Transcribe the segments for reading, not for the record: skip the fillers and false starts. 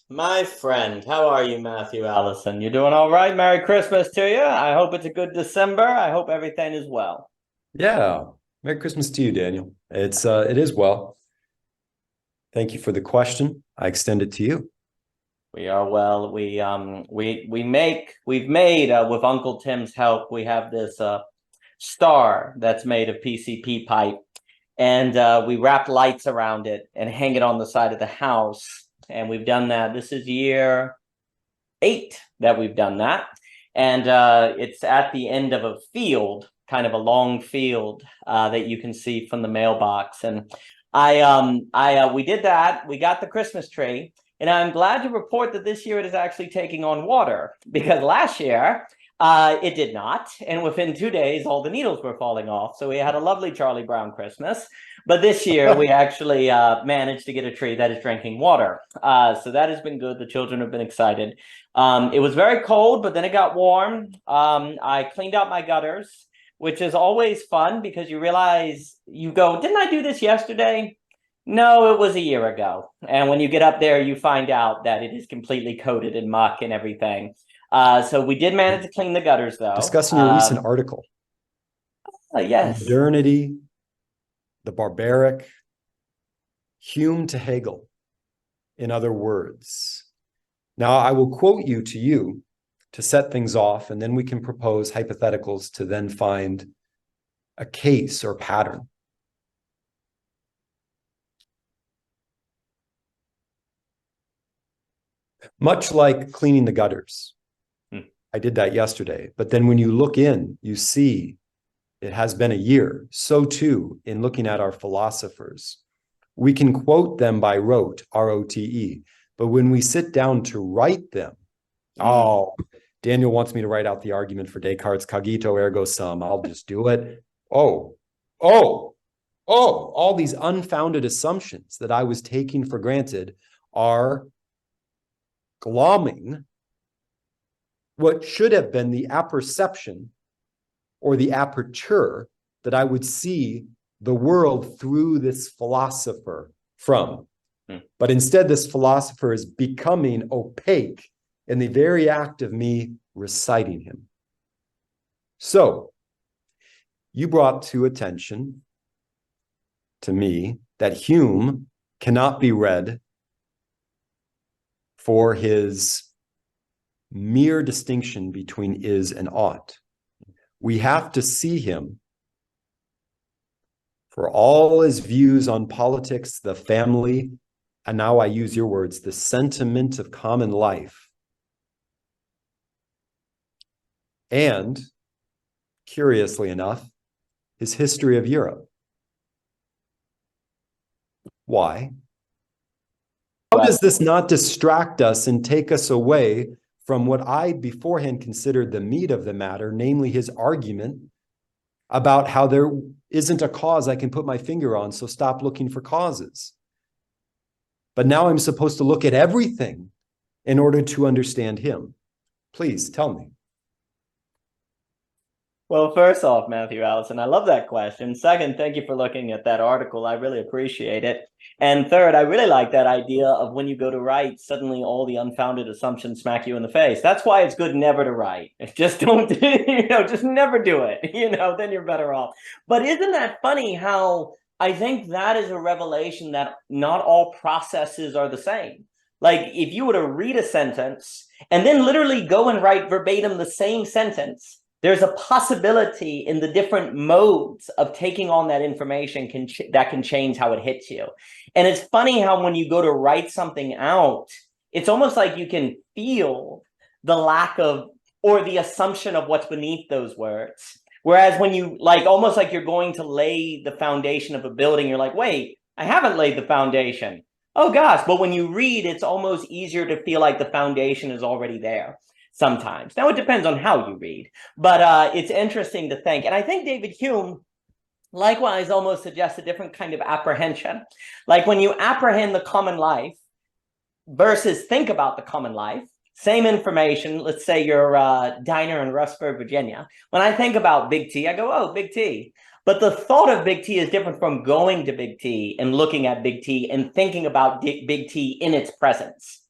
My friend, how are you, Matthew Allison? You doing all right? Merry Christmas to you. I hope it's a good December. I hope everything is well. Yeah. Merry Christmas to you, Daniel. It is well. Thank you for the question. I extend it to you. We are well. We've made with Uncle Tim's help. We have this star that's made of PCP pipe, and we wrap lights around it and hang it on the side of the house. And we've done that. This is year 8 that we've done that, and it's at the end of a field, kind of a long field that you can see from the mailbox. And we did that. We got the Christmas tree, and I'm glad to report that this year it is actually taking on water, because last year it did not, and within 2 days all the needles were falling off. So we had a lovely Charlie Brown Christmas. But this year we actually managed to get a tree that is drinking water. So that has been good. The children have been excited. It was very cold, but then it got warm. I cleaned out my gutters, which is always fun because you realize, you go, didn't I do this yesterday? No, it was a year ago. And when you get up there, you find out that it is completely coated in muck and everything. So we did manage to clean the gutters, though. Discussing your recent article. Yes. Modernity, the barbaric, Hume to Hegel, in other words. Now, I will quote you to set things off, and then we can propose hypotheticals to then find a case or pattern. Much like cleaning the gutters. I did that yesterday. But then when you look in, you see it has been a year. So too, in looking at our philosophers, we can quote them by rote, R-O-T-E. But when we sit down to write them, Daniel wants me to write out the argument for Descartes' cogito ergo sum. I'll just do it. All these unfounded assumptions that I was taking for granted are glomming what should have been the apperception or the aperture that I would see the world through this philosopher from. But instead, this philosopher is becoming opaque in the very act of me reciting him. So, you brought to attention to me that Hume cannot be read for his mere distinction between is and ought. We have to see him for all his views on politics, the family, and now I use your words, the sentiment of common life. And, curiously enough, his history of Europe. Why? How does this not distract us and take us away from what I beforehand considered the meat of the matter, namely his argument about how there isn't a cause I can put my finger on, so stop looking for causes. But now I'm supposed to look at everything in order to understand him. Please tell me. Well, first off, Matthew Allison, I love that question. Second, thank you for looking at that article. I really appreciate it. And third, I really like that idea of when you go to write, suddenly all the unfounded assumptions smack you in the face. That's why it's good never to write. Just don't, just never do it, then you're better off. But isn't that funny how I think that is a revelation that not all processes are the same. Like if you were to read a sentence and then literally go and write verbatim the same sentence, there's a possibility in the different modes of taking on that information that can change how it hits you. And it's funny how when you go to write something out, it's almost like you can feel the lack of, or the assumption of what's beneath those words. Whereas when you almost like you're going to lay the foundation of a building, you're like, wait, I haven't laid the foundation. Oh gosh, but when you read, it's almost easier to feel like the foundation is already there. Sometimes. Now, it depends on how you read, but it's interesting to think. And I think David Hume, likewise, almost suggests a different kind of apprehension. Like when you apprehend the common life versus think about the common life, same information, let's say you're a diner in Rustburg, Virginia. When I think about Big T, I go, oh, Big T. But the thought of Big T is different from going to Big T and looking at Big T and thinking about Big T in its presence.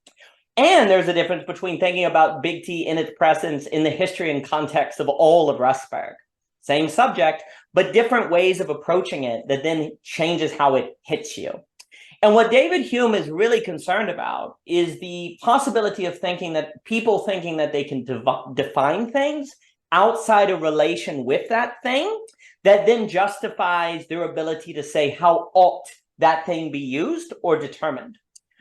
And there's a difference between thinking about big T in its presence in the history and context of all of Rustberg. Same subject, but different ways of approaching it that then changes how it hits you. And what David Hume is really concerned about is the possibility of thinking that people thinking that they can define things outside a relation with that thing that then justifies their ability to say how ought that thing be used or determined.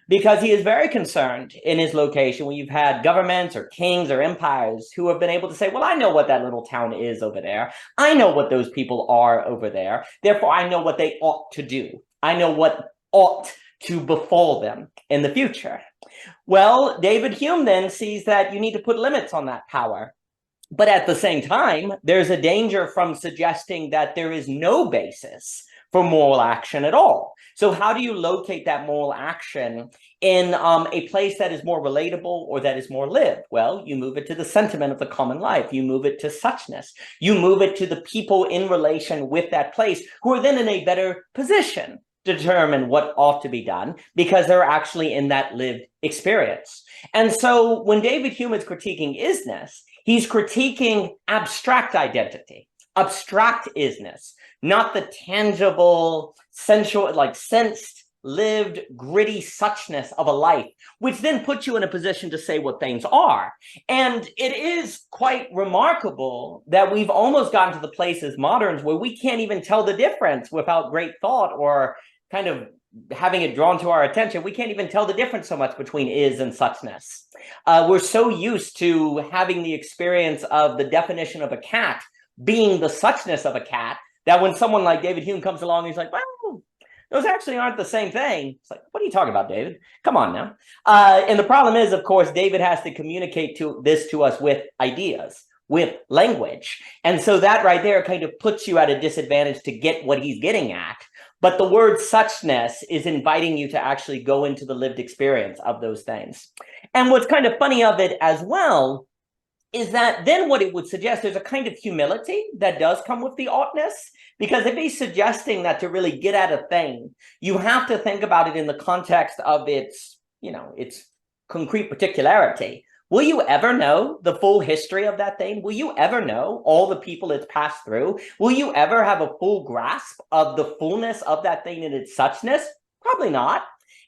Because he is very concerned in his location when you've had governments or kings or empires who have been able to say, well, I know what that little town is over there. I know what those people are over there. Therefore, I know what they ought to do. I know what ought to befall them in the future. Well, David Hume then sees that you need to put limits on that power. But at the same time, there's a danger from suggesting that there is no basis for moral action at all. So how do you locate that moral action in a place that is more relatable or that is more lived? Well, you move it to the sentiment of the common life. You move it to such-ness. You move it to the people in relation with that place who are then in a better position to determine what ought to be done because they're actually in that lived experience. And so when David Hume is critiquing is-ness, he's critiquing abstract identity, abstract is-ness, not the tangible, sensual, like sensed, lived, gritty suchness of a life, which then puts you in a position to say what things are. And it is quite remarkable that we've almost gotten to the place as moderns where we can't even tell the difference without great thought or kind of having it drawn to our attention. We can't even tell the difference so much between is and suchness. We're so used to having the experience of the definition of a cat being the suchness of a cat that when someone like David Hume comes along, he's like, well, those actually aren't the same thing. It's like, what are you talking about, David? Come on now. And the problem is, of course, David has to communicate this to us with ideas, with language. And so that right there kind of puts you at a disadvantage to get what he's getting at. But the word suchness is inviting you to actually go into the lived experience of those things. And what's kind of funny of it as well is that then what it would suggest, there's a kind of humility that does come with the oughtness, because if he's suggesting that to really get at a thing, you have to think about it in the context of its, its concrete particularity. Will you ever know the full history of that thing? Will you ever know all the people it's passed through? Will you ever have a full grasp of the fullness of that thing in its suchness? Probably not.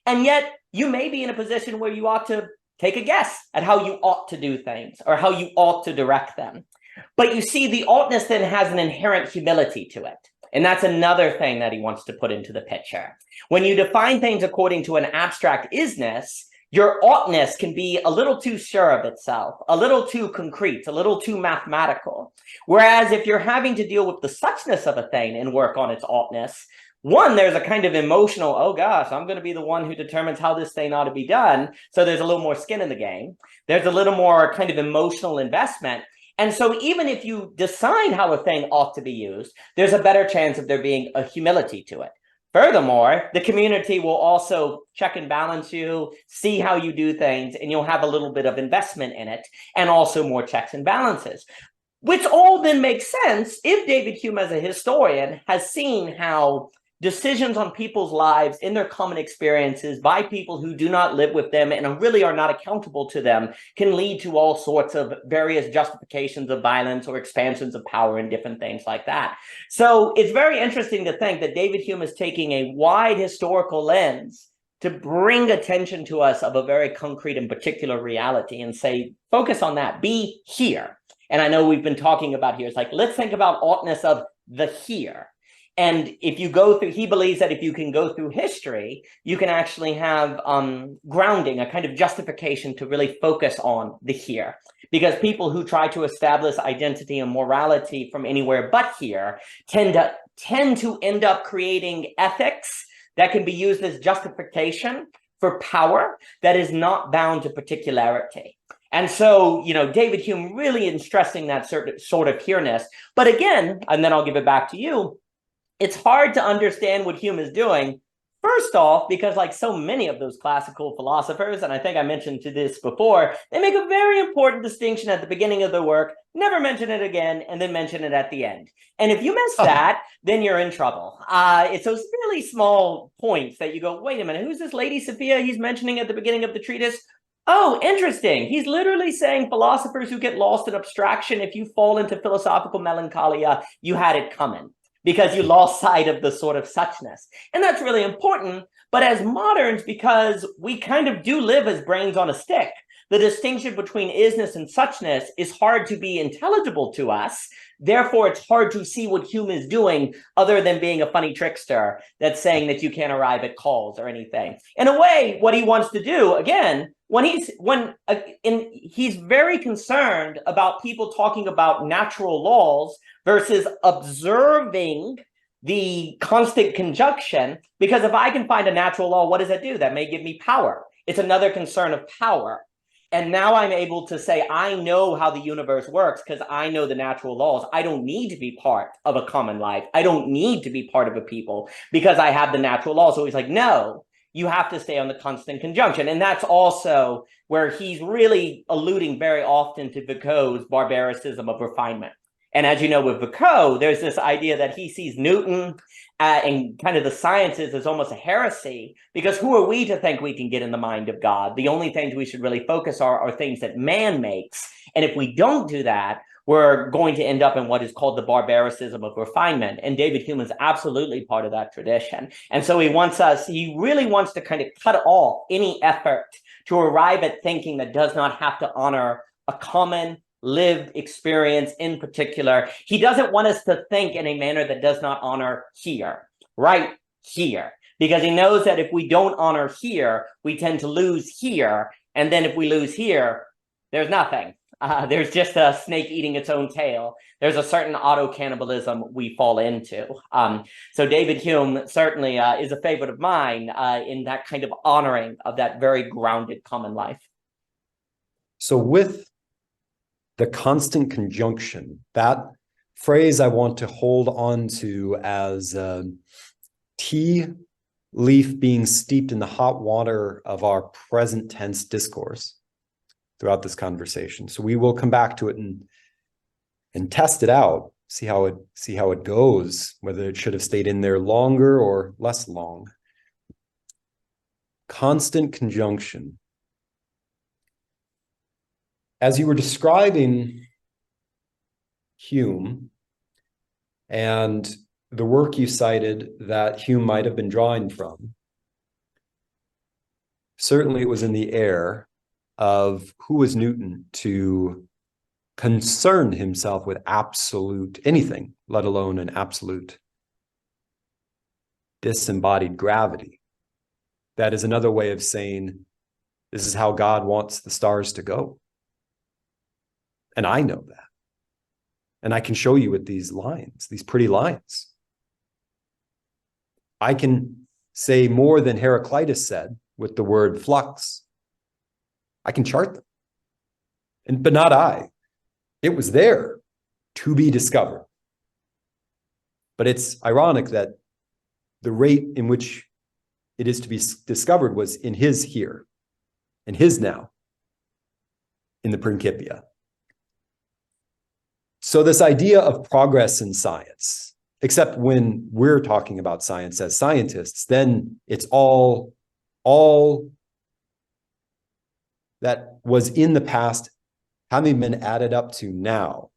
And yet you may be in a position where you ought to take a guess at how you ought to do things or how you ought to direct them. But you see, the oughtness then has an inherent humility to it. And that's another thing that he wants to put into the picture. When you define things according to an abstract is-ness, your oughtness can be a little too sure of itself, a little too concrete, a little too mathematical. Whereas if you're having to deal with the suchness of a thing and work on its oughtness, one, there's a kind of emotional, oh gosh, I'm going to be the one who determines how this thing ought to be done. So there's a little more skin in the game. There's a little more kind of emotional investment. And so even if you decide how a thing ought to be used, there's a better chance of there being a humility to it. Furthermore, the community will also check and balance you, see how you do things, and you'll have a little bit of investment in it, and also more checks and balances. Which all then makes sense if David Hume, as a historian, has seen how decisions on people's lives in their common experiences by people who do not live with them and really are not accountable to them can lead to all sorts of various justifications of violence or expansions of power and different things like that. So it's very interesting to think that David Hume is taking a wide historical lens to bring attention to us of a very concrete and particular reality and say, focus on that, be here. And I know we've been talking about here, it's like, let's think about oughtness of the here. And if you go through, he believes that if you can go through history, you can actually have grounding, a kind of justification to really focus on the here. Because people who try to establish identity and morality from anywhere but here tend to end up creating ethics that can be used as justification for power that is not bound to particularity. And so, David Hume really is stressing that sort of here-ness. But again, and then I'll give it back to you, it's hard to understand what Hume is doing, first off, because like so many of those classical philosophers, and I think I mentioned to this before, they make a very important distinction at the beginning of their work, never mention it again, and then mention it at the end. And if you miss that, then you're in trouble. It's those really small points that you go, wait a minute, who's this Lady Sophia he's mentioning at the beginning of the treatise? Oh, interesting. He's literally saying philosophers who get lost in abstraction, if you fall into philosophical melancholia, you had it coming because you lost sight of the sort of such-ness. And that's really important. But as moderns, because we kind of do live as brains on a stick, the distinction between is-ness and such-ness is hard to be intelligible to us. Therefore, it's hard to see what Hume is doing other than being a funny trickster that's saying that you can't arrive at calls or anything. In a way, what he wants to do, again, he's very concerned about people talking about natural laws versus observing the constant conjunction, because if I can find a natural law, what does that do? That may give me power. It's another concern of power. And now I'm able to say, I know how the universe works because I know the natural laws. I don't need to be part of a common life. I don't need to be part of a people because I have the natural laws. So he's like, no, you have to stay on the constant conjunction. And that's also where he's really alluding very often to Foucault's barbaricism of refinement. And as you know, with Foucault, there's this idea that he sees Newton and kind of the sciences as almost a heresy, because who are we to think we can get in the mind of God? The only things we should really focus on are things that man makes. And if we don't do that, we're going to end up in what is called the barbaricism of refinement. And David Hume is absolutely part of that tradition. And so he really wants to kind of cut off any effort to arrive at thinking that does not have to honor a common lived experience in particular. He doesn't want us to think in a manner that does not honor here, right here, because he knows that if we don't honor here, we tend to lose here. And then if we lose here, there's nothing. There's just a snake eating its own tail. There's a certain auto-cannibalism we fall into. So David Hume certainly is a favorite of mine in that kind of honoring of that very grounded common life. So with the constant conjunction, that phrase I want to hold on to as tea leaf being steeped in the hot water of our present tense discourse throughout this conversation. So we will come back to it and test it out, see how it goes, whether it should have stayed in there longer or less long. Constant conjunction. As you were describing Hume and the work you cited that Hume might have been drawing from, certainly it was in the air of who was Newton to concern himself with absolute anything, let alone an absolute disembodied gravity. That is another way of saying this is how God wants the stars to go. And I know that. And I can show you with these lines, these pretty lines. I can say more than Heraclitus said with the word flux. I can chart them. But not I. It was there to be discovered. But it's ironic that the rate in which it is to be discovered was in his here, in his now, in the Principia. So this idea of progress in science, except when we're talking about science as scientists, then it's all that was in the past having been added up to now.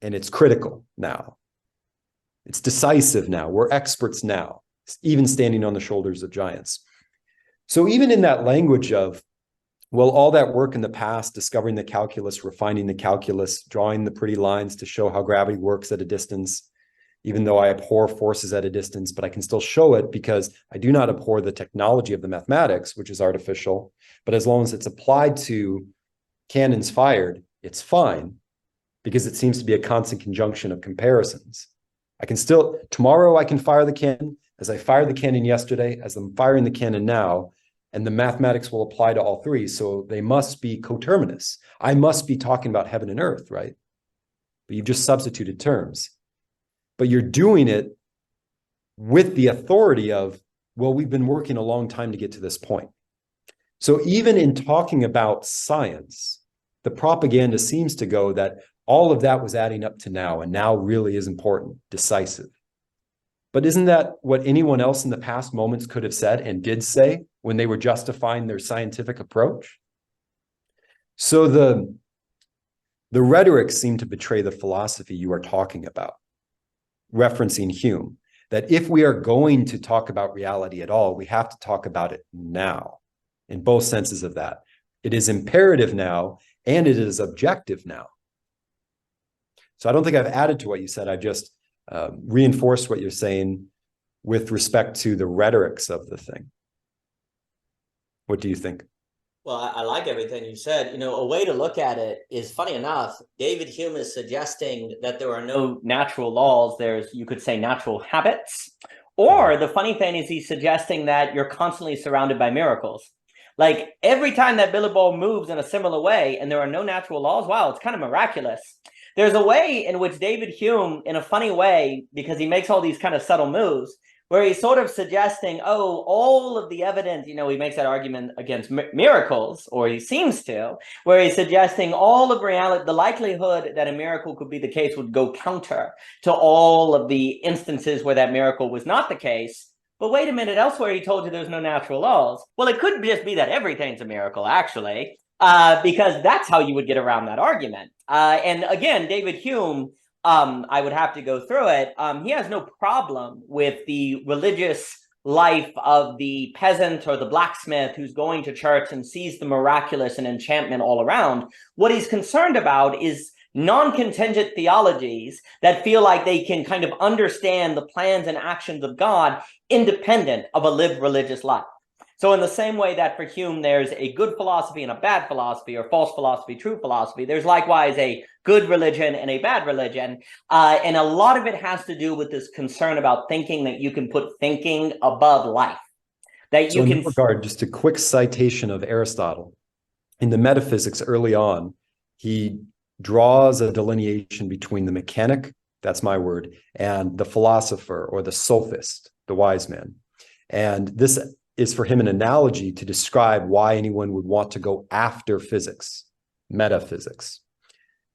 And it's critical now. It's decisive now. We're experts now, even standing on the shoulders of giants. So even in that language of, well, all that work in the past, discovering the calculus, refining the calculus, drawing the pretty lines to show how gravity works at a distance, even though I abhor forces at a distance, but I can still show it because I do not abhor the technology of the mathematics, which is artificial. But as long as it's applied to cannons fired, it's fine because it seems to be a constant conjunction of comparisons. I can still, tomorrow I can fire the cannon as I fired the cannon yesterday, as I'm firing the cannon now, and the mathematics will apply to all three. So they must be coterminous. I must be talking about heaven and earth, right? But you've just substituted terms. But you're doing it with the authority of, well, we've been working a long time to get to this point. So even in talking about science, the propaganda seems to go that all of that was adding up to now, and now really is important, decisive. But isn't that what anyone else in the past moments could have said and did say when they were justifying their scientific approach? So the rhetoric seemed to betray the philosophy you are talking about, referencing Hume, that if we are going to talk about reality at all, we have to talk about it now, in both senses of that. It is imperative now, and it is objective now. So I don't think I've added to what you said. I've just reinforced what you're saying with respect to the rhetorics of the thing. What do you think? Well, I like everything you said. A way to look at it is, funny enough, David Hume is suggesting that there are no natural laws. There's, you could say, natural habits. Or the funny thing is he's suggesting that you're constantly surrounded by miracles. Like every time that billiard ball moves in a similar way and there are no natural laws, wow, it's kind of miraculous. There's a way in which David Hume, in a funny way, because he makes all these kind of subtle moves, where he's sort of suggesting, all of the evidence, he makes that argument against miracles, or he seems to, where he's suggesting all of reality, the likelihood that a miracle could be the case would go counter to all of the instances where that miracle was not the case. But wait a minute, elsewhere he told you there's no natural laws. Well, it could just be that everything's a miracle, actually, because that's how you would get around that argument. And again, David Hume, I would have to go through it. He has no problem with the religious life of the peasant or the blacksmith who's going to church and sees the miraculous and enchantment all around. What he's concerned about is non-contingent theologies that feel like they can kind of understand the plans and actions of God independent of a lived religious life. So in the same way that for Hume, there's a good philosophy and a bad philosophy, or false philosophy, true philosophy, there's likewise a good religion and a bad religion. And a lot of it has to do with this concern about thinking that you can put thinking above life. That you in can. that regard, just a quick citation of Aristotle. In the Metaphysics early on, he draws a delineation between the mechanic, that's my word, and the philosopher or the sophist, the wise man. And this is for him an analogy to describe why anyone would want to go after physics, metaphysics.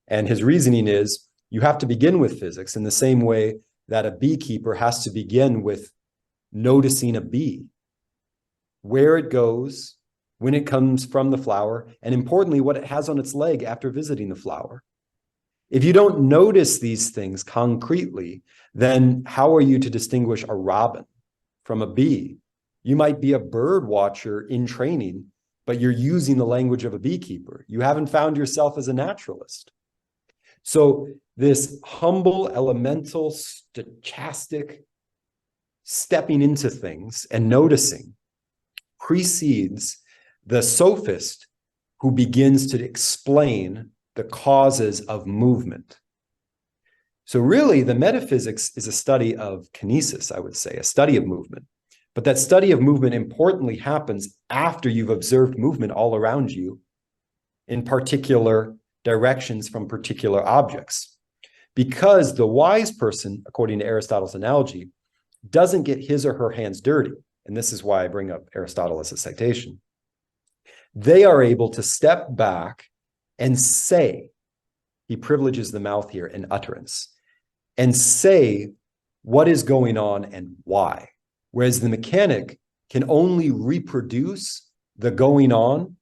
And his reasoning is you have to begin with physics in the same way that a beekeeper has to begin with noticing a bee, where it goes, when it comes from the flower, and importantly, what it has on its leg after visiting the flower. If you don't notice these things concretely, then how are you to distinguish a robin from a bee? You might be a bird watcher in training, but you're using the language of a beekeeper. You haven't found yourself as a naturalist. So this humble, elemental, stochastic stepping into things and noticing precedes the sophist who begins to explain the causes of movement. So really, the metaphysics is a study of kinesis, I would say, a study of movement. But that study of movement importantly happens after you've observed movement all around you in particular directions from particular objects. Because the wise person, according to Aristotle's analogy, doesn't get his or her hands dirty. And this is why I bring up Aristotle as a citation. They are able to step back and say, he privileges the mouth here in utterance, and say what is going on and why. Whereas the mechanic can only reproduce the going on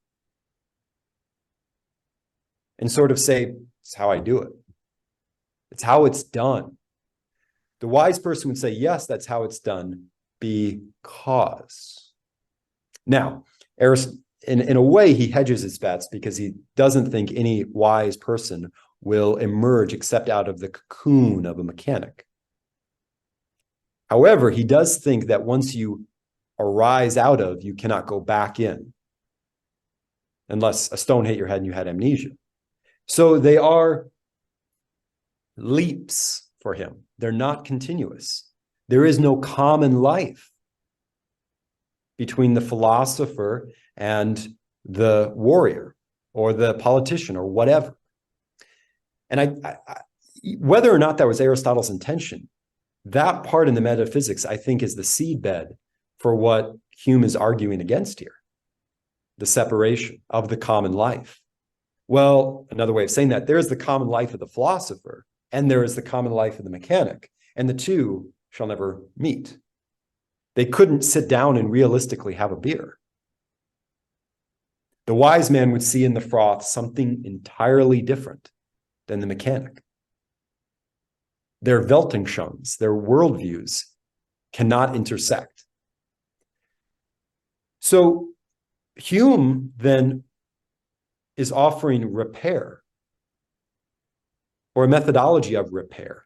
and sort of say, it's how I do it. It's how it's done. The wise person would say, yes, that's how it's done because. Now, in a way, he hedges his bets because he doesn't think any wise person will emerge except out of the cocoon of a mechanic. However, he does think that once you arise out of, you cannot go back in, unless a stone hit your head and you had amnesia. So they are leaps for him. They're not continuous. There is no common life between the philosopher and the warrior or the politician or whatever. And whether or not that was Aristotle's intention, that part in the metaphysics, I think, is the seedbed for what Hume is arguing against here, the separation of the common life. Well, another way of saying that, there is the common life of the philosopher and there is the common life of the mechanic, and the two shall never meet. They couldn't sit down and realistically have a beer. The wise man would see in the froth something entirely different than the mechanic. Their Weltanschauungs, their worldviews, cannot intersect. So Hume then is offering repair, or a methodology of repair.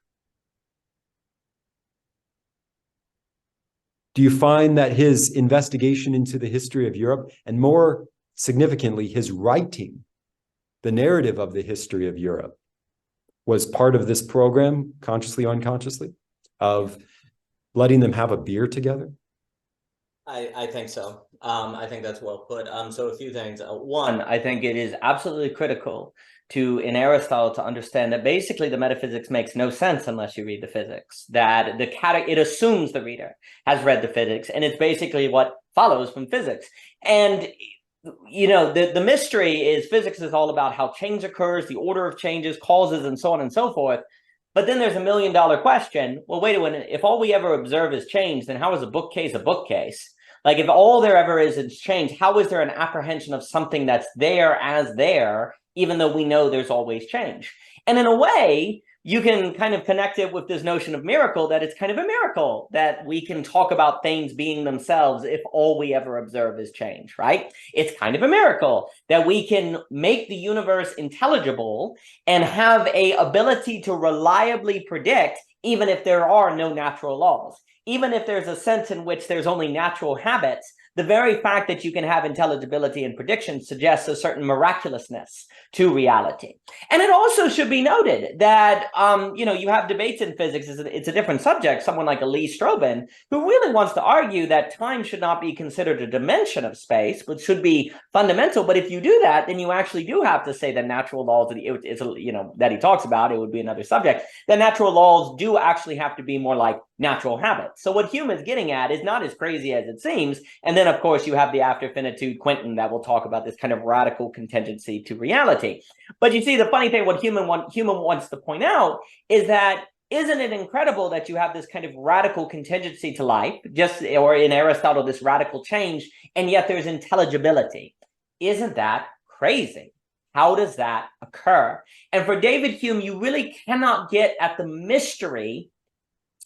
Do you find that his investigation into the history of Europe, and more significantly, his writing, the narrative of the history of Europe, was part of this program, consciously or unconsciously, of letting them have a beer together? I think so. I think that's well put. So a few things. One, I think it is absolutely critical in Aristotle to understand that basically the metaphysics makes no sense unless you read the physics. That it assumes the reader has read the physics, and it's basically what follows from physics. And you know, the mystery is physics is all about how change occurs, the order of changes, causes, and so on and so forth. But then there's $1 million question. Well, wait a minute. If all we ever observe is change, then how is a bookcase a bookcase? Like, if all there ever is change, how is there an apprehension of something that's there as there, even though we know there's always change? And in a way, you can kind of connect it with this notion of miracle, that it's kind of a miracle that we can talk about things being themselves if all we ever observe is change, right? It's kind of a miracle that we can make the universe intelligible and have an ability to reliably predict, even if there are no natural laws. Even if there's a sense in which there's only natural habits, the very fact that you can have intelligibility and prediction suggests a certain miraculousness to reality. And it also should be noted that, you know, you have debates in physics, it's a different subject, someone like Lee Strobin, who really wants to argue that time should not be considered a dimension of space, but should be fundamental. But if you do that, then you actually do have to say that natural laws, that he talks about, it would be another subject, that natural laws do actually have to be more like natural habits. So what Hume is getting at is not as crazy as it seems. And then, of course, you have the after finitude Quentin that will talk about this kind of radical contingency to reality. But you see, the funny thing, what Hume wants to point out is that, isn't it incredible that you have this kind of radical contingency to life, or in Aristotle, this radical change, and yet there's intelligibility? Isn't that crazy? How does that occur? And for David Hume, you really cannot get at the mystery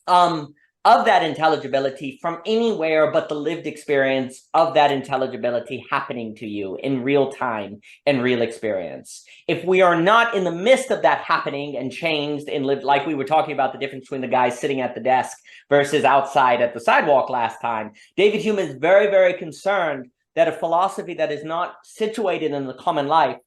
of that intelligibility from anywhere but the lived experience of that intelligibility happening to you in real time and real experience. If we are not in the midst of that happening and changed and lived, like we were talking about the difference between the guy sitting at the desk versus outside at the sidewalk last time, David Hume is very, very concerned that a philosophy that is not situated in the common life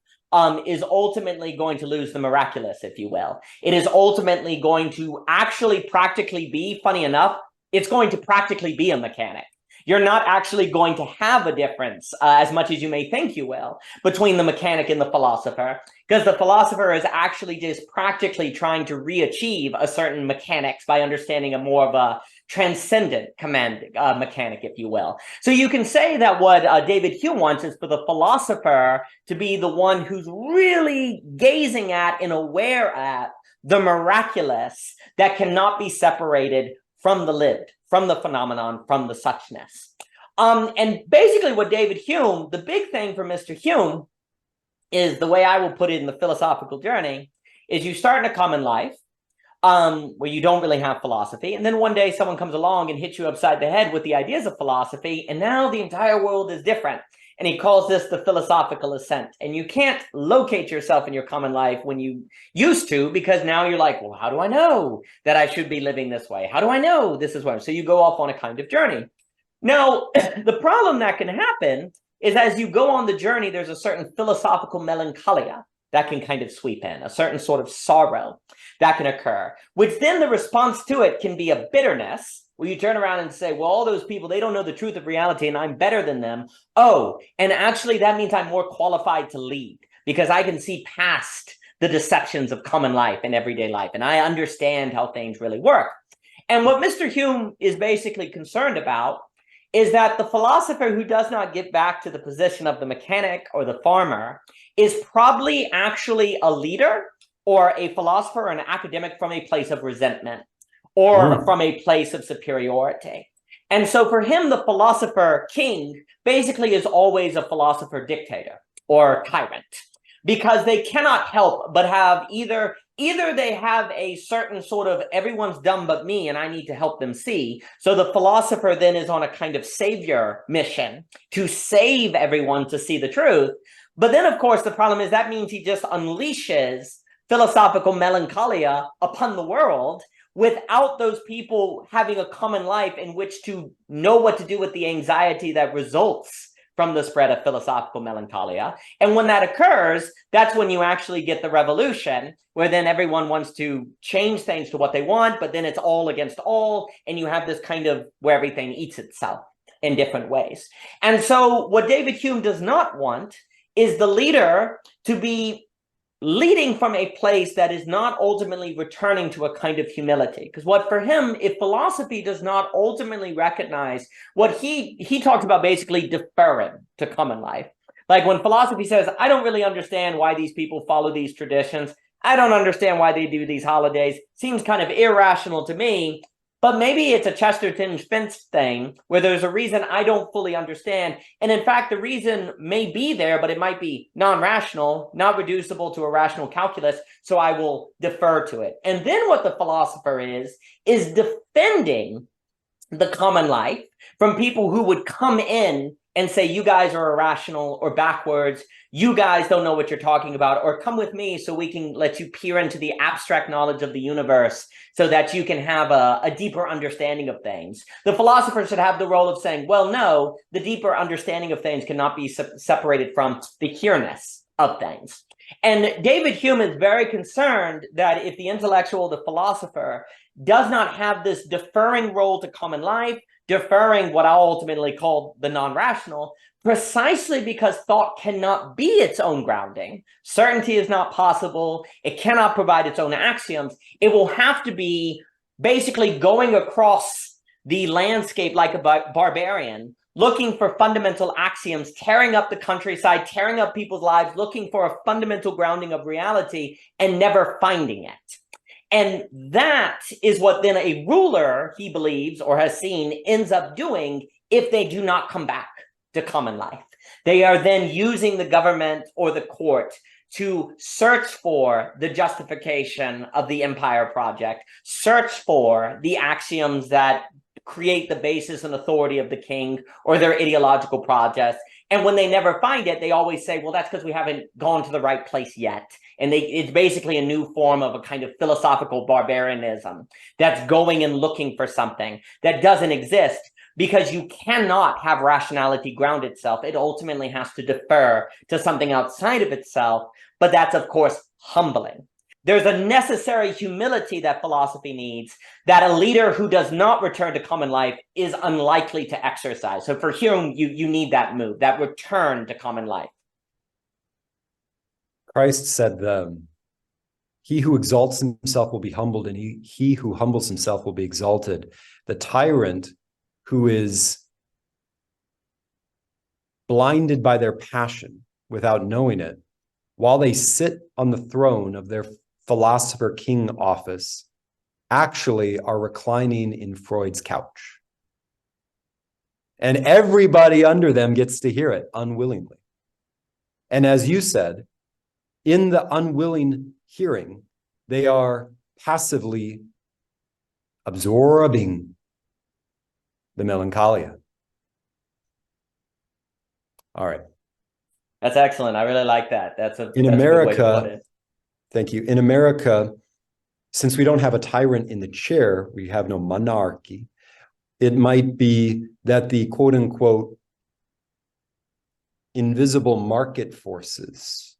is ultimately going to lose the miraculous, if you will. It is ultimately going to actually practically be, funny enough, it's going to practically be a mechanic. You're not actually going to have a difference, as much as you may think you will, between the mechanic and the philosopher, because the philosopher is actually just practically trying to re-achieve a certain mechanics by understanding a more of a transcendent mechanic, if you will. So you can say that what David Hume wants is for the philosopher to be the one who's really gazing at and aware at the miraculous that cannot be separated from the lived, from the phenomenon, from the such-ness. And basically what David Hume, the big thing for Mr. Hume is, the way I will put it in the philosophical journey, is you start in a common life, where you don't really have philosophy, and then one day someone comes along and hits you upside the head with the ideas of philosophy, and now the entire world is different. And he calls this the philosophical ascent. And you can't locate yourself in your common life when you used to, because now you're like, well, how do I know that I should be living this way? How do I know this is what? So you go off on a kind of journey. Now, the problem that can happen is, as you go on the journey, there's a certain philosophical melancholia that can kind of sweep in, a certain sort of sorrow that can occur, which then the response to it can be a bitterness, where you turn around and say, well, all those people, they don't know the truth of reality and I'm better than them. Oh, and actually that means I'm more qualified to lead because I can see past the deceptions of common life and everyday life, and I understand how things really work. And what Mr. Hume is basically concerned about is that the philosopher who does not get back to the position of the mechanic or the farmer is probably actually a leader or a philosopher or an academic from a place of resentment, or from a place of superiority. And so for him, the philosopher king basically is always a philosopher dictator or tyrant, because they cannot help but have either they have a certain sort of everyone's dumb but me and I need to help them see. So the philosopher then is on a kind of savior mission to save everyone to see the truth. But then, of course, the problem is that means he just unleashes philosophical melancholia upon the world without those people having a common life in which to know what to do with the anxiety that results from the spread of philosophical melancholia. And when that occurs, that's when you actually get the revolution, where then everyone wants to change things to what they want, but then it's all against all, and you have this kind of where everything eats itself in different ways. And so what David Hume does not want is the leader to be leading from a place that is not ultimately returning to a kind of humility. Because what for him, if philosophy does not ultimately recognize what he talks about, basically deferring to common life. Like when philosophy says, I don't really understand why these people follow these traditions. I don't understand why they do these holidays. Seems kind of irrational to me. But maybe it's a Chesterton Spence thing where there's a reason I don't fully understand. And in fact, the reason may be there, but it might be non-rational, not reducible to a rational calculus. So I will defer to it. And then what the philosopher is defending the common life from people who would come in and say, you guys are irrational or backwards. You guys don't know what you're talking about, or come with me so we can let you peer into the abstract knowledge of the universe so that you can have a deeper understanding of things. The philosopher should have the role of saying, well, no, the deeper understanding of things cannot be separated from the here-ness of things. And David Hume is very concerned that if the intellectual, the philosopher, does not have this deferring role to common life, deferring what I'll ultimately call the non-rational, precisely because thought cannot be its own grounding. Certainty is not possible. It cannot provide its own axioms. It will have to be basically going across the landscape like a barbarian, looking for fundamental axioms, tearing up the countryside, tearing up people's lives, looking for a fundamental grounding of reality and never finding it. And that is what then a ruler, he believes or has seen, ends up doing if they do not come back to common life. They are then using the government or the court to search for the justification of the empire project, search for the axioms that create the basis and authority of the king or their ideological projects. And when they never find it, they always say, well, that's because we haven't gone to the right place yet. And it's basically a new form of a kind of philosophical barbarianism that's going and looking for something that doesn't exist, because you cannot have rationality ground itself. It ultimately has to defer to something outside of itself. But that's, of course, humbling. There's a necessary humility that philosophy needs that a leader who does not return to common life is unlikely to exercise. So for Hume, you need that move, that return to common life. Christ said, he who exalts himself will be humbled, and he who humbles himself will be exalted. The tyrant who is blinded by their passion without knowing it, while they sit on the throne of their philosopher king office, actually are reclining in Freud's couch. And everybody under them gets to hear it unwillingly. And as you said, in the unwilling hearing, they are passively absorbing the melancholia. All right. That's excellent. I really like that. That's a in that's America, a good way to put it. Thank you. In America, since we don't have a tyrant in the chair, we have no monarchy. It might be that the quote unquote invisible market forces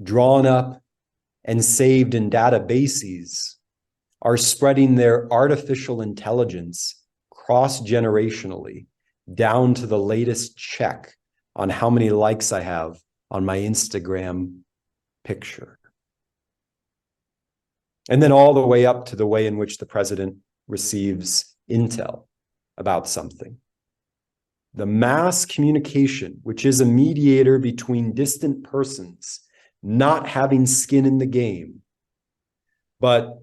drawn up and saved in databases are spreading their artificial intelligence cross-generationally down to the latest check on how many likes I have on my Instagram picture. And then all the way up to the way in which the president receives intel about something. The mass communication, which is a mediator between distant persons not having skin in the game, but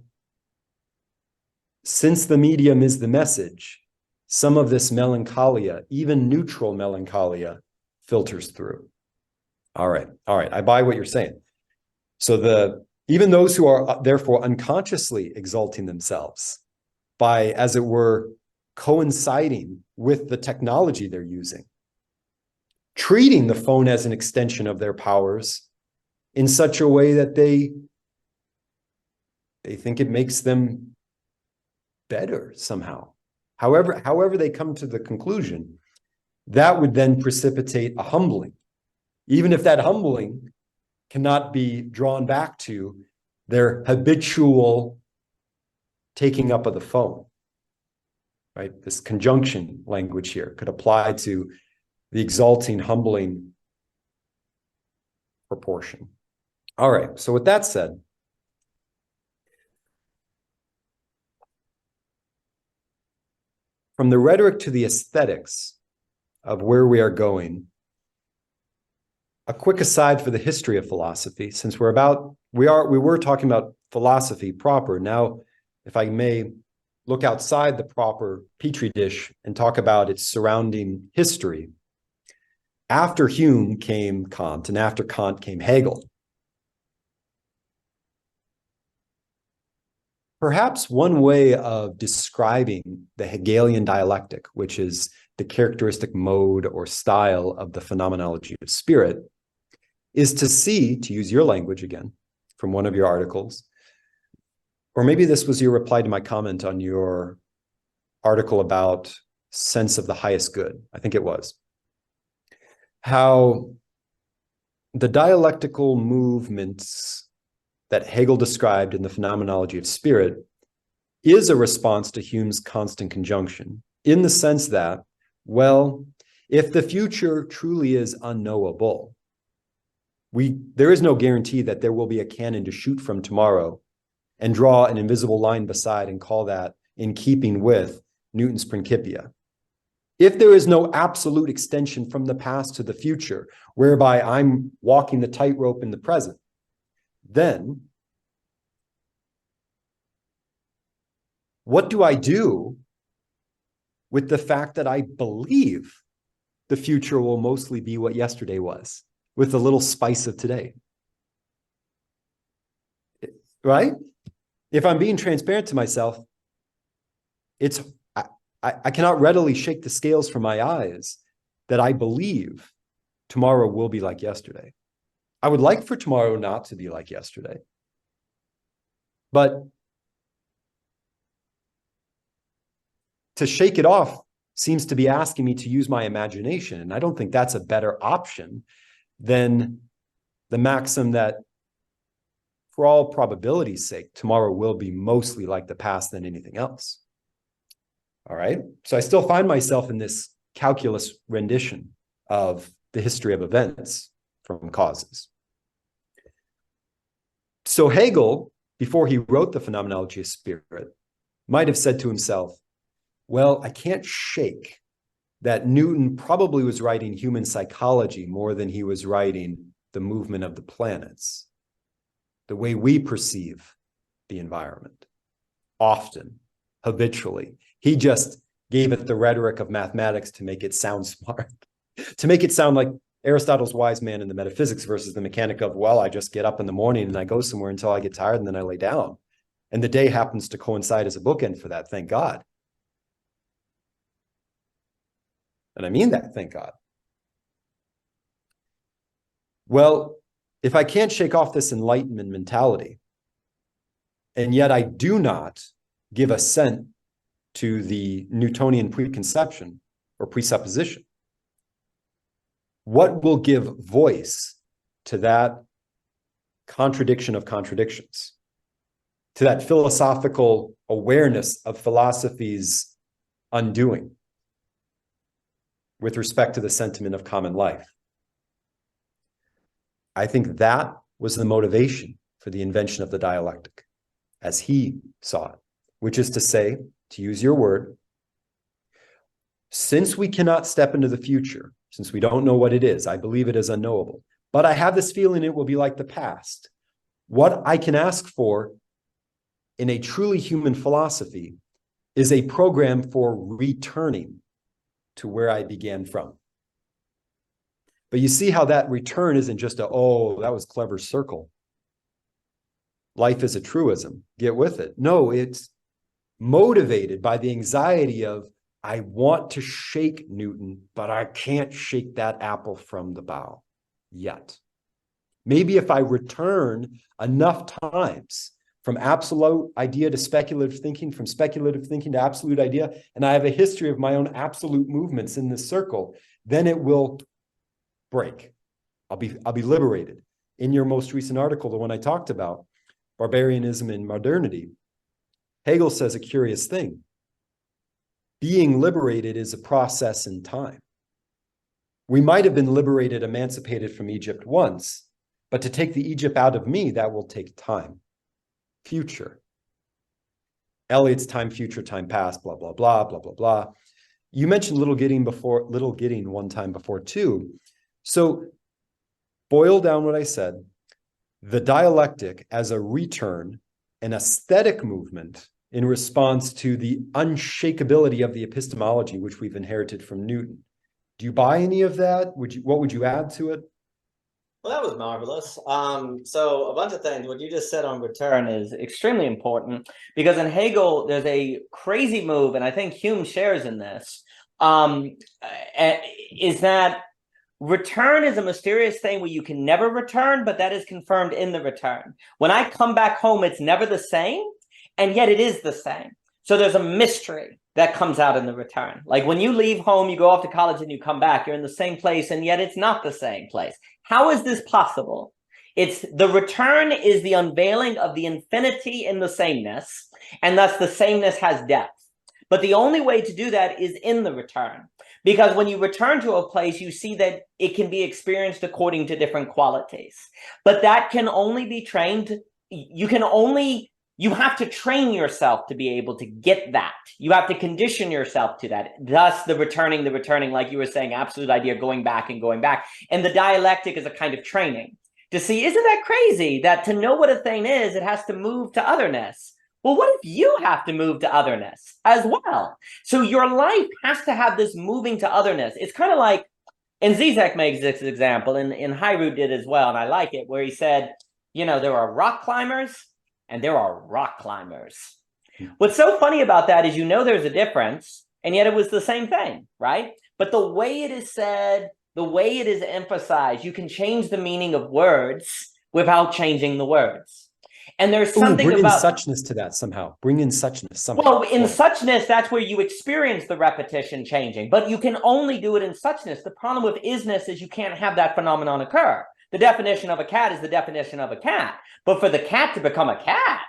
since the medium is the message, some of this melancholia, even neutral melancholia, filters through. All right. I buy what you're saying. So even those who are therefore unconsciously exalting themselves by, as it were, coinciding with the technology they're using, treating the phone as an extension of their powers in such a way that they think it makes them better somehow. However they come to the conclusion, that would then precipitate a humbling, even if that humbling cannot be drawn back to their habitual taking up of the phone, right? This conjunction language here could apply to the exalting, humbling proportion. All right, so with that said, from the rhetoric to the aesthetics of where we are going, a quick aside for the history of philosophy, since we were talking about philosophy proper. Now, if I may look outside the proper petri dish and talk about its surrounding history. After Hume came Kant, and after Kant came Hegel. Perhaps one way of describing the Hegelian dialectic, which is the characteristic mode or style of the phenomenology of spirit, is to see, to use your language again, from one of your articles, or maybe this was your reply to my comment on your article about sense of the highest good. I think it was. How the dialectical movements that Hegel described in the phenomenology of spirit is a response to Hume's constant conjunction, in the sense that, well, if the future truly is unknowable, there is no guarantee that there will be a cannon to shoot from tomorrow and draw an invisible line beside and call that in keeping with Newton's Principia. If there is no absolute extension from the past to the future, whereby I'm walking the tightrope in the present, then what do I do with the fact that I believe the future will mostly be what yesterday was, with a little spice of today? Right? If I'm being transparent to myself, I cannot readily shake the scales from my eyes that I believe tomorrow will be like yesterday. I would like for tomorrow not to be like yesterday. But to shake it off seems to be asking me to use my imagination. And I don't think that's a better option than the maxim that, for all probability's sake, tomorrow will be mostly like the past than anything else. All right. So I still find myself in this calculus rendition of the history of events from causes. So Hegel, before he wrote the Phenomenology of Spirit, might have said to himself, well, I can't shake that Newton probably was writing human psychology more than he was writing the movement of the planets, the way we perceive the environment, often, habitually. He just gave it the rhetoric of mathematics to make it sound smart, to make it sound like Aristotle's wise man in the metaphysics versus the mechanic of, well, I just get up in the morning and I go somewhere until I get tired and then I lay down. And the day happens to coincide as a bookend for that, thank God. And I mean that, thank God. Well, if I can't shake off this Enlightenment mentality, and yet I do not give assent to the Newtonian preconception or presupposition, what will give voice to that contradiction of contradictions, to that philosophical awareness of philosophy's undoing with respect to the sentiment of common life? I think that was the motivation for the invention of the dialectic, as he saw it, which is to say, to use your word, since we cannot step into the future, since we don't know what it is, I believe it is unknowable, but I have this feeling it will be like the past. What I can ask for in a truly human philosophy is a program for returning to where I began from. But you see how that return isn't just a, oh, that was clever circle. Life is a truism. Get with it. No, it's motivated by the anxiety of, I want to shake Newton, but I can't shake that apple from the bough yet. Maybe if I return enough times from absolute idea to speculative thinking, from speculative thinking to absolute idea, and I have a history of my own absolute movements in this circle, then it will break. I'll be liberated. In your most recent article, the one I talked about, Barbarianism and Modernity, Hegel says a curious thing. Being liberated is a process in time. We might have been liberated, emancipated from Egypt once, but to take the Egypt out of me, that will take time. Future. Eliot's time, future, time past, blah, blah, blah, blah, blah, blah. You mentioned little Gidding one time before too. So boil down what I said. The dialectic as a return, an aesthetic movement in response to the unshakability of the epistemology which we've inherited from Newton. Do you buy any of that? What would you add to it? Well, that was marvelous. So a bunch of things. What you just said on return is extremely important because in Hegel, there's a crazy move, and I think Hume shares in this, is that return is a mysterious thing where you can never return, but that is confirmed in the return. When I come back home, it's never the same, and yet it is the same. So there's a mystery that comes out in the return. Like when you leave home, you go off to college and you come back, you're in the same place, and yet it's not the same place. How is this possible? It's the return is the unveiling of the infinity in the sameness, and thus the sameness has depth. But the only way to do that is in the return. Because when you return to a place, you see that it can be experienced according to different qualities. But that can only be trained. You have to train yourself to be able to get that. You have to condition yourself to that. Thus, the returning, like you were saying, absolute idea, going back and going back. And the dialectic is a kind of training to see, isn't that crazy that to know what a thing is, it has to move to otherness? Well, what if you have to move to otherness as well? So your life has to have this moving to otherness. It's kind of like, and Zizek makes this example, and Hyrule did as well, and I like it, where he said, you know, there are rock climbers and there are rock climbers. What's so funny about that is, you know, there's a difference, and yet it was the same thing, right? But the way it is said, the way it is emphasized, you can change the meaning of words without changing the words. And there's something bring about in suchness to that somehow. Bring in suchness somehow. Well, in suchness, that's where you experience the repetition changing, but you can only do it in suchness. The problem with is-ness is you can't have that phenomenon occur. The definition of a cat is the definition of a cat. But for the cat to become a cat,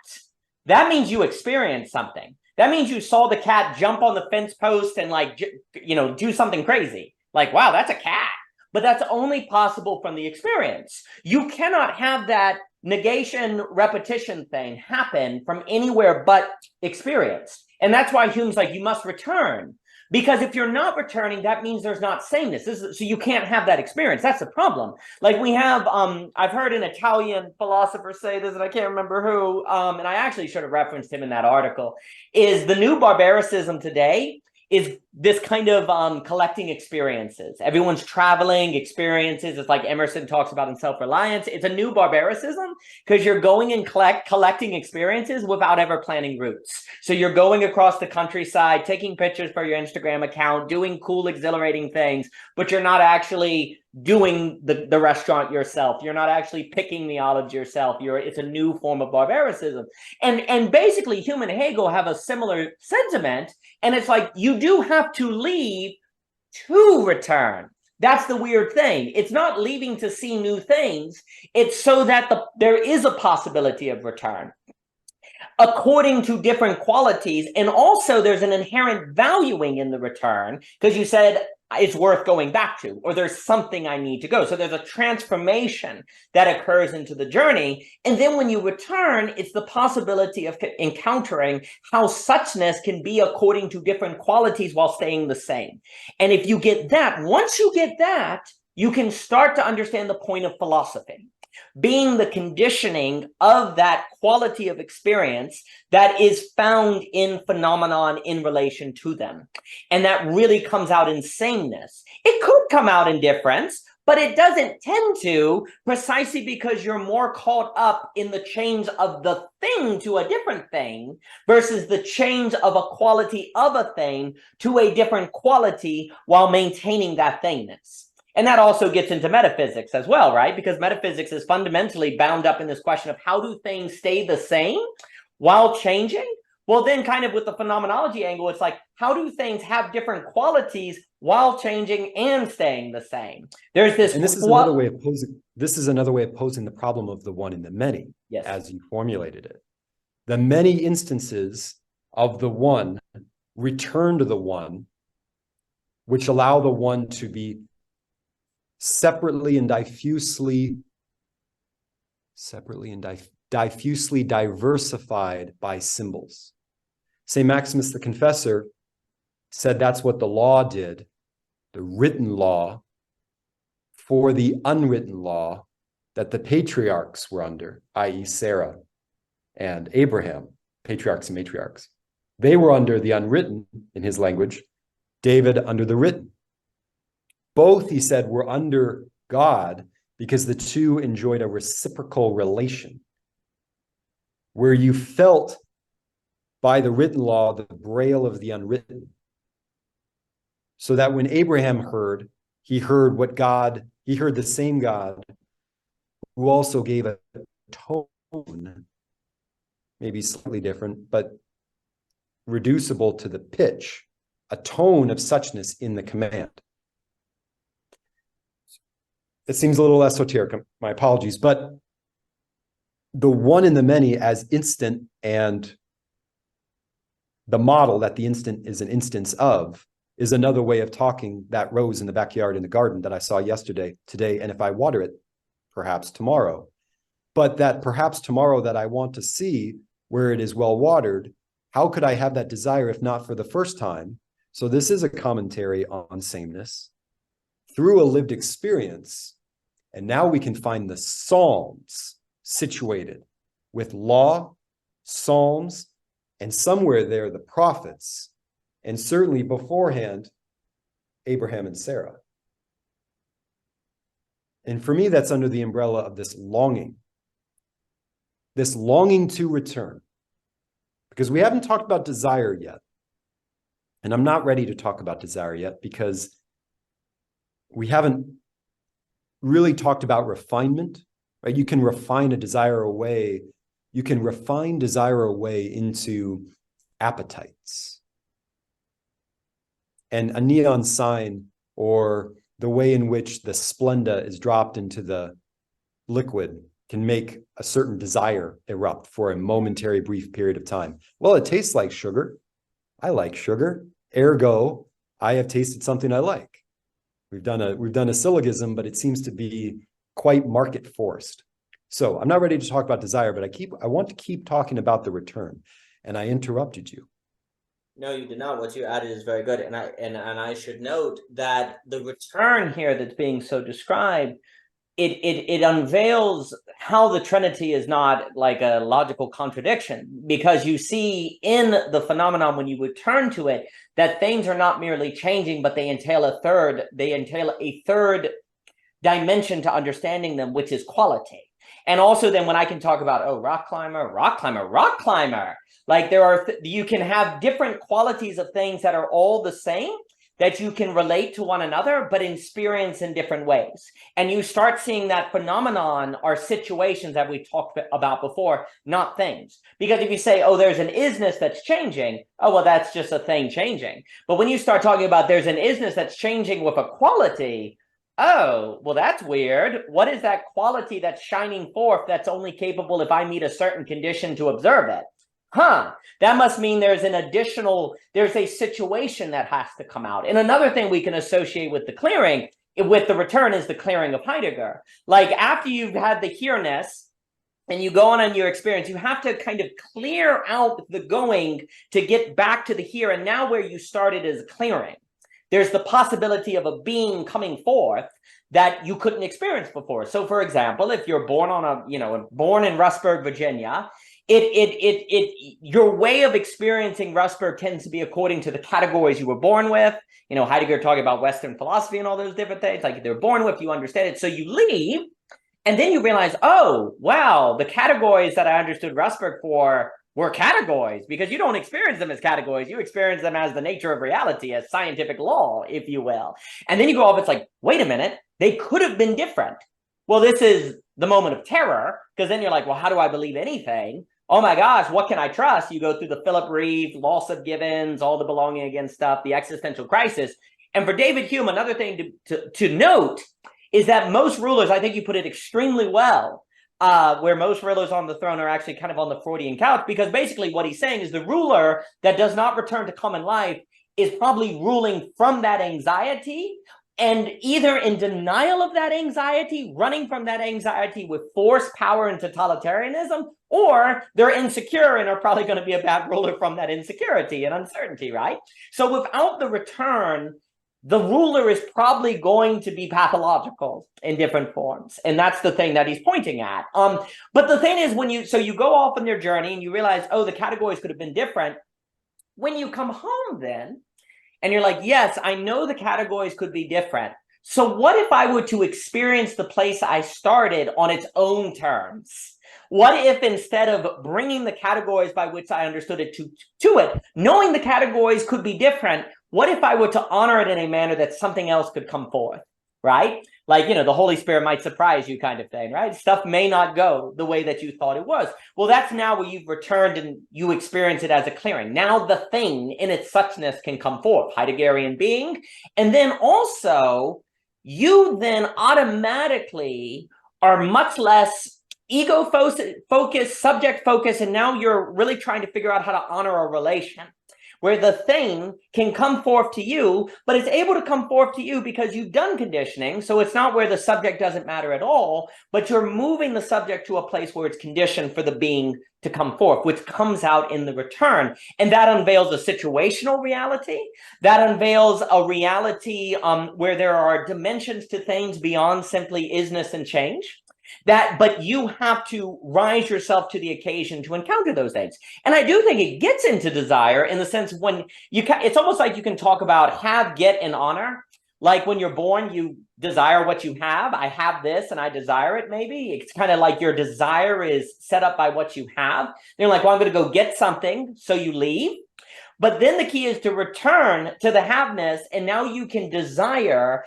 that means you experienced something. That means you saw the cat jump on the fence post and, like, you know, do something crazy. Like, wow, that's a cat. But that's only possible from the experience. You cannot have that negation repetition thing happen from anywhere but experience. And that's why Hume's like, you must return. Because if you're not returning, that means there's not sameness. So you can't have that experience. That's the problem. Like we have, I've heard an Italian philosopher say this, and I can't remember who, and I actually should have referenced him in that article, is the new barbaricism today is this kind of collecting experiences. Everyone's traveling experiences. It's like Emerson talks about in Self-Reliance. It's a new barbaricism because you're going and collecting experiences without ever planning routes. So you're going across the countryside, taking pictures for your Instagram account, doing cool, exhilarating things, but you're not actually doing the restaurant yourself. You're not actually picking the olives yourself. It's a new form of barbaricism. And basically Hume and Hegel have a similar sentiment. And it's like, you do have to leave to return. That's the weird thing. It's not leaving to see new things. It's so that there is a possibility of return according to different qualities. And also there's an inherent valuing in the return because you said it's worth going back to, or there's something I need to go. So there's a transformation that occurs into the journey. And then when you return, it's the possibility of encountering how suchness can be according to different qualities while staying the same. And if you get that, once you get that, you can start to understand the point of philosophy. being the conditioning of that quality of experience that is found in phenomenon in relation to them. And that really comes out in sameness. It could come out in difference, but it doesn't tend to, precisely because you're more caught up in the change of the thing to a different thing versus the change of a quality of a thing to a different quality while maintaining that thingness. And that also gets into metaphysics as well, right? Because metaphysics is fundamentally bound up in this question of how do things stay the same while changing? Well, then kind of with the phenomenology angle, it's like, how do things have different qualities while changing and staying the same? There's this— and this is another way of posing, this is another way of posing the problem of the one and the many, yes, as you formulated it. The many instances of the one return to the one, which allow the one to be separately and diffusely diversified by symbols. Saint Maximus the Confessor said that's what the law did, the written law, for the unwritten law that the patriarchs were under, i.e. Sarah and Abraham, patriarchs and matriarchs. They were under the unwritten, in his language, David under the written. Both, he said, were under God because the two enjoyed a reciprocal relation where you felt by the written law the braille of the unwritten. So that when Abraham heard, he heard what God, he heard the same God who also gave a tone, maybe slightly different, but reducible to the pitch, a tone of suchness in the command. It seems a little esoteric, my apologies, but the one and the many as instant and the model that the instant is an instance of is another way of talking that rose in the backyard in the garden that I saw yesterday, today, and if I water it, perhaps tomorrow. But that perhaps tomorrow that I want to see where it is well watered, how could I have that desire if not for the first time? So this is a commentary on sameness through a lived experience. And now we can find the Psalms situated with law, Psalms, and somewhere there, the prophets, and certainly beforehand, Abraham and Sarah. And for me, that's under the umbrella of this longing to return. Because we haven't talked about desire yet. And I'm not ready to talk about desire yet because we haven't really talked about refinement, right? You can refine a desire away. You can refine desire away into appetites. And a neon sign or the way in which the Splenda is dropped into the liquid can make a certain desire erupt for a momentary brief period of time. Well, it tastes like sugar. I like sugar. Ergo, I have tasted something I like. We've done a syllogism, but it seems to be quite market forced. So I'm not ready to talk about desire, but I want to keep talking about the return. And I interrupted you. No, you did not. What you added is very good. And I should note that the return here that's being so described, it unveils how the Trinity is not like a logical contradiction, because you see in the phenomenon when you return to it that things are not merely changing, but they entail a third dimension to understanding them, which is quality. And also then when I can talk about, oh, rock climber, like you can have different qualities of things that are all the same, that you can relate to one another, but experience in different ways. And you start seeing that phenomenon are situations that we talked about before, not things. Because if you say, oh, there's an is-ness that's changing, oh, well, that's just a thing changing. But when you start talking about there's an is-ness that's changing with a quality, oh, well, that's weird. What is that quality that's shining forth that's only capable if I meet a certain condition to observe it? That must mean there's a situation that has to come out. And another thing we can associate with the clearing, with the return, is the clearing of Heidegger. Like after you've had the here-ness and you go on your experience, you have to kind of clear out the going to get back to the here. And now where you started is clearing. There's the possibility of a being coming forth that you couldn't experience before. So for example, if you're born on born in Rustburg, Virginia, your way of experiencing Rustburg tends to be according to the categories you were born with. Heidegger talking about Western philosophy and all those different things, like they're born with, you understand it. So you leave, and then you realize, oh, wow, the categories that I understood Rustburg for were categories, because you don't experience them as categories. You experience them as the nature of reality, as scientific law, if you will. And then you go off, it's like, wait a minute, they could have been different. Well, this is the moment of terror, because then you're like, well, how do I believe anything? Oh my gosh, what can I trust? You go through the Philip Reeve, loss of Gibbons, all the belonging against stuff, the existential crisis. And for David Hume, another thing to note is that most rulers, I think you put it extremely well, where most rulers on the throne are actually kind of on the Freudian couch, because basically what he's saying is the ruler that does not return to common life is probably ruling from that anxiety, and either in denial of that anxiety, running from that anxiety with force, power, and totalitarianism, or they're insecure and are probably going to be a bad ruler from that insecurity and uncertainty, right? So without the return, the ruler is probably going to be pathological in different forms. And that's the thing that he's pointing at. But the thing is, you go off on your journey and you realize, oh, the categories could have been different. When you come home then, and you're like, yes, I know the categories could be different. So what if I were to experience the place I started on its own terms? What if instead of bringing the categories by which I understood it to it, knowing the categories could be different, what if I were to honor it in a manner that something else could come forth, right? Like, the Holy Spirit might surprise you kind of thing, right? Stuff may not go the way that you thought it was. Well, that's now where you've returned and you experience it as a clearing. Now the thing in its such-ness can come forth, Heideggerian being. And then also, you then automatically are much less ego-focused, subject-focused, and now you're really trying to figure out how to honor a relation, where the thing can come forth to you, but it's able to come forth to you because you've done conditioning. So it's not where the subject doesn't matter at all, but you're moving the subject to a place where it's conditioned for the being to come forth, which comes out in the return. And that unveils a situational reality. That unveils a reality where there are dimensions to things beyond simply isness and change. But you have to rise yourself to the occasion to encounter those things. And I do think it gets into desire in the sense when it's almost like you can talk about have, get, and honor. Like when you're born, you desire what you have. I have this and I desire it, maybe. It's kind of like your desire is set up by what you have. You're like, well, I'm going to go get something. So you leave. But then the key is to return to the haveness. And now you can desire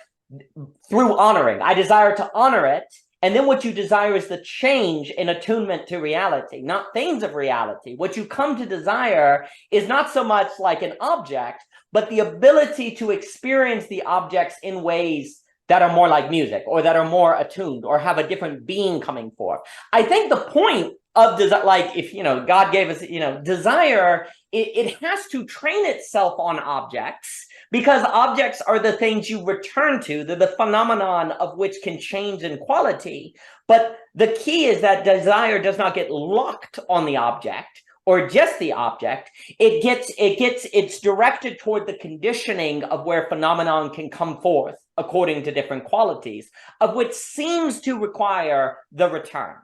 through honoring. I desire to honor it. And then what you desire is the change in attunement to reality, not things of reality. What you come to desire is not so much like an object, but the ability to experience the objects in ways that are more like music or that are more attuned or have a different being coming forth. I think the point of desire, like if, God gave us, desire, it has to train itself on objects, because objects are the things you return to. They're the phenomenon of which can change in quality. But the key is that desire does not get locked on the object or just the object. It's directed toward the conditioning of where phenomenon can come forth according to different qualities, of which seems to require the return.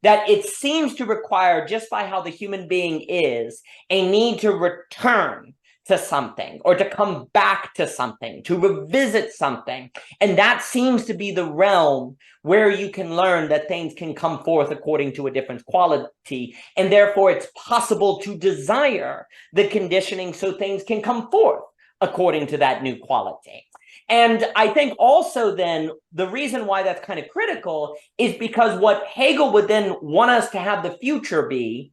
That it seems to require, just by how the human being is, a need to return to something or to come back to something, to revisit something. And that seems to be the realm where you can learn that things can come forth according to a different quality. And therefore, it's possible to desire the conditioning so things can come forth according to that new quality. And I think also then the reason why that's kind of critical is because what Hegel would then want us to have the future be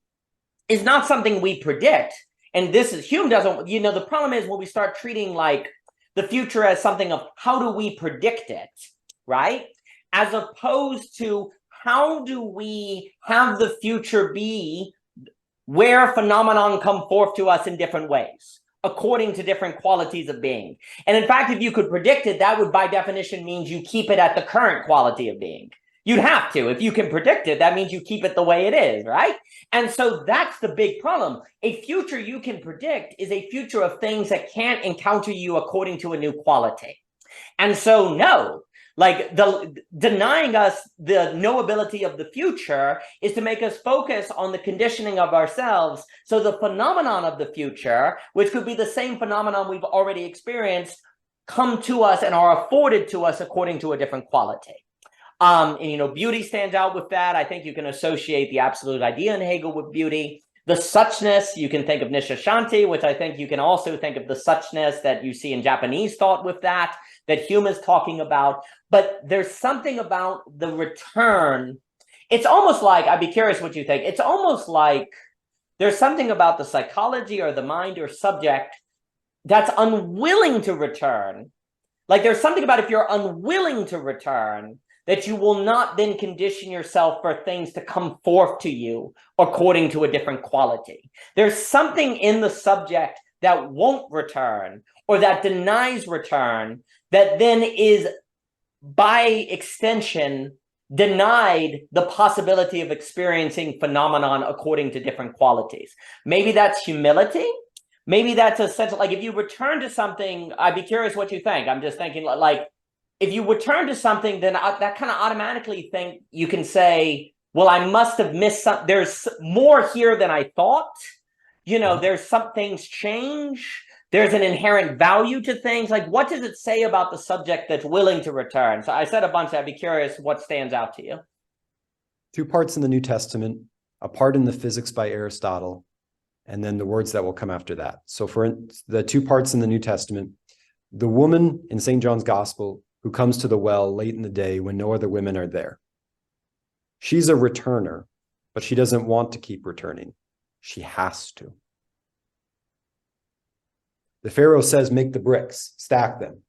is not something we predict. And this is, Hume doesn't, the problem is when we start treating like the future as something of how do we predict it, right? As opposed to how do we have the future be where phenomenon come forth to us in different ways, according to different qualities of being. And in fact, if you could predict it, that would by definition means you keep it at the current quality of being. You'd have to. If you can predict it, that means you keep it the way it is, right? And so that's the big problem. A future you can predict is a future of things that can't encounter you according to a new quality. And so no, Like denying us the knowability of the future is to make us focus on the conditioning of ourselves. So the phenomenon of the future, which could be the same phenomenon we've already experienced, come to us and are afforded to us according to a different quality. And, beauty stands out with that. I think you can associate the absolute idea in Hegel with beauty. The such-ness, you can think of Nisha-shanti, which I think you can also think of the such-ness that you see in Japanese thought with that Hume is talking about. But there's something about the return. It's almost like, I'd be curious what you think. It's almost like there's something about the psychology or the mind or subject that's unwilling to return. Like there's something about if you're unwilling to return, that you will not then condition yourself for things to come forth to you according to a different quality. There's something in the subject that won't return or that denies return that then is, by extension, denied the possibility of experiencing phenomenon according to different qualities. Maybe that's humility. Maybe that's a sense of, like, if you return to something, I'd be curious what you think. I'm just thinking, like, if you return to something, then that kind of automatically think you can say, well, I must have missed something. There's more here than I thought. There's some things change. There's an inherent value to things. Like, what does it say about the subject that's willing to return? So I said a bunch. I'd be curious what stands out to you. 2 parts in the New Testament, a part in the Physics by Aristotle, and then the words that will come after that. So for the 2 parts in the New Testament, the woman in St. John's Gospel who comes to the well late in the day when no other women are there. She's a returner, but she doesn't want to keep returning. She has to. The Pharaoh says, make the bricks, stack them,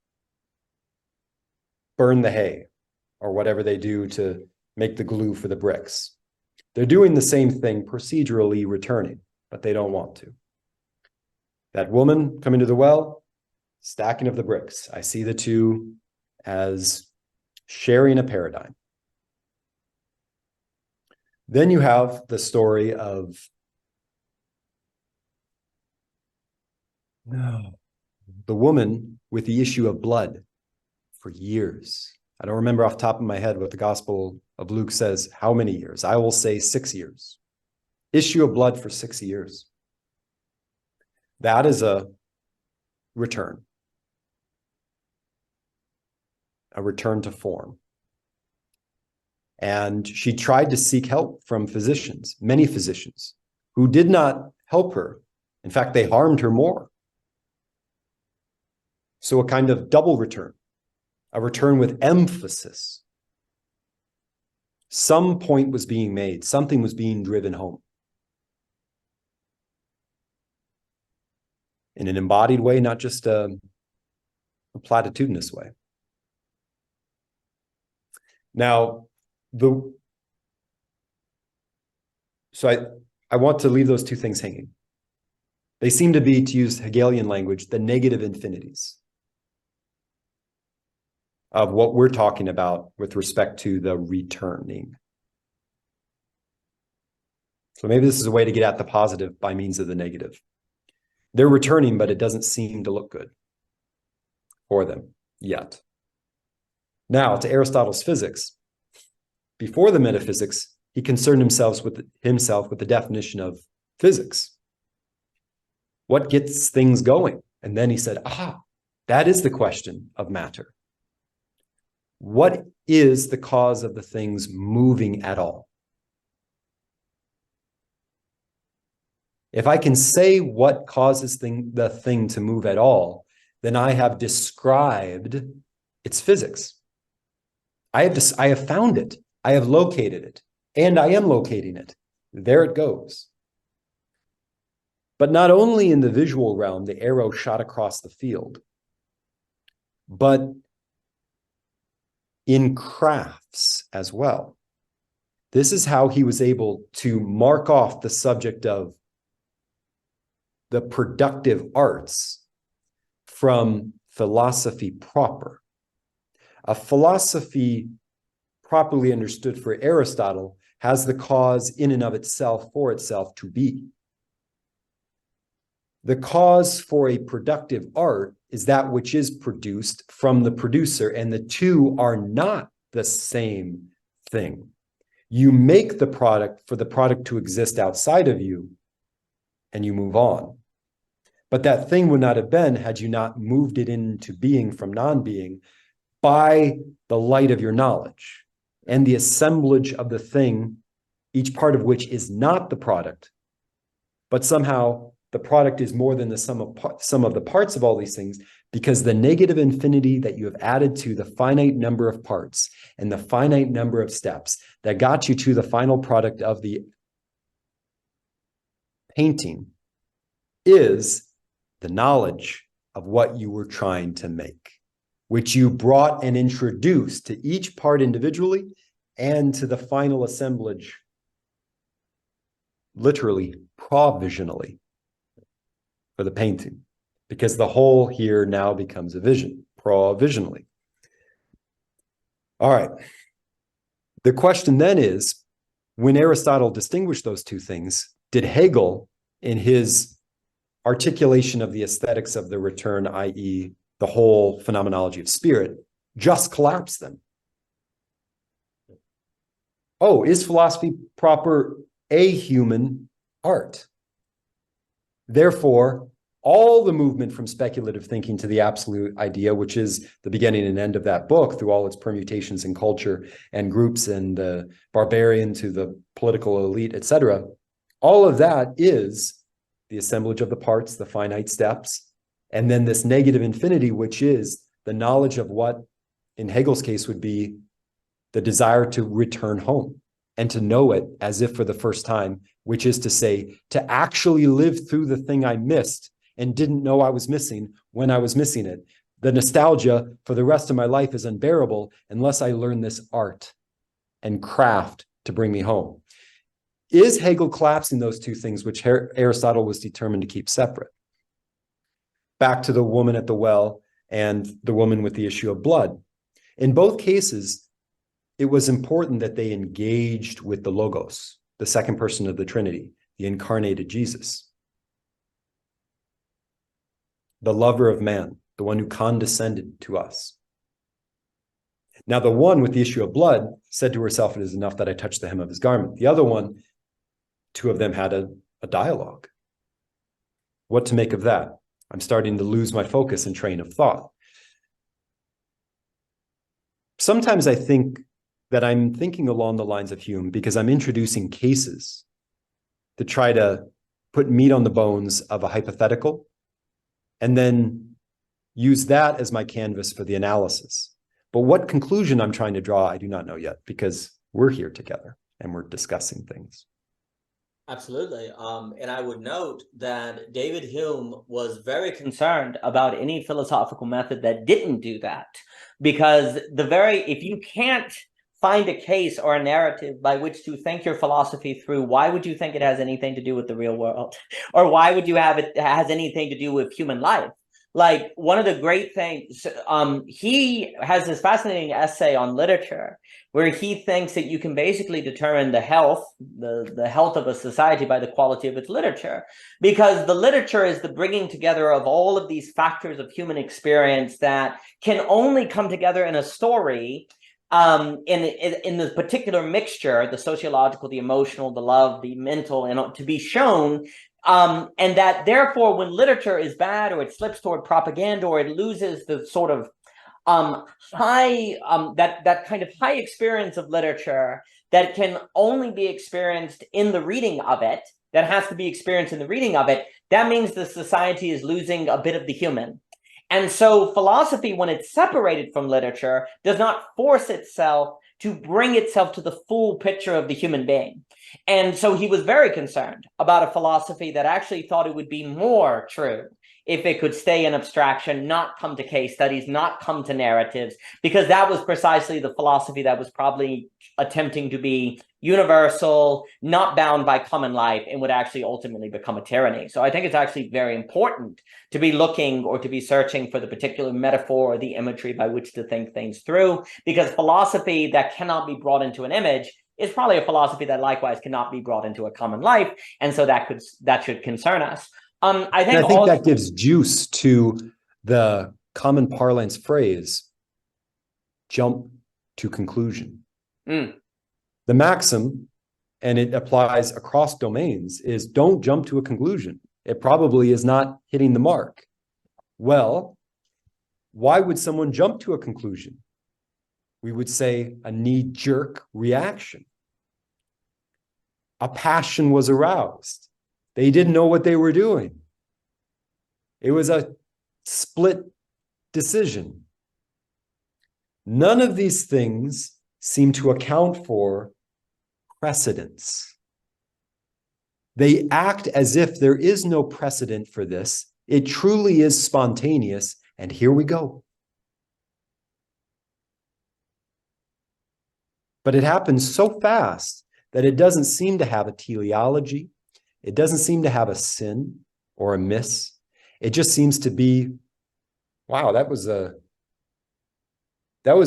burn the hay, or whatever they do to make the glue for the bricks. They're doing the same thing, procedurally returning, but they don't want to. That woman coming to the well, stacking of the bricks. I see the two as sharing a paradigm. Then you have the story of the woman with the issue of blood for years. I don't remember off the top of my head what the Gospel of Luke says, how many years. I will say 6 years. Issue of blood for 6 years. That is a return. A return to form. And she tried to seek help from physicians, many physicians, who did not help her. In fact, they harmed her more. So a kind of double return, a return with emphasis. Some point was being made, something was being driven home. In an embodied way, not just a platitudinous way. Now, so I want to leave those two things hanging. They seem to be, to use Hegelian language, the negative infinities of what we're talking about with respect to the returning. So maybe this is a way to get at the positive by means of the negative. They're returning, but it doesn't seem to look good for them yet. Now, to Aristotle's physics. Before the metaphysics, he concerned himself with the definition of physics. What gets things going? And then he said, that is the question of matter. What is the cause of the things moving at all? If I can say what causes the thing to move at all, then I have described its physics. I have found it. I have located it. And I am locating it. There it goes. But not only in the visual realm, the arrow shot across the field, but in crafts as well. This is how he was able to mark off the subject of the productive arts from philosophy proper. A philosophy properly understood for Aristotle has the cause in and of itself for itself to be. The cause for a productive art is that which is produced from the producer, and the two are not the same thing. You make the product for the product to exist outside of you, and you move on. But that thing would not have been had you not moved it into being from non-being by the light of your knowledge and the assemblage of the thing, each part of which is not the product, but somehow the product is more than the sum of the parts of all these things, because the negative infinity that you have added to the finite number of parts and the finite number of steps that got you to the final product of the painting is the knowledge of what you were trying to make, which you brought and introduced to each part individually and to the final assemblage, literally provisionally, for the painting, because the whole here now becomes a vision, provisionally. All right. The question then is, when Aristotle distinguished those two things, did Hegel, in his articulation of the aesthetics of the return, i.e., the whole phenomenology of spirit, just collapse them? Oh, is philosophy proper a human art? Therefore, all the movement from speculative thinking to the absolute idea, which is the beginning and end of that book through all its permutations in culture and groups and the barbarian to the political elite, etc., all of that is the assemblage of the parts, the finite steps, and then this negative infinity, which is the knowledge of what, in Hegel's case, would be the desire to return home and to know it as if for the first time, which is to say, to actually live through the thing I missed and didn't know I was missing when I was missing it. The nostalgia for the rest of my life is unbearable unless I learn this art and craft to bring me home. Is Hegel collapsing those two things, which Aristotle was determined to keep separate? Back to the woman at the well and the woman with the issue of blood. In both cases, it was important that they engaged with the Logos, the second person of the Trinity, the incarnated Jesus, the lover of man, the one who condescended to us. Now, the one with the issue of blood said to herself, "It is enough that I touch the hem of his garment." The other one, two of them had a dialogue. What to make of that? I'm starting to lose my focus and train of thought. Sometimes I think that I'm thinking along the lines of Hume because I'm introducing cases to try to put meat on the bones of a hypothetical and then use that as my canvas for the analysis. But what conclusion I'm trying to draw, I do not know yet, because we're here together and we're discussing things. Absolutely. And I would note that David Hume was very concerned about any philosophical method that didn't do that, because if you can't find a case or a narrative by which to think your philosophy through, why would you think it has anything to do with the real world? Or why would you have it has anything to do with human life? Like, one of the great things, he has this fascinating essay on literature where he thinks that you can basically determine the health of a society by the quality of its literature, because the literature is the bringing together of all of these factors of human experience that can only come together in a story in the particular mixture, the sociological, the emotional, the love, the mental, and to be shown. And that therefore, when literature is bad, or it slips toward propaganda, or it loses the sort of that kind of high experience of literature that can only be experienced in the reading of it, that has to be experienced in the reading of it, that means the society is losing a bit of the human. And so philosophy, when it's separated from literature, does not force itself to bring itself to the full picture of the human being. And so he was very concerned about a philosophy that actually thought it would be more true if it could stay in abstraction, not come to case studies, not come to narratives, because that was precisely the philosophy that was probably attempting to be universal, not bound by common life, and would actually ultimately become a tyranny. So I think it's actually very important to be looking or to be searching for the particular metaphor or the imagery by which to think things through, because philosophy that cannot be brought into an image is probably a philosophy that likewise cannot be brought into a common life, and so that should concern us. I think, And I think that gives juice to the common parlance phrase, jump to conclusion. Mm. The maxim, and it applies across domains, is don't jump to a conclusion. It probably is not hitting the mark. Well, why would someone jump to a conclusion? We would say a knee-jerk reaction. A passion was aroused. They didn't know what they were doing. It was a split decision. None of these things seem to account for precedence. They act as if there is no precedent for this. It truly is spontaneous, and here we go. But it happens so fast that it doesn't seem to have a teleology. It doesn't seem to have a sin or a miss. It just seems to be, wow, that was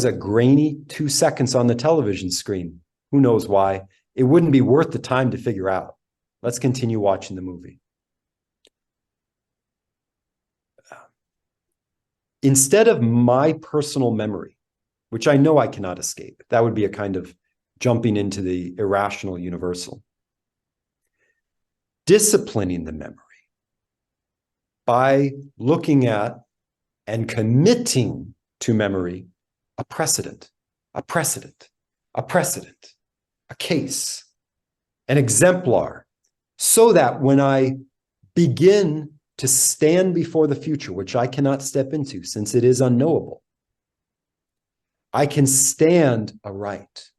a grainy 2 seconds on the television screen. Who knows why? It wouldn't be worth the time to figure out. Let's continue watching the movie. Instead of my personal memory, which I know I cannot escape, that would be a kind of jumping into the irrational universal. Disciplining the memory by looking at and committing to memory a precedent, a precedent, a precedent, a case, an exemplar, so that when I begin to stand before the future, which I cannot step into since it is unknowable, I can stand aright.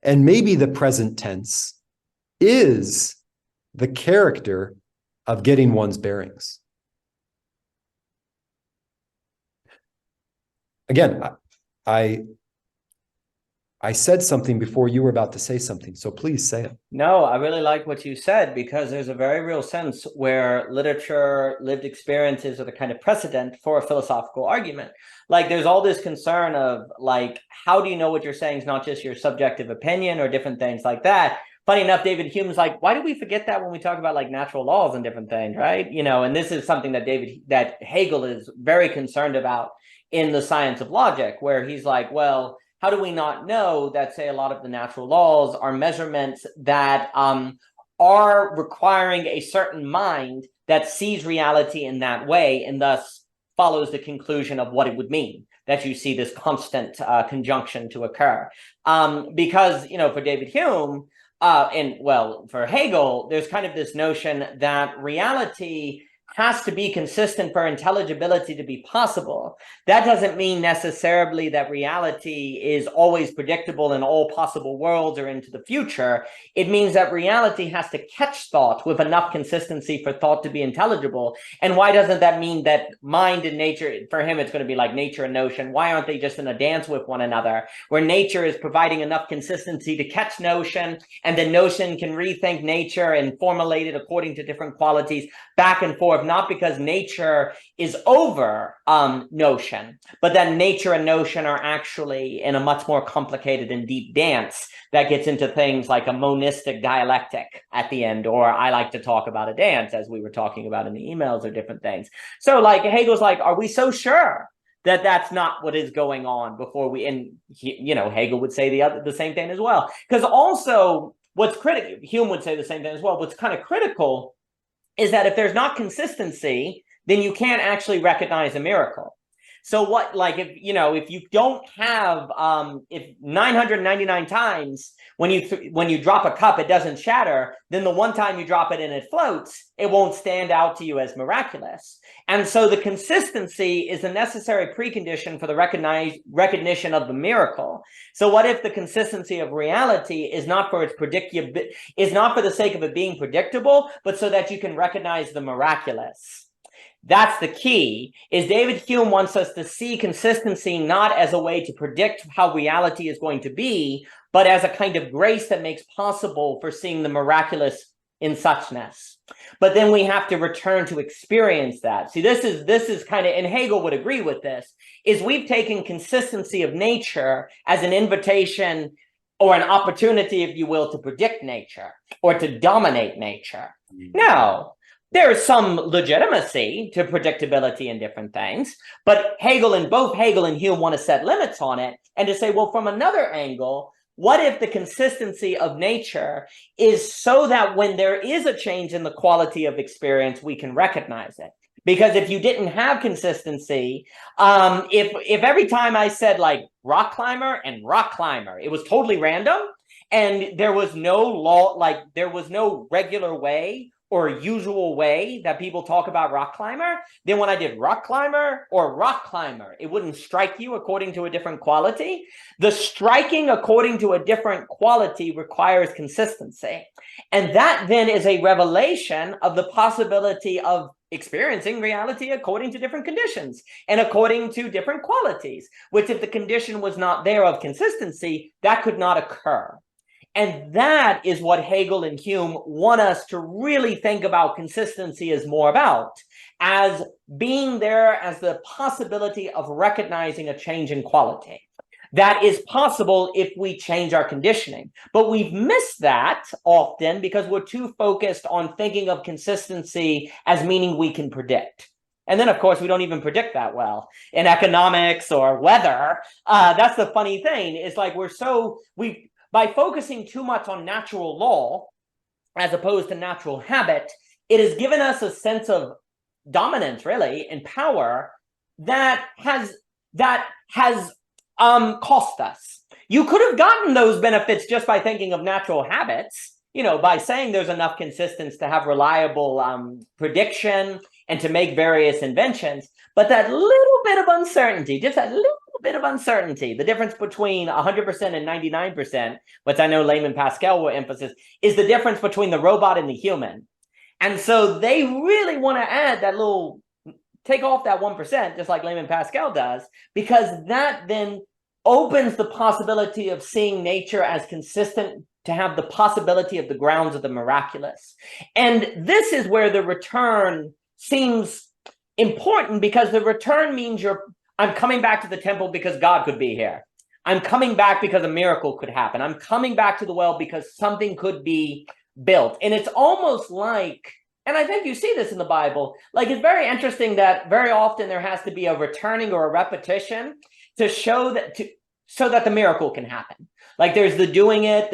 And maybe the present tense is the character of getting one's bearings. Again, I said something before you were about to say something, so please say it. No, I really like what you said, because there's a very real sense where literature, lived experiences are the kind of precedent for a philosophical argument. Like, there's all this concern of, like, how do you know what you're saying is not just your subjective opinion or different things like that? Funny enough, David Hume's like, why do we forget that when we talk about like natural laws and different things, right? You know, and this is something that Hegel is very concerned about in The Science of Logic, where he's like, well, how do we not know that, say, a lot of the natural laws are measurements that are requiring a certain mind that sees reality in that way, and thus follows the conclusion of what it would mean that you see this constant conjunction to occur? Because, you know, for David Hume, and well, for Hegel, there's kind of this notion that reality has to be consistent for intelligibility to be possible. That doesn't mean necessarily that reality is always predictable in all possible worlds or into the future. It means that reality has to catch thought with enough consistency for thought to be intelligible. And why doesn't that mean that mind and nature, for him, it's going to be like nature and notion. Why aren't they just in a dance with one another, where nature is providing enough consistency to catch notion, and then notion can rethink nature and formulate it according to different qualities back and forth, not because nature is over notion, but that nature and notion are actually in a much more complicated and deep dance that gets into things like a monistic dialectic at the end, or I like to talk about a dance, as we were talking about in the emails, or different things. So like Hegel's like, are we so sure that that's not what is going on before we, and you know, Hegel would say the same thing as well. Because also what's critical, Hume would say the same thing as well, what's kind of critical is that if there's not consistency, then you can't actually recognize a miracle. So what, like, if, you know, if you don't have, if 999 times when you drop a cup, it doesn't shatter, then the one time you drop it and it floats, it won't stand out to you as miraculous. And so the consistency is a necessary precondition for the recognition of the miracle. So what if the consistency of reality is not for its is not for the sake of it being predictable, but so that you can recognize the miraculous? That's the key. Is David Hume wants us to see consistency not as a way to predict how reality is going to be, but as a kind of grace that makes possible for seeing the miraculous in such-ness. But then we have to return to experience that. See, this is kind of, and Hegel would agree with this, is we've taken consistency of nature as an invitation or an opportunity, if you will, to predict nature or to dominate nature. No. There is some legitimacy to predictability in different things, but both Hegel and Hume want to set limits on it and to say, well, from another angle, what if the consistency of nature is so that when there is a change in the quality of experience, we can recognize it? Because if you didn't have consistency, if every time I said like rock climber and rock climber, it was totally random and there was no law, like there was no regular way or usual way that people talk about rock climber, then when I did rock climber or rock climber, it wouldn't strike you according to a different quality. The striking according to a different quality requires consistency. And that then is a revelation of the possibility of experiencing reality according to different conditions and according to different qualities, which if the condition was not there of consistency, that could not occur. And that is what Hegel and Hume want us to really think about consistency is more about, as being there as the possibility of recognizing a change in quality. That is possible if we change our conditioning. But we've missed that often because we're too focused on thinking of consistency as meaning we can predict. And then, of course, we don't even predict that well in economics or weather. That's the funny thing. It's like by focusing too much on natural law as opposed to natural habit, it has given us a sense of dominance, really, and power that has cost us. You could have gotten those benefits just by thinking of natural habits, by saying there's enough consistency to have reliable prediction and to make various inventions. But that little bit of uncertainty, just that little bit of uncertainty, the difference between 100% and 99%, which I know Layman Pascal will emphasize, is the difference between the robot and the human. And so they really want to add that take off that 1%, just like Layman Pascal does, because that then opens the possibility of seeing nature as consistent, to have the possibility of the grounds of the miraculous. And this is where the return seems important, because the return means I'm coming back to the temple because God could be here. I'm coming back because a miracle could happen. I'm coming back to the well because something could be built. And it's almost like, and I think you see this in the Bible, like it's very interesting that very often there has to be a returning or a repetition to show that, so that the miracle can happen. Like there's the doing it,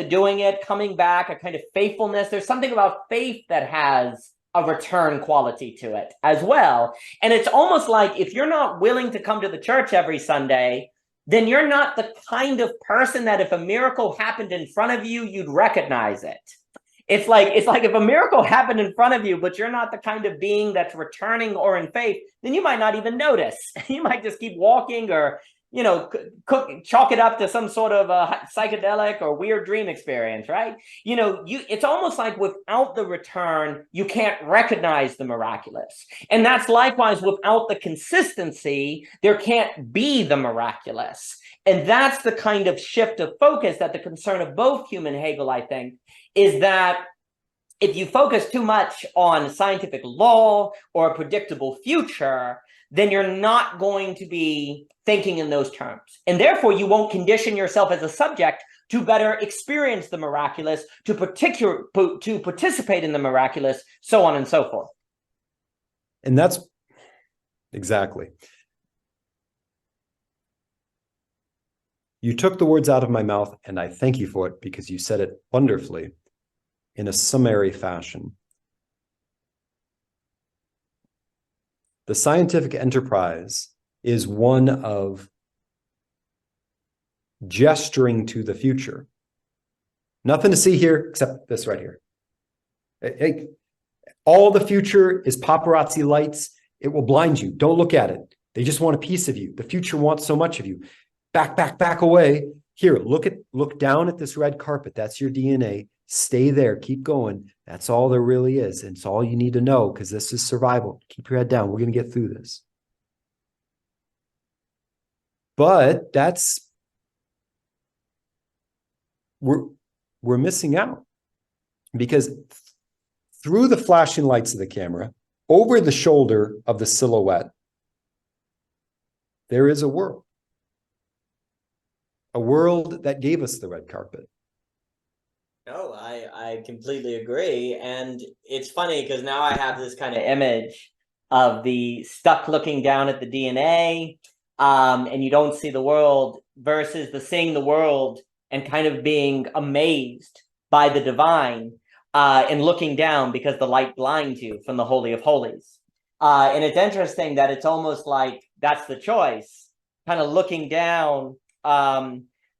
coming back, a kind of faithfulness. There's something about faith that has a return quality to it as well. And it's almost like if you're not willing to come to the church every Sunday, then you're not the kind of person that if a miracle happened in front of you, you'd recognize it. It's like if a miracle happened in front of you, but you're not the kind of being that's returning or in faith, then you might not even notice. You might just keep walking or, chalk it up to some sort of a psychedelic or weird dream experience, right? It's almost like without the return, you can't recognize the miraculous. And that's likewise without the consistency, there can't be the miraculous. And that's the kind of shift of focus that the concern of both Hume and Hegel, I think, is that if you focus too much on scientific law or a predictable future, then you're not going to be thinking in those terms. And therefore, you won't condition yourself as a subject to better experience the miraculous, to participate in the miraculous, so on and so forth. And that's exactly. You took the words out of my mouth, and I thank you for it because you said it wonderfully in a summary fashion. The scientific enterprise is one of gesturing to the future. Nothing to see here except this right here. All the future is paparazzi lights. It will blind you. Don't look at it. They just want a piece of you. The future wants so much of you. Back away. Here, look down at this red carpet. That's your DNA. Stay there. Keep going. That's all there really is. And it's all you need to know because this is survival. Keep your head down. We're going to get through this. But we're missing out because through the flashing lights of the camera, over the shoulder of the silhouette, there is a world that gave us the red carpet. No, I completely agree. And it's funny because now I have this kind of image of the stuck looking down at the DNA, and you don't see the world versus the seeing the world and kind of being amazed by the divine, and looking down because the light blinds you from the Holy of Holies. And it's interesting that it's almost like that's the choice, kind of looking down.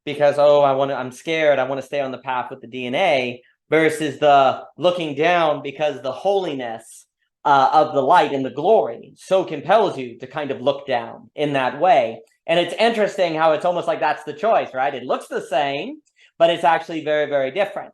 Because I'm scared, I want to stay on the path with the DNA, versus the looking down because the holiness of the light and the glory so compels you to kind of look down in that way. And it's interesting how it's almost like that's the choice, right? It looks the same, but it's actually very, very different.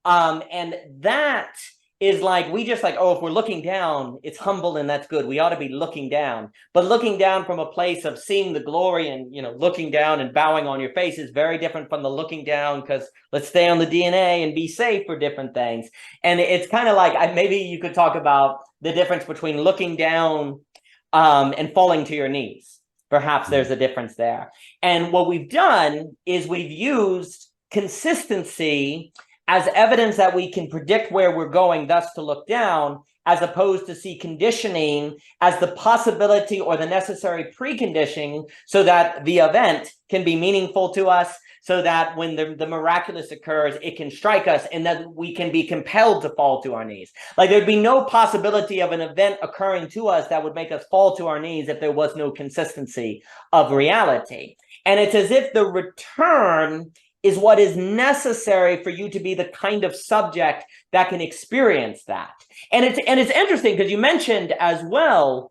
And that is like, we just like, oh, if we're looking down, it's humble and that's good. We ought to be looking down. But looking down from a place of seeing the glory and, looking down and bowing on your face is very different from the looking down because let's stay on the DNA and be safe for different things. And it's kind of like, maybe you could talk about the difference between looking down and falling to your knees. Perhaps there's a difference there. And what we've done is we've used consistency as evidence that we can predict where we're going, thus to look down, as opposed to see conditioning as the possibility or the necessary preconditioning so that the event can be meaningful to us, so that when the miraculous occurs, it can strike us and that we can be compelled to fall to our knees. Like there'd be no possibility of an event occurring to us that would make us fall to our knees if there was no consistency of reality. And it's as if the return is what is necessary for you to be the kind of subject that can experience that. And it's interesting because you mentioned as well,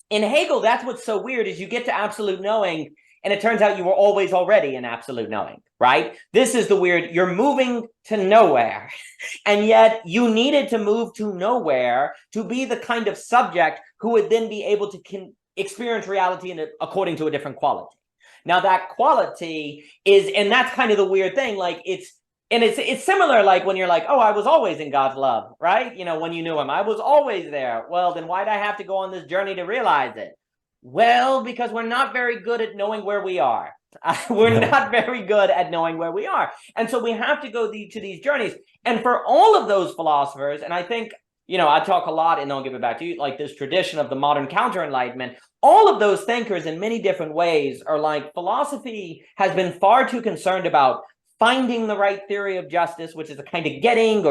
in Hegel, that's what's so weird is you get to absolute knowing, and it turns out you were always already in absolute knowing, right? This is the weird, you're moving to nowhere, and yet you needed to move to nowhere to be the kind of subject who would then be able to experience reality according to a different quality. Now that quality is, and that's kind of the weird thing, like it's similar like when you're like, oh, I was always in God's love, right? When you knew him, I was always there. Well, then why'd I have to go on this journey to realize it? Well, because we're not very good at knowing where we are. We're not very good at knowing where we are. And so we have to go to these journeys. And for all of those philosophers, and I think, I talk a lot, and then I'll give it back to you, like this tradition of the modern counter-enlightenment, all of those thinkers in many different ways are like, philosophy has been far too concerned about finding the right theory of justice, which is a kind of getting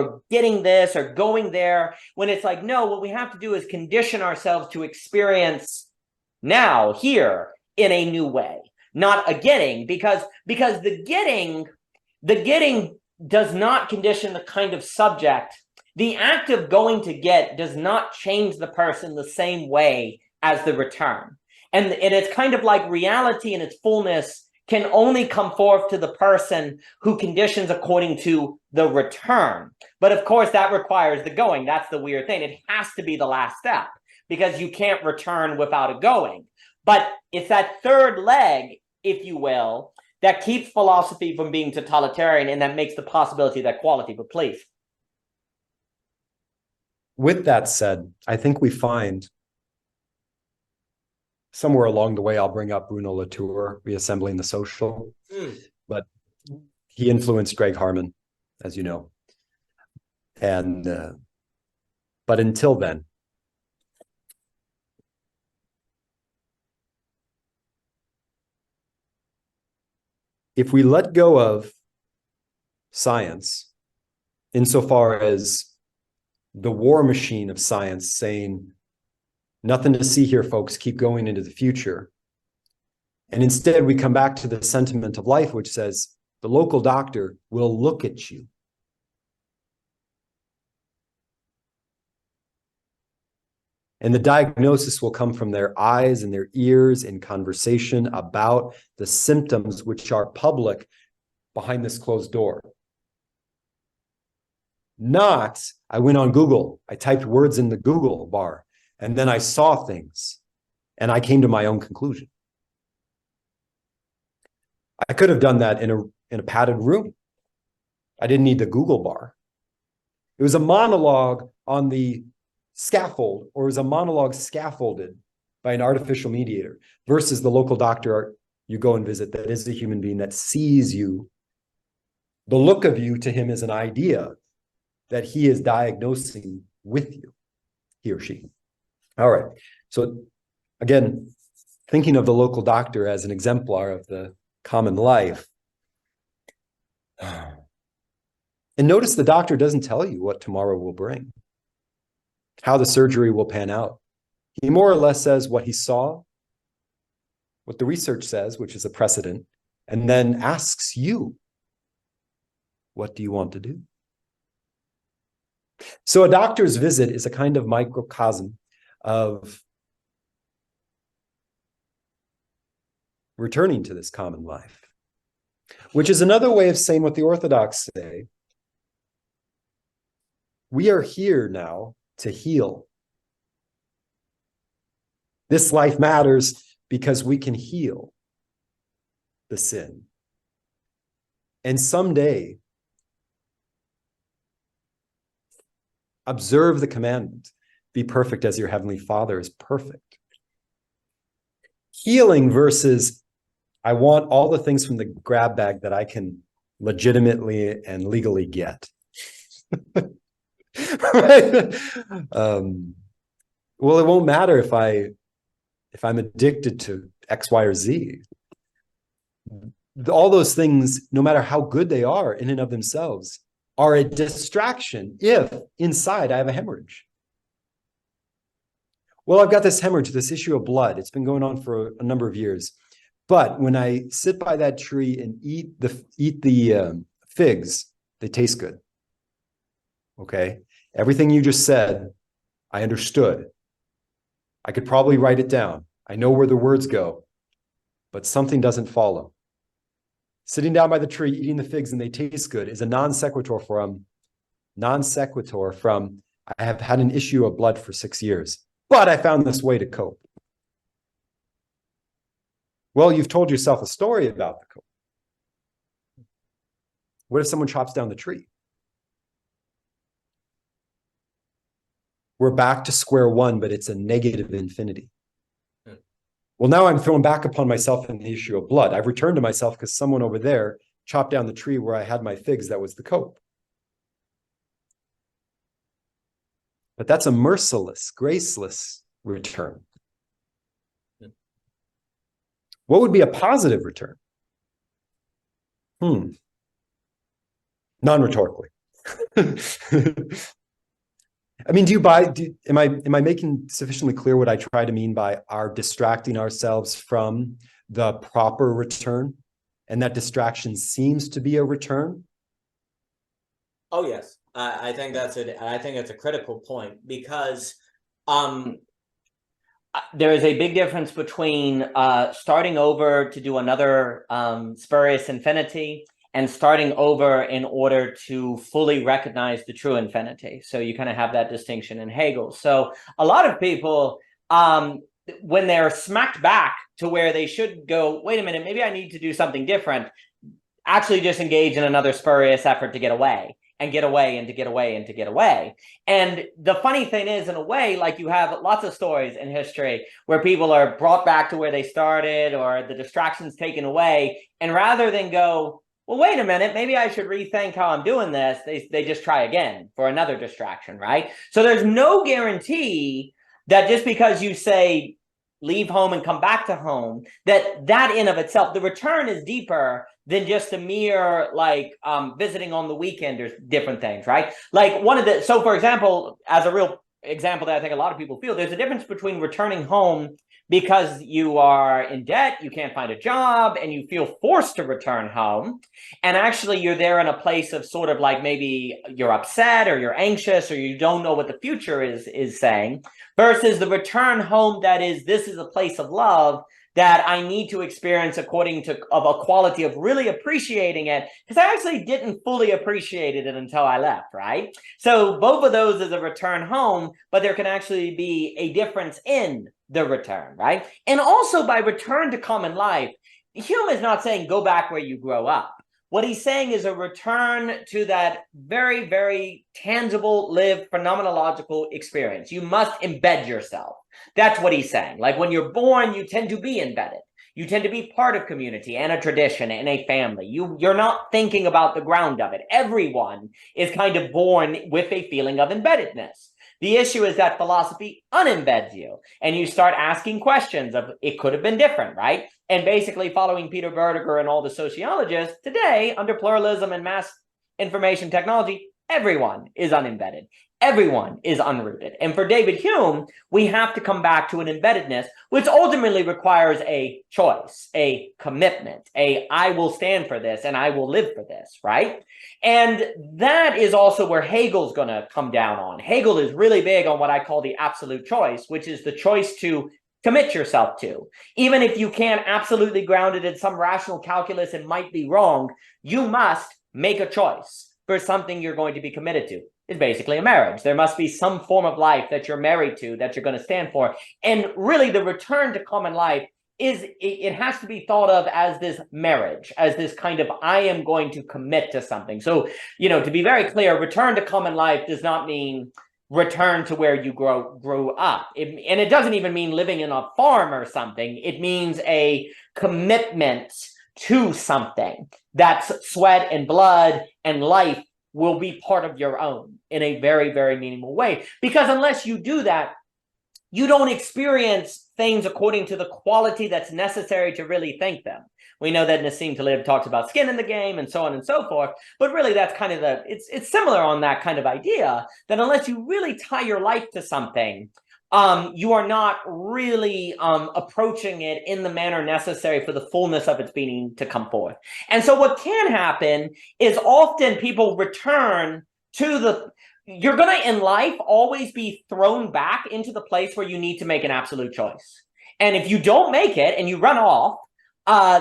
this or going there, when it's like, no, what we have to do is condition ourselves to experience now, here, in a new way, not a getting, because the getting does not condition the kind of subject. The act of going to get does not change the person the same way as the return. And it's kind of like reality in its fullness can only come forth to the person who conditions according to the return. But of course, that requires the going. That's the weird thing. It has to be the last step because you can't return without a going. But it's that third leg, if you will, that keeps philosophy from being totalitarian and that makes the possibility of that quality. But please. With that said, I think we find somewhere along the way, I'll bring up Bruno Latour, Reassembling the Social, but he influenced Greg Harmon, as you know. And, but until then, if we let go of science, insofar as the war machine of science saying, nothing to see here, folks, keep going into the future. And instead, we come back to the sentiment of life, which says the local doctor will look at you. And the diagnosis will come from their eyes and their ears in conversation about the symptoms which are public behind this closed door. Not, I went on Google, I typed words in the Google bar, and then I saw things, and I came to my own conclusion. I could have done that in a padded room. I didn't need the Google bar. It was a monologue on the scaffold, or it was a monologue scaffolded by an artificial mediator, versus the local doctor you go and visit that is a human being that sees you The look of you to him is an idea that he is diagnosing with you, he or she. All right. So again, thinking of the local doctor as an exemplar of the common life. And notice the doctor doesn't tell you what tomorrow will bring, how the surgery will pan out. He more or less says what he saw, what the research says, which is a precedent, and then asks you, what do you want to do? So a doctor's visit is a kind of microcosm of returning to this common life, which is another way of saying what the Orthodox say. We are here now to heal. This life matters because we can heal the sin. And someday, observe the commandment, be perfect as your heavenly Father is perfect. Healing versus, I want all the things from the grab bag that I can legitimately and legally get. Right? Well, it won't matter if I'm addicted to X, Y, or Z. All those things, no matter how good they are in and of themselves, are a distraction if inside I have a hemorrhage. Well, I've got this hemorrhage, this issue of blood. It's been going on for a number of years. But when I sit by that tree and eat the figs, they taste good. Okay? Everything you just said, I understood. I could probably write it down. I know where the words go, but something doesn't follow. Sitting down by the tree, eating the figs, and they taste good is a non sequitur from, I have had an issue of blood for 6 years, but I found this way to cope. Well, you've told yourself a story about the cope. What if someone chops down the tree? We're back to square one, but it's a negative infinity. Well, now I'm thrown back upon myself in the issue of blood. I've returned to myself because someone over there chopped down the tree where I had my figs. That was the cope. But that's a merciless, graceless return. What would be a positive return? Non-rhetorically. I mean, am I making sufficiently clear what I try to mean by our distracting ourselves from the proper return? And that distraction seems to be a return? Oh, yes. I think that's it. I think it's a critical point because there is a big difference between starting over to do another spurious infinity and starting over in order to fully recognize the true infinity. So you kind of have that distinction in Hegel. So a lot of people, when they're smacked back to where they should go, wait a minute, maybe I need to do something different, actually just engage in another spurious effort to get away. And get away and to get away and to get away. And the funny thing is, in a way, like you have lots of stories in history where people are brought back to where they started or the distractions taken away. And rather than go, well, wait a minute, maybe I should rethink how I'm doing this, they just try again for another distraction, right? So there's no guarantee that just because you say, leave home and come back to home, that in of itself, the return is deeper than just a mere visiting on the weekend or different things, right? Like so for example, as a real example that I think a lot of people feel, there's a difference between returning home because you are in debt, you can't find a job, and you feel forced to return home. And actually you're there in a place of sort of like maybe you're upset or you're anxious or you don't know what the future is saying, versus the return home that is, this is a place of love that I need to experience according to of a quality of really appreciating it, because I actually didn't fully appreciate it until I left, right? So both of those is a return home, but there can actually be a difference in the return, right? And also by return to common life, Hume is not saying go back where you grow up. What he's saying is a return to that very, very tangible, lived, phenomenological experience. You must embed yourself. That's what he's saying. Like when you're born, you tend to be embedded. You tend to be part of community and a tradition and a family. You're not thinking about the ground of it. Everyone is kind of born with a feeling of embeddedness. The issue is that philosophy unembeds you, and you start asking questions of, it could have been different, right? And basically following Peter Verdiger and all the sociologists, today, under pluralism and mass information technology, everyone is unembedded. Everyone is unrooted. And for David Hume, we have to come back to an embeddedness, which ultimately requires a choice, a commitment, I will stand for this and I will live for this, right? And that is also where Hegel's going to come down on. Hegel is really big on what I call the absolute choice, which is the choice to commit yourself to. Even if you can't absolutely ground it in some rational calculus and might be wrong, you must make a choice for something you're going to be committed to. Is basically a marriage. There must be some form of life that you're married to, that you're going to stand for. And really the return to common life is, it has to be thought of as this marriage, as this kind of, I am going to commit to something. So, to be very clear, return to common life does not mean return to where you grew up. And it doesn't even mean living in a farm or something. It means a commitment to something that's sweat and blood and life will be part of your own in a very, very meaningful way. Because unless you do that, you don't experience things according to the quality that's necessary to really think them. We know that Nassim Taleb talks about skin in the game and so on and so forth, but really that's kind of it's similar on that kind of idea, that unless you really tie your life to something, you are not really approaching it in the manner necessary for the fullness of its being to come forth. And so what can happen is often people return to you're going to in life always be thrown back into the place where you need to make an absolute choice. And if you don't make it and you run off,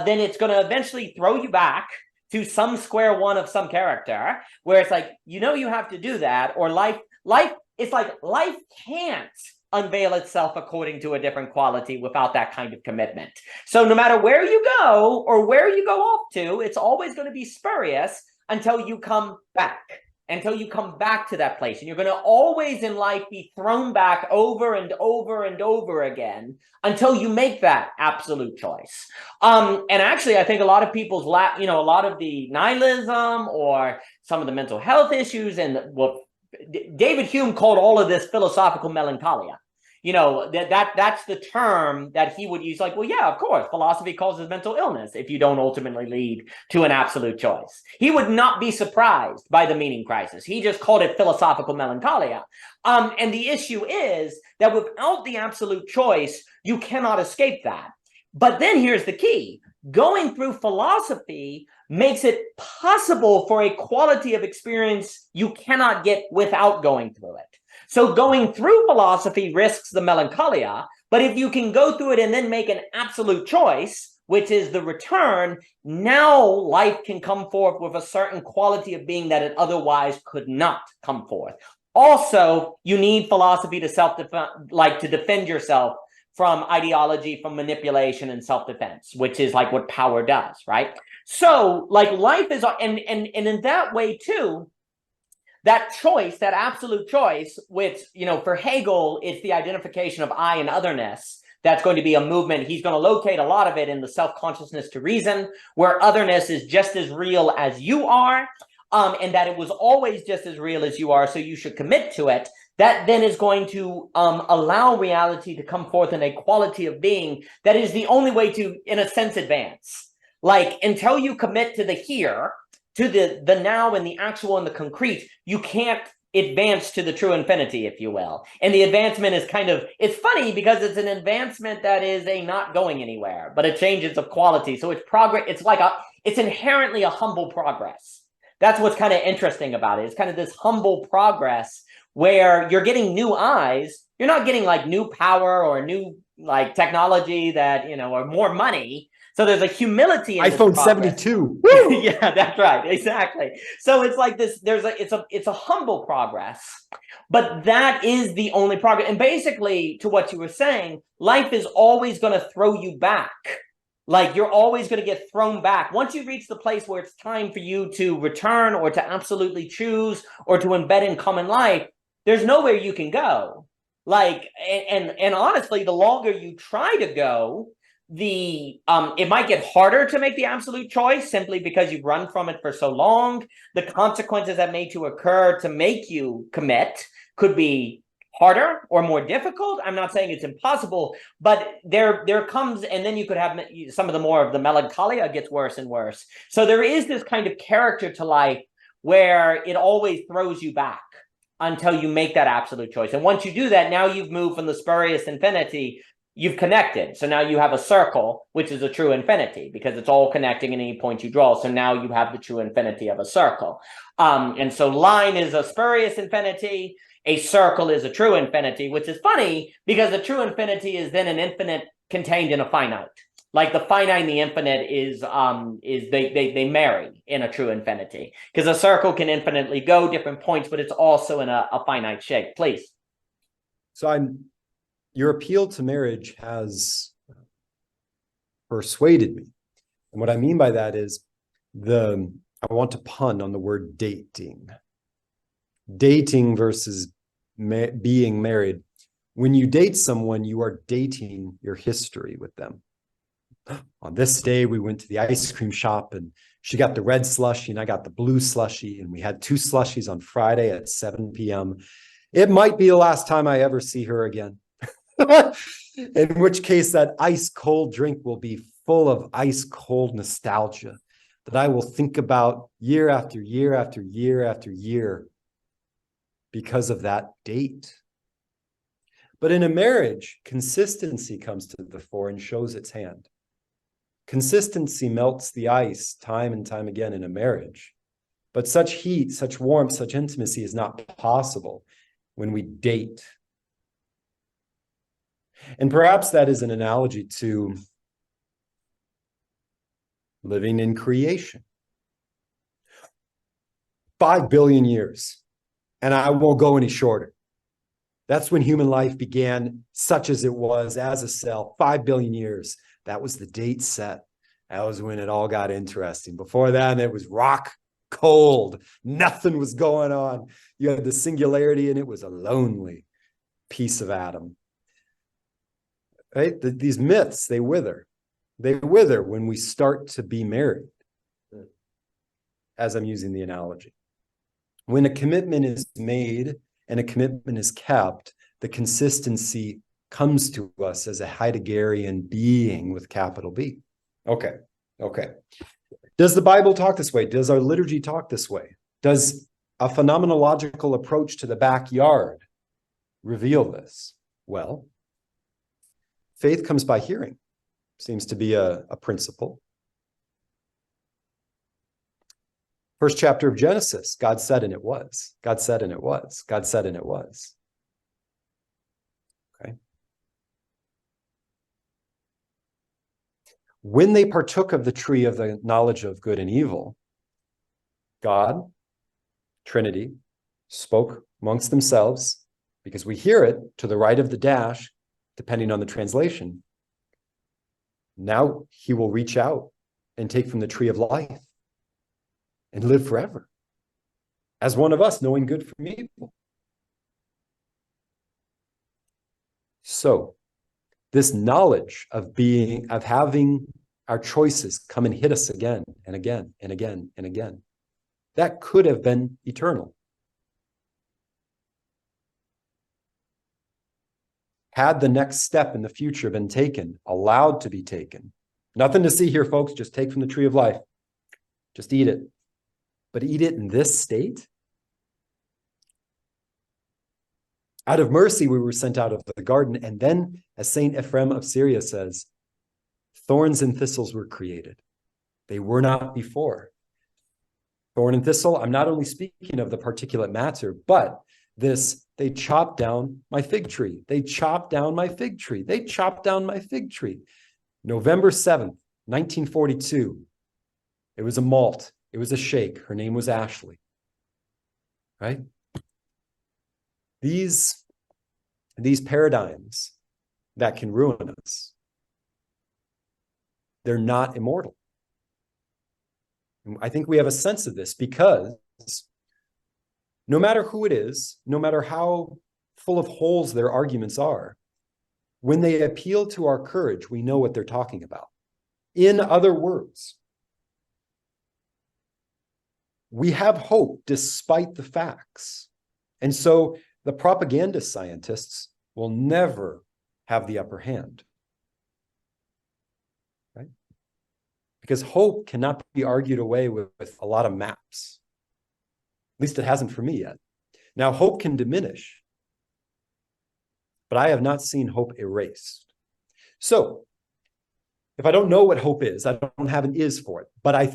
then it's going to eventually throw you back to some square one of some character where it's like, you have to do that, or life, it's like life can't unveil itself according to a different quality without that kind of commitment. So no matter where you go or where you go off to, it's always going to be spurious until you come back to that place. And you're going to always in life be thrown back over and over and over again until you make that absolute choice. And actually, I think a lot of people's, a lot of the nihilism or some of the mental health issues, and what David Hume called all of this philosophical melancholia. That's the term that he would use. Like, well, yeah, of course, philosophy causes mental illness if you don't ultimately lead to an absolute choice. He would not be surprised by the meaning crisis. He just called it philosophical melancholia. And the issue is that without the absolute choice, you cannot escape that. But then here's the key. Going through philosophy makes it possible for a quality of experience you cannot get without going through it. So going through philosophy risks the melancholia, but if you can go through it and then make an absolute choice, which is the return, now life can come forth with a certain quality of being that it otherwise could not come forth. Also, you need philosophy to to defend yourself from ideology, from manipulation and self-defense, which is like what power does, right? So like life is, and in that way too, that choice, that absolute choice, which, for Hegel, it's the identification of I and otherness. That's going to be a movement. He's going to locate a lot of it in the self-consciousness to reason, where otherness is just as real as you are, and that it was always just as real as you are, so you should commit to it. That then is going to allow reality to come forth in a quality of being that is the only way to, in a sense, advance. Like, until you commit to the here, to the now and the actual and the concrete, you can't advance to the true infinity, if you will. And the advancement is it's funny because it's an advancement that is a not going anywhere, but it changes of quality. So it's progress. It's inherently a humble progress. That's what's kind of interesting about it. It's kind of this humble progress where you're getting new eyes. You're not getting like new power or new like technology that, or more money. So there's a humility in iPhone 72. Yeah, that's right. Exactly. So it's like this, it's a humble progress, but that is the only progress. And basically, to what you were saying, life is always going to throw you back. Like, you're always going to get thrown back. Once you reach the place where it's time for you to return or to absolutely choose or to embed in common life, there's nowhere you can go. Like, and honestly, the longer you try to go, it might get harder to make the absolute choice simply because you've run from it for so long. The consequences that may to occur to make you commit could be harder or more difficult. I'm not saying it's impossible, but there comes, and then you could have some of the melancholia gets worse and worse. So there is this kind of character to life where it always throws you back until you make that absolute choice. And once you do that, now you've moved from the spurious infinity, you've connected. So now you have a circle, which is a true infinity, because it's all connecting at any point you draw. So now you have the true infinity of a circle. And so line is a spurious infinity. A circle is a true infinity, which is funny because a true infinity is then an infinite contained in a finite. Like the finite and the infinite is they marry in a true infinity, because a circle can infinitely go different points, but it's also in a finite shape. Please. So your appeal to marriage has persuaded me. And what I mean by that is I want to pun on the word dating. Dating versus being married. When you date someone, you are dating your history with them. On this day, we went to the ice cream shop and she got the red slushie and I got the blue slushie, and we had 2 slushies on Friday at 7 p.m. It might be the last time I ever see her again. In which case that ice cold drink will be full of ice cold nostalgia that I will think about year after year after year after year because of that date. But in a marriage, consistency comes to the fore and shows its hand. Consistency melts the ice time and time again in a marriage. But such heat, such warmth, such intimacy is not possible when we date. And perhaps that is an analogy to living in creation. 5 billion years, and I won't go any shorter. That's when human life began, such as it was, as a cell, 5 billion years. That was the date set. That was when it all got interesting. Before that, it was rock cold. Nothing was going on. You had the singularity, and it was a lonely piece of atom. Right? These myths, they wither. They wither when we start to be married, as I'm using the analogy. When a commitment is made and a commitment is kept, the consistency comes to us as a Heideggerian being with capital B. Okay. Does the Bible talk this way? Does our liturgy talk this way? Does a phenomenological approach to the backyard reveal this? Well, faith comes by hearing. Seems to be a principle. First chapter of Genesis, God said and it was. God said and it was. God said and it was. Okay. When they partook of the tree of the knowledge of good and evil, God, Trinity, spoke amongst themselves, because we hear it to the right of the dash, depending on the translation. Now he will reach out and take from the tree of life and live forever as one of us, knowing good from evil. So this knowledge of having our choices come and hit us again and again and again and again, that could have been eternal. Had the next step in the future been taken, allowed to be taken. Nothing to see here, folks. Just take from the tree of life. Just eat it. But eat it in this state? Out of mercy, we were sent out of the garden. And then, as Saint Ephrem of Syria says, thorns and thistles were created. They were not before. Thorn and thistle, I'm not only speaking of the particulate matter, but this, they chopped down my fig tree. They chopped down my fig tree. They chopped down my fig tree. November 7th, 1942. It was a malt. It was a shake. Her name was Ashley. Right? These paradigms that can ruin us, they're not immortal. I think we have a sense of this because no matter who it is, no matter how full of holes their arguments are, When they appeal to our courage, we know what they're talking about. In other words, we have hope despite the facts. And so the propaganda scientists will never have the upper hand. Right? Because hope cannot be argued away with a lot of maps. At least it hasn't for me yet. Now, hope can diminish, but I have not seen hope erased. So, if I don't know what hope is, I don't have an is for it, but I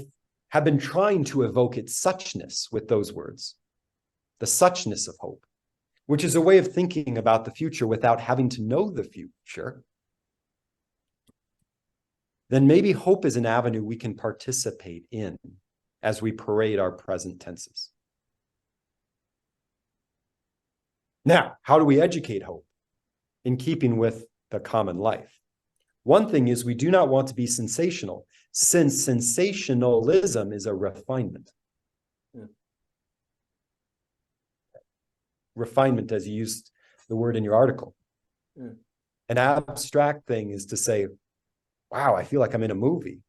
have been trying to evoke its suchness with those words, the suchness of hope, which is a way of thinking about the future without having to know the future. Then maybe hope is an avenue we can participate in as we parade our present tenses. Now, how do we educate hope in keeping with the common life? One thing is we do not want to be sensational, since sensationalism is a refinement. Refinement, as you used the word in your article. An abstract thing is to say, wow, I feel like I'm in a movie.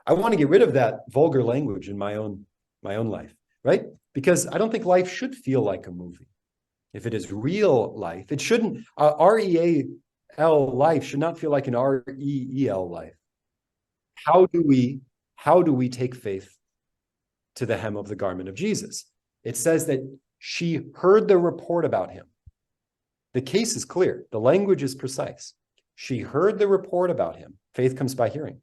I want to get rid of that vulgar language in my own life, right? Because I don't think life should feel like a movie. If it is real life, it shouldn't, R-E-A-L life should not feel like an R-E-E-L life. How do we take faith to the hem of the garment of Jesus? It says that she heard the report about him. The case is clear. The language is precise. She heard the report about him. Faith comes by hearing.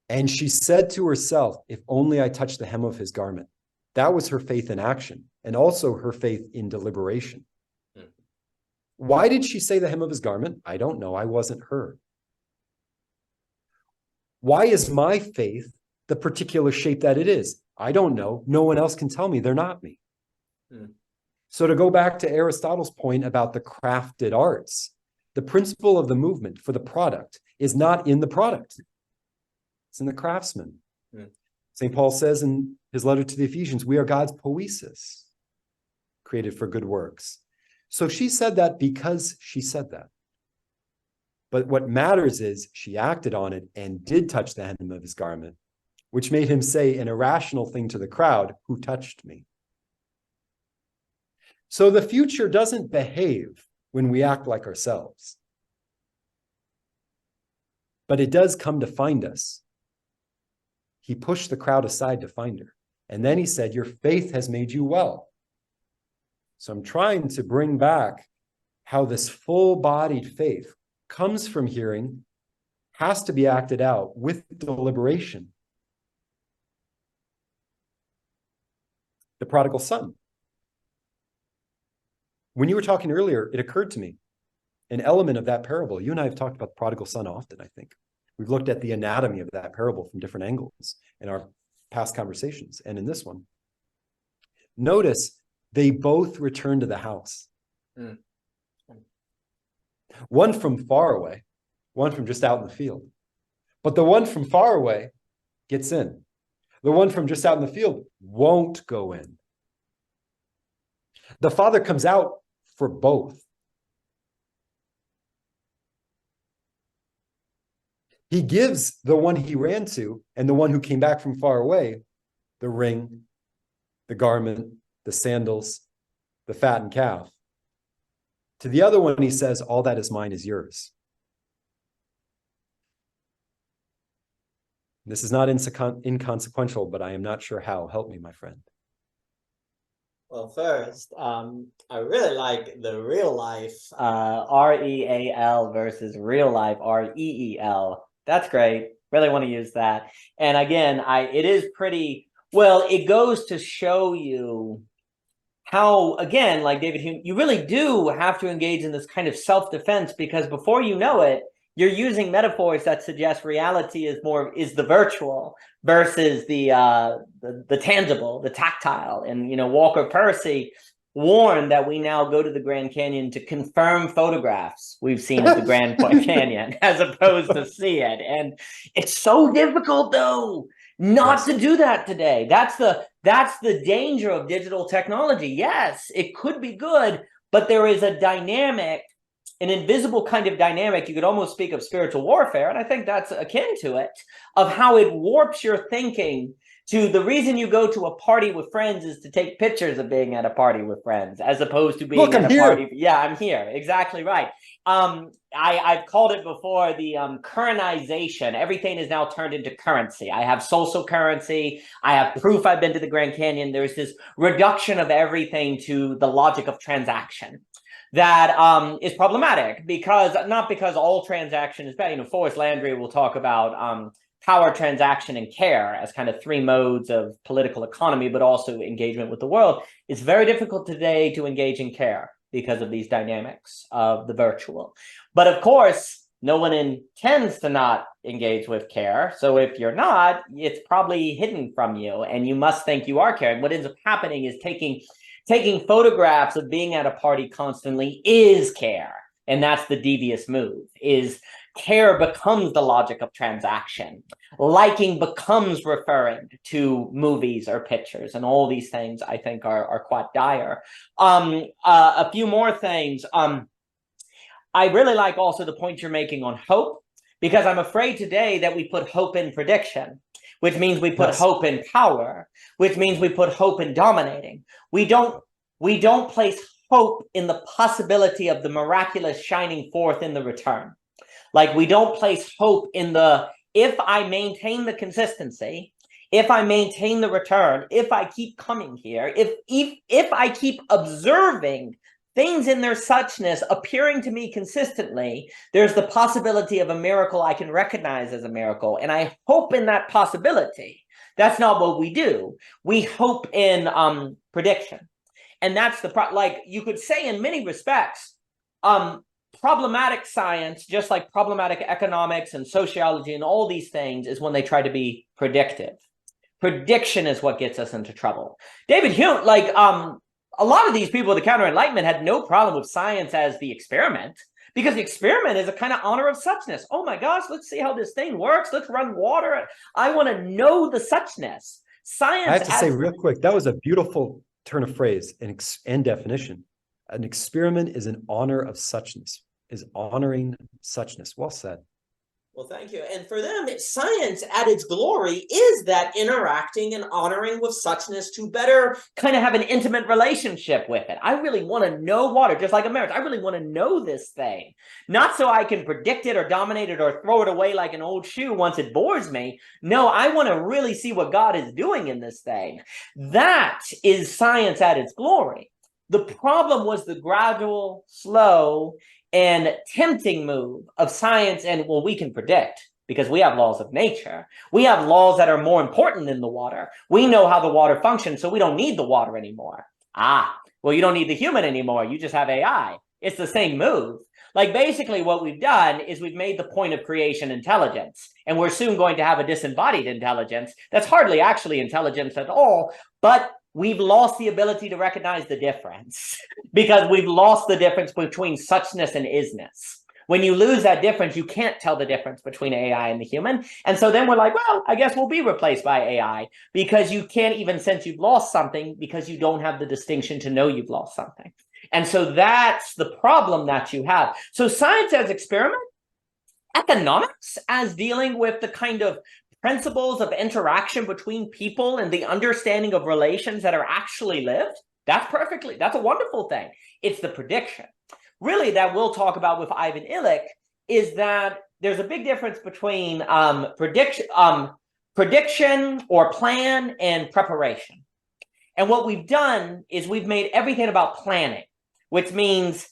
And she said to herself, if only I touch the hem of his garment. That was her faith in action, and also her faith in deliberation. Why did she say the hem of his garment? I don't know. I wasn't her. Why is my faith the particular shape that it is? I don't know. No one else can tell me. They're not me. So to go back to Aristotle's point about the crafted arts, the principle of the movement for the product is not in the product. It's in the craftsman. St. Paul says in his letter to the Ephesians, we are God's poiesis, created for good works. So she said that because she said that. But what matters is she acted on it and did touch the hem of his garment, which made him say an irrational thing to the crowd, who touched me? So the future doesn't behave when we act like ourselves. But it does come to find us. He pushed the crowd aside to find her. And then he said, your faith has made you well. So I'm trying to bring back how this full-bodied faith comes from hearing, has to be acted out with deliberation. The prodigal son. When you were talking earlier, it occurred to me, an element of that parable. You and I have talked about the prodigal son often, I think. We've looked at the anatomy of that parable from different angles in our past conversations and in this one. Notice they both return to the house. One from far away, one from just out in the field. But the one from far away gets in. The one from just out in the field won't go in. The father comes out for both. He gives the one he ran to and the one who came back from far away the ring, the garment, the sandals, the fattened calf. To the other one, he says, all that is mine is yours. This is not inconsequential, but I am not sure how. Help me, my friend. Well, first, I really like the real life R-E-A-L versus real life R-E-E-L. That's great. Really want to use that. And again, it is pretty, well, it goes to show you how, again, like David Hume, you really do have to engage in this kind of self-defense, because before you know it, you're using metaphors that suggest reality is the virtual versus the tangible, the tactile. And, Walker Percy warned that we now go to the Grand Canyon to confirm photographs we've seen at the Grand Canyon as opposed to see it. And it's so difficult, though, not to do that today. That's the danger of digital technology. Yes, it could be good, but there is a dynamic, an invisible kind of dynamic. You could almost speak of spiritual warfare, and I think that's akin to it, of how it warps your thinking to the reason you go to a party with friends is to take pictures of being at a party with friends, as opposed to being at a party. Yeah, I'm here. Exactly right. I've called it before the currentization. Everything is now turned into currency. I have social currency. I have proof I've been to the Grand Canyon. There's this reduction of everything to the logic of transaction that is problematic, because not because all transaction is bad. You know, Forrest Landry will talk about power, transaction, and care as kind of three modes of political economy, but also engagement with the world. It's very difficult today to engage in care because of these dynamics of the virtual. But of course, no one intends to not engage with care. So if you're not, it's probably hidden from you, and you must think you are caring. What ends up happening is taking photographs of being at a party constantly is care. And that's the devious move, is care becomes the logic of transaction. Liking becomes referring to movies or pictures, and all these things I think are quite dire. A few more things. I really like also the point you're making on hope, because I'm afraid today that we put hope in prediction, which means we put hope in power, which means we put hope in dominating. We don't place hope in the possibility of the miraculous shining forth in the return. Like, we don't place hope in the, if I maintain the consistency, if I maintain the return, if I keep coming here, if I keep observing things in their suchness appearing to me consistently, there's the possibility of a miracle I can recognize as a miracle. And I hope in that possibility. That's not what we do. We hope in prediction. And that's the like you could say in many respects, problematic science, just like problematic economics and sociology and all these things, is when they try to be predictive. Prediction is what gets us into trouble. David Hume, like a lot of these people of the Counter-Enlightenment had no problem with science as the experiment, because the experiment is a kind of honor of suchness. Oh my gosh, let's see how this thing works. Let's run water. I want to know the suchness. Science. I have to say real quick, that was a beautiful turn of phrase and definition. An experiment is an honor of suchness, is honoring suchness. Well said. Well, thank you. And for them, science at its glory is that interacting and honoring with suchness to better kind of have an intimate relationship with it. I really want to know water, just like a marriage. I really want to know this thing, not so I can predict it or dominate it or throw it away like an old shoe once it bores me. No, I want to really see what God is doing in this thing. That is science at its glory. The problem was the gradual, slow, and tempting move of science. And well, we can predict because we have laws of nature. We have laws that are more important than the water. We know how the water functions, so we don't need the water anymore. Well, you don't need the human anymore. You just have AI. It's the same move. Like, basically what we've done is we've made the point of creation intelligence, and we're soon going to have a disembodied intelligence that's hardly actually intelligence at all, but we've lost the ability to recognize the difference because we've lost the difference between suchness and is-ness. When you lose that difference, you can't tell the difference between AI and the human. And so then we're like, well, I guess we'll be replaced by AI, because you can't even sense you've lost something because you don't have the distinction to know you've lost something. And so that's the problem that you have. So science as experiment, economics as dealing with the kind of principles of interaction between people and the understanding of relations that are actually lived, that's a wonderful thing. It's the prediction, really, that we'll talk about with Ivan Illich, is that there's a big difference between prediction or plan and preparation. And what we've done is we've made everything about planning, which means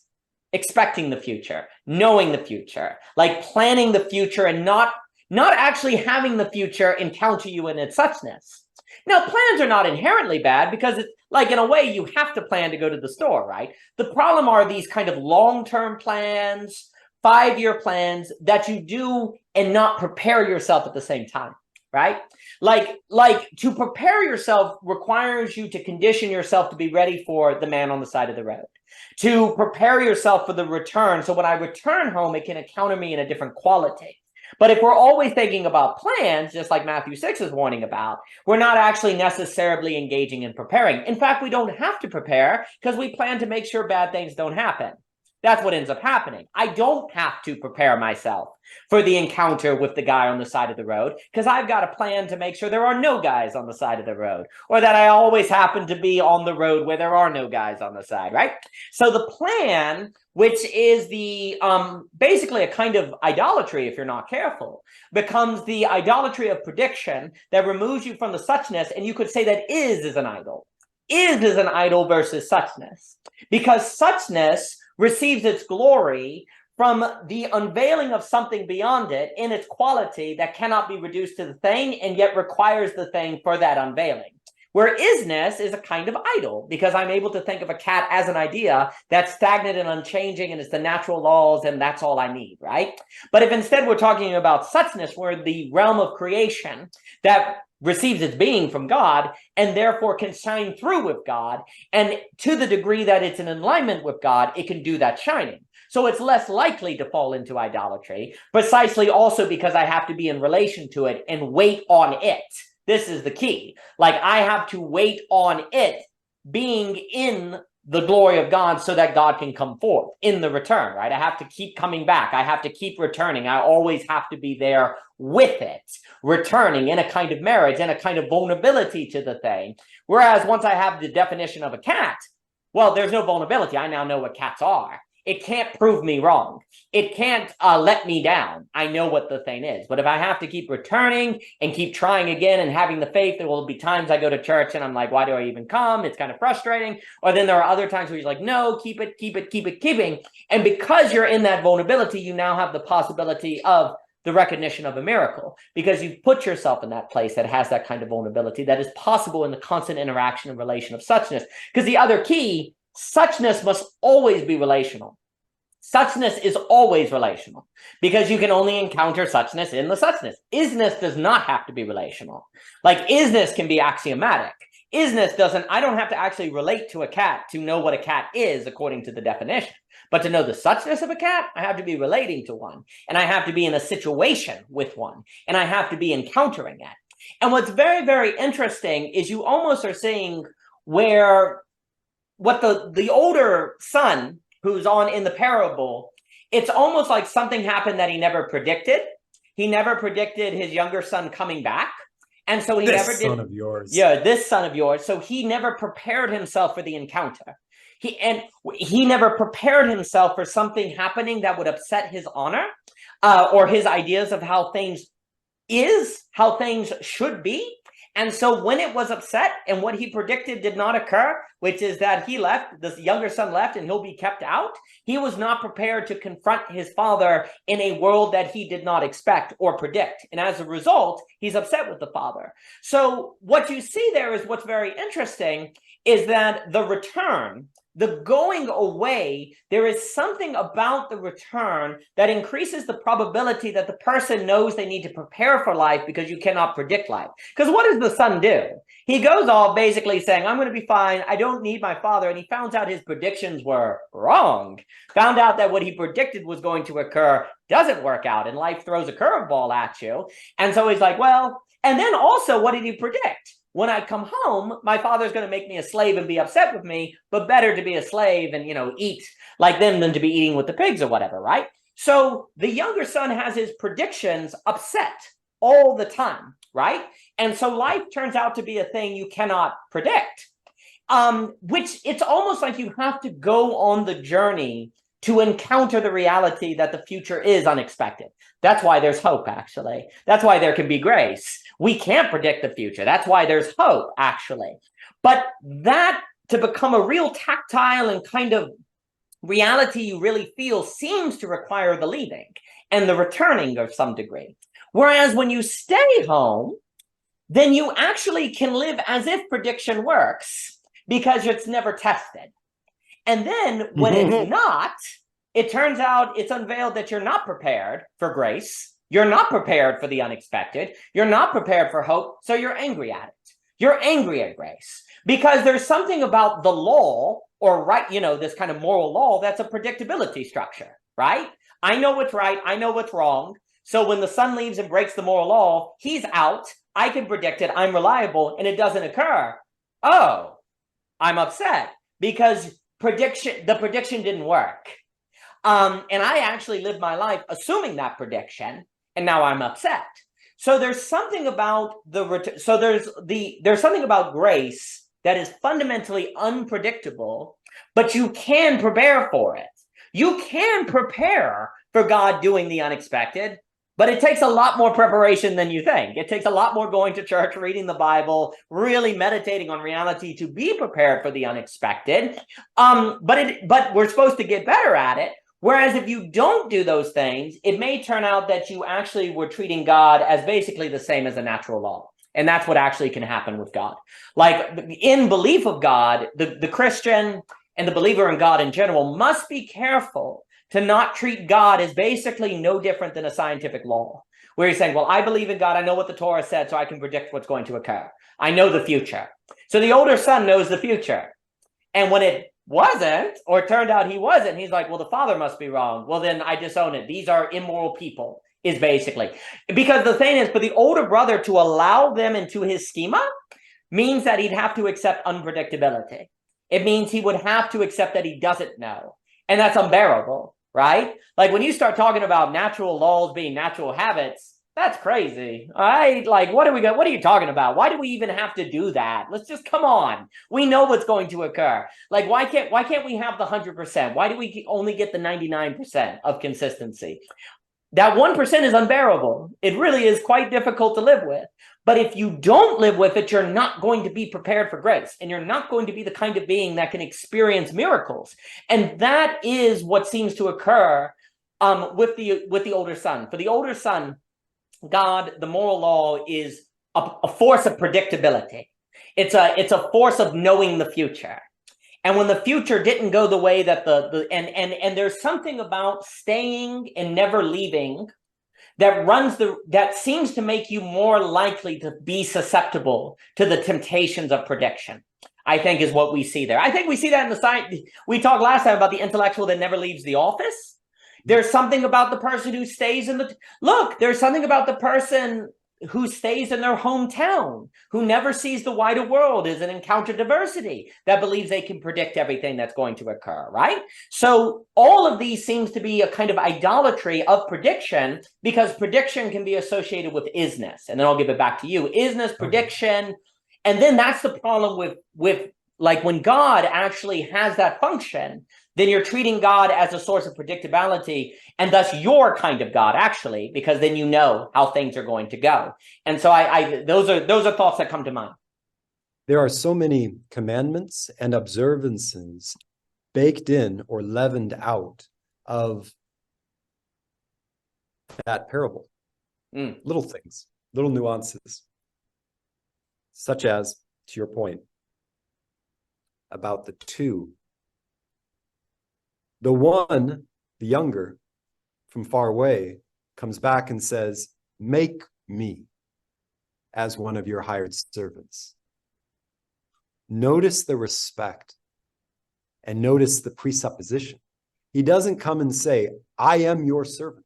expecting the future, knowing the future, like planning the future and not actually having the future encounter you in its suchness. Now, plans are not inherently bad, because it's like, in a way, you have to plan to go to the store, right? The problem are these kind of long-term plans, 5-year plans that you do and not prepare yourself at the same time, right? Like to prepare yourself requires you to condition yourself to be ready for the man on the side of the road, to prepare yourself for the return. So when I return home, it can encounter me in a different quality. But if we're always thinking about plans, just like Matthew 6 is warning about, we're not actually necessarily engaging in preparing. In fact, we don't have to prepare because we plan to make sure bad things don't happen. That's what ends up happening. I don't have to prepare myself for the encounter with the guy on the side of the road because I've got a plan to make sure there are no guys on the side of the road, or that I always happen to be on the road where there are no guys on the side, right? So the plan, which is the basically a kind of idolatry if you're not careful, becomes the idolatry of prediction that removes you from the such-ness, and you could say that is an idol. Is an idol versus such-ness, because such-ness receives its glory from the unveiling of something beyond it in its quality that cannot be reduced to the thing and yet requires the thing for that unveiling. Where is-ness is a kind of idol, because I'm able to think of a cat as an idea that's stagnant and unchanging, and it's the natural laws, and that's all I need, right? But if instead we're talking about such-ness, we're the realm of creation that receives its being from God, and therefore can shine through with God, and to the degree that it's in alignment with God, it can do that shining. So it's less likely to fall into idolatry, precisely also because I have to be in relation to it and wait on it. This is the key. Like, I have to wait on it being in the glory of God so that God can come forth in the return, right? I have to keep coming back. I have to keep returning. I always have to be there with it, returning in a kind of marriage and a kind of vulnerability to the thing. Whereas once I have the definition of a cat, well, there's no vulnerability. I now know what cats are. It can't prove me wrong. It can't let me down. I know what the thing is. But if I have to keep returning and keep trying again and having the faith, there will be times I go to church and I'm like, why do I even come? It's kind of frustrating. Or then there are other times where you're like, no, keep it, keep it, keep it, keeping. And because you're in that vulnerability, you now have the possibility of the recognition of a miracle, because you've put yourself in that place that has that kind of vulnerability that is possible in the constant interaction and relation of such-ness. Because the other key, such-ness must always be relational. Such-ness is always relational, because you can only encounter such-ness in the such-ness. Is-ness does not have to be relational. Like, is-ness can be axiomatic. Is-ness doesn't, I don't have to actually relate to a cat to know what a cat is according to the definition. But to know the such-ness of a cat, I have to be relating to one, and I have to be in a situation with one, and I have to be encountering it. And what's very, very interesting is you almost are seeing where what the older son who's on in the parable, it's almost like something happened that he never predicted. He never predicted his younger son coming back. And so he never did. This son of yours. Yeah, this son of yours. So he never prepared himself for the encounter. He never prepared himself for something happening that would upset his honor or his ideas of how things should be. And so when it was upset and what he predicted did not occur, which is that he left, this younger son left, and he'll be kept out, he was not prepared to confront his father in a world that he did not expect or predict. And as a result, he's upset with the father. So what you see there is what's very interesting is that the return, the going away, there is something about the return that increases the probability that the person knows they need to prepare for life, because you cannot predict life. Because what does the son do? He goes off basically saying, I'm going to be fine. I don't need my father. And he found out his predictions were wrong. Found out that what he predicted was going to occur doesn't work out, and life throws a curveball at you. And so he's like, well, and then also, what did he predict? When I come home, my father's going to make me a slave and be upset with me, but better to be a slave and, eat like them than to be eating with the pigs or whatever, right? So the younger son has his predictions upset all the time, right? And so life turns out to be a thing you cannot predict, which it's almost like you have to go on the journey to encounter the reality that the future is unexpected. That's why there's hope, actually. That's why there can be grace. We can't predict the future. That's why there's hope, actually. But that, to become a real tactile and kind of reality you really feel, seems to require the leaving and the returning of some degree. Whereas when you stay home, then you actually can live as if prediction works, because it's never tested. And then when it's not, it turns out it's unveiled that you're not prepared for grace. You're not prepared for the unexpected. You're not prepared for hope. So you're angry at it. You're angry at grace, because there's something about the law, or right, this kind of moral law, that's a predictability structure, right? I know what's right. I know what's wrong. So when the son leaves and breaks the moral law, he's out. I can predict it. I'm reliable, and it doesn't occur. Oh, I'm upset because the prediction didn't work. And I actually lived my life assuming that prediction, and now I'm upset. So there's something about there's something about grace that is fundamentally unpredictable, but you can prepare for it. You can prepare for God doing the unexpected, but it takes a lot more preparation than you think. It takes a lot more going to church, reading the Bible, really meditating on reality to be prepared for the unexpected. But we're supposed to get better at it. Whereas if you don't do those things, it may turn out that you actually were treating God as basically the same as a natural law. And that's what actually can happen with God. Like in belief of God, the Christian and the believer in God in general must be careful to not treat God as basically no different than a scientific law, where he's saying, well, I believe in God. I know what the Torah said, so I can predict what's going to occur. I know the future. So the older son knows the future. And when it wasn't, or it turned out he wasn't, he's like, well, the father must be wrong. Well, then I disown it. These are immoral people, is basically. Because the thing is, for the older brother to allow them into his schema means that he'd have to accept unpredictability. It means he would have to accept that he doesn't know. And that's unbearable, right? Like when you start talking about natural laws being natural habits, that's crazy. All right. Like, what are you talking about? Why do we even have to do that? Let's just come on. We know what's going to occur. Like, why can't we have the 100%? Why do we only get the 99% of consistency? That 1% is unbearable. It really is quite difficult to live with. But if you don't live with it, you're not going to be prepared for grace, and you're not going to be the kind of being that can experience miracles. And that is what seems to occur with the older son. For the older son, God, the moral law, is a force of predictability. It's a force of knowing the future. And when the future didn't go the way that and there's something about staying and never leaving that seems to make you more likely to be susceptible to the temptations of prediction, I think, is what we see there. I think we see that in the science. We talked last time about the intellectual that never leaves the office. There's something about the person who stays there's something about the person who stays in their hometown, who never sees the wider world as an encounter diversity, that believes they can predict everything that's going to occur, right? So all of these seems to be a kind of idolatry of prediction, because prediction can be associated with is-ness. And then I'll give it back to you. Is-ness, prediction. Okay. And then that's the problem with like when God actually has that function, then you're treating God as a source of predictability, and thus your kind of God, actually, because then you know how things are going to go. And so those are thoughts that come to mind. There are so many commandments and observances baked in or leavened out of that parable. Little things, little nuances, such as, to your point, about the two. The one, the younger, from far away, comes back and says, make me as one of your hired servants. Notice the respect and notice the presupposition. He doesn't come and say, I am your servant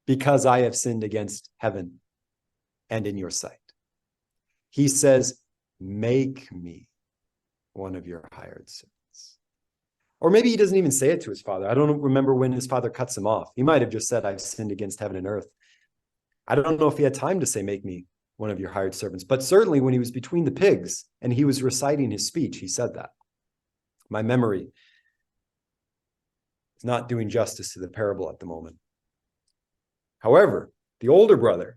because I have sinned against heaven and in your sight. He says, make me one of your hired servants. Or maybe he doesn't even say it to his father. I don't remember when his father cuts him off. He might have just said, I've sinned against heaven and earth. I don't know if he had time to say, make me one of your hired servants. But certainly when he was between the pigs and he was reciting his speech, he said that. My memory is not doing justice to the parable at the moment. However, the older brother,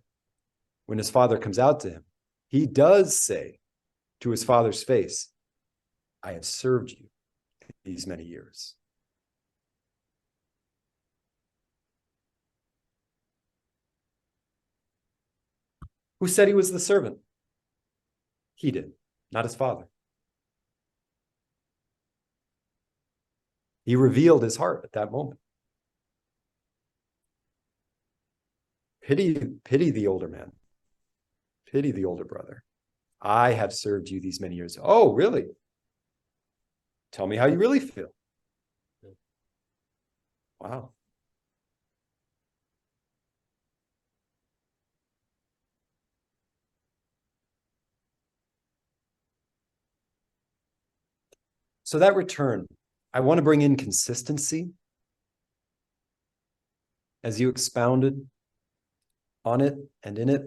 when his father comes out to him, he does say to his father's face, I have served you these many years. Who said he was the servant? He did, not his father. He revealed his heart at that moment. Pity the older man. Pity the older brother. I have served you these many years. Oh, really? Tell me how you really feel. Wow. So that return, I want to bring in consistency as you expounded on it and in it.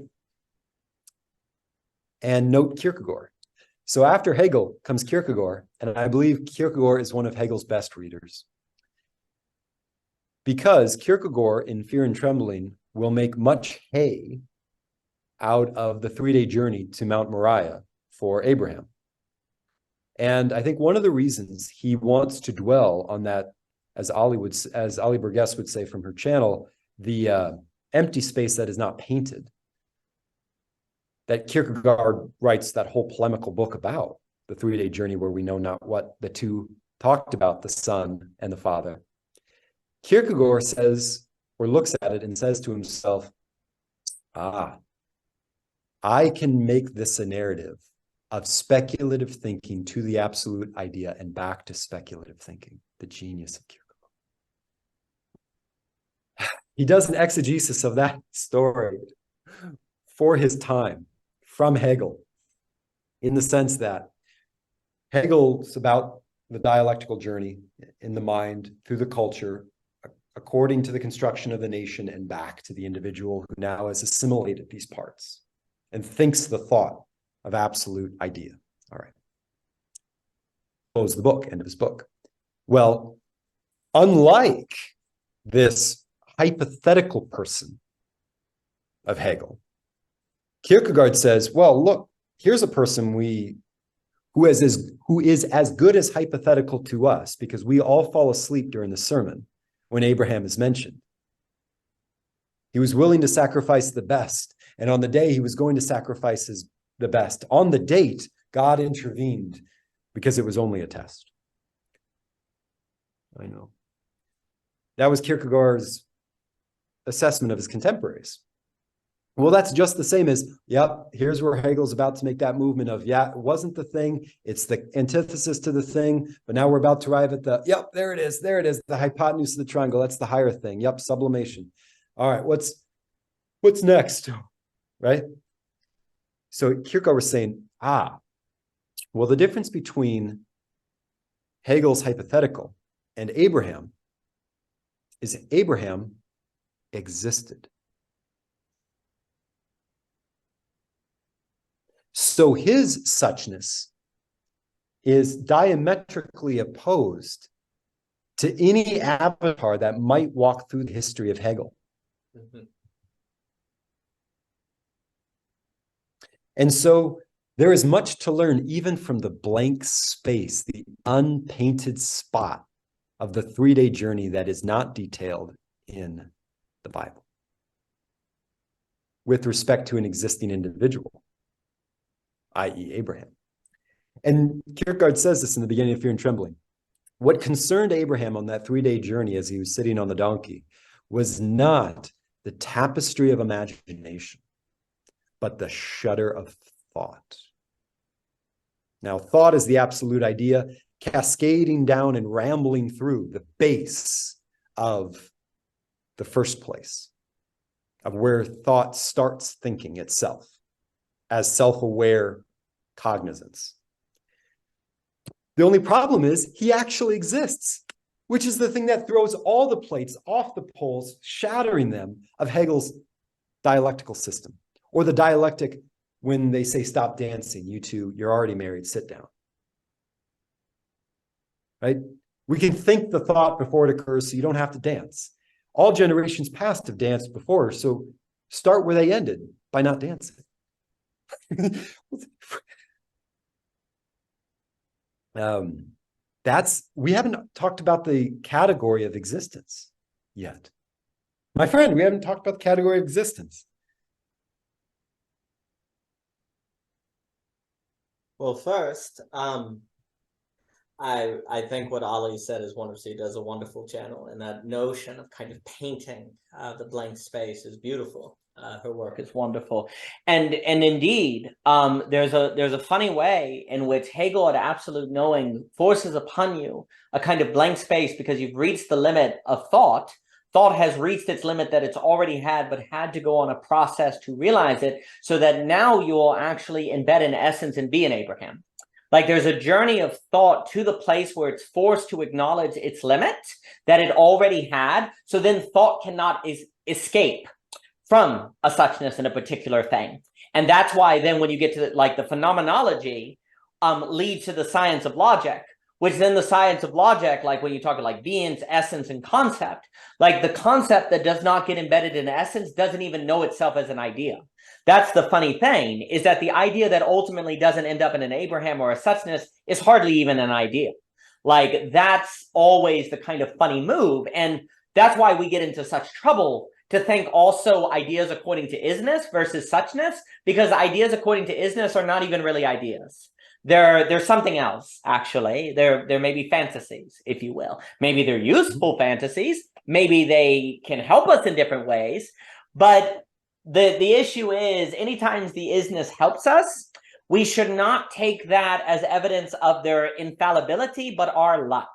And note Kierkegaard. So after Hegel comes Kierkegaard, and I believe Kierkegaard is one of Hegel's best readers. Because Kierkegaard in Fear and Trembling will make much hay out of the 3-day journey to Mount Moriah for Abraham. And I think one of the reasons he wants to dwell on that, as Ali Burgess would say from her channel, the empty space that is not painted, that Kierkegaard writes that whole polemical book about, the 3-day journey where we know not what the two talked about, the Son and the Father. Kierkegaard says, or looks at it and says to himself, I can make this a narrative of speculative thinking to the absolute idea and back to speculative thinking, the genius of Kierkegaard. He does an exegesis of that story for his time from Hegel, in the sense that Hegel's about the dialectical journey in the mind through the culture, according to the construction of the nation and back to the individual who now has assimilated these parts and thinks the thought of absolute idea. All right. Close the book, end of his book. Well, unlike this hypothetical person of Hegel, Kierkegaard says, well, look, here's a person who is as good as hypothetical to us, because we all fall asleep during the sermon when Abraham is mentioned. He was willing to sacrifice the best, and on the day he was going to sacrifice the best. On the date, God intervened because it was only a test. I know. That was Kierkegaard's assessment of his contemporaries. Well, that's just the same as, yep, here's where Hegel's about to make that movement of, yeah, it wasn't the thing, it's the antithesis to the thing, but now we're about to arrive at the, yep, there it is, the hypotenuse of the triangle, that's the higher thing, yep, sublimation. All right, what's next, right? So Kierkegaard was saying, well, the difference between Hegel's hypothetical and Abraham is Abraham existed. So his suchness is diametrically opposed to any avatar that might walk through the history of Hegel. Mm-hmm. And so there is much to learn even from the blank space, the unpainted spot of the 3-day journey that is not detailed in the Bible with respect to an existing individual, i.e. Abraham. And Kierkegaard says this in the beginning of Fear and Trembling. What concerned Abraham on that 3-day journey as he was sitting on the donkey was not the tapestry of imagination, but the shudder of thought. Now, thought is the absolute idea, cascading down and rambling through the base of the first place, of where thought starts thinking itself as self-aware cognizance. The only problem is he actually exists, which is the thing that throws all the plates off the poles, shattering them of Hegel's dialectical system, or the dialectic when they say, stop dancing, you two, you're already married, sit down. Right? We can think the thought before it occurs so you don't have to dance. All generations past have danced before, so start where they ended, by not dancing. We haven't talked about the category of existence yet. My friend, we haven't talked about the category of existence. Well, first, I think what Ali said is wonderful. He does a wonderful channel, and that notion of kind of painting the blank space is beautiful. Her work is wonderful, and indeed, there's a funny way in which Hegel at absolute knowing forces upon you a kind of blank space because you've reached the limit of thought. Thought has reached its limit that it's already had, but had to go on a process to realize it, so that now you will actually embed an essence and be an Abraham. Like there's a journey of thought to the place where it's forced to acknowledge its limit that it already had. So then thought cannot escape from a suchness in a particular thing. And that's why then when you get to like the phenomenology leads to the science of logic, which then the science of logic, like when you talk like beings, essence, and concept, like the concept that does not get embedded in essence doesn't even know itself as an idea. That's the funny thing, is that the idea that ultimately doesn't end up in an Abraham or a suchness is hardly even an idea. Like that's always the kind of funny move. And that's why we get into such trouble to think also ideas according to is-ness versus suchness, because ideas according to is-ness are not even really ideas. They're something else, actually. They're maybe fantasies, if you will. Maybe they're useful fantasies. Maybe they can help us in different ways. But the issue is, anytime the is-ness helps us, we should not take that as evidence of their infallibility, but our luck.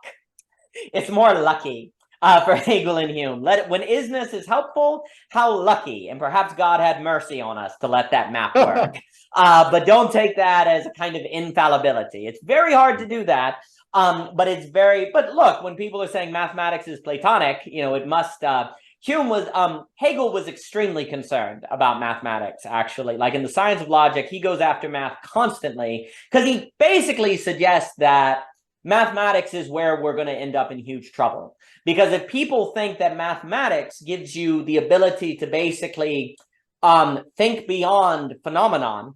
It's more lucky for Hegel and Hume. When is-ness is helpful, how lucky, and perhaps God had mercy on us to let that map work. But don't take that as a kind of infallibility. It's very hard to do that, but look, when people are saying mathematics is Platonic, it must, Hegel was extremely concerned about mathematics, actually. Like in the Science of Logic, he goes after math constantly, because he basically suggests that mathematics is where we're going to end up in huge trouble. Because if people think that mathematics gives you the ability to basically think beyond phenomenon,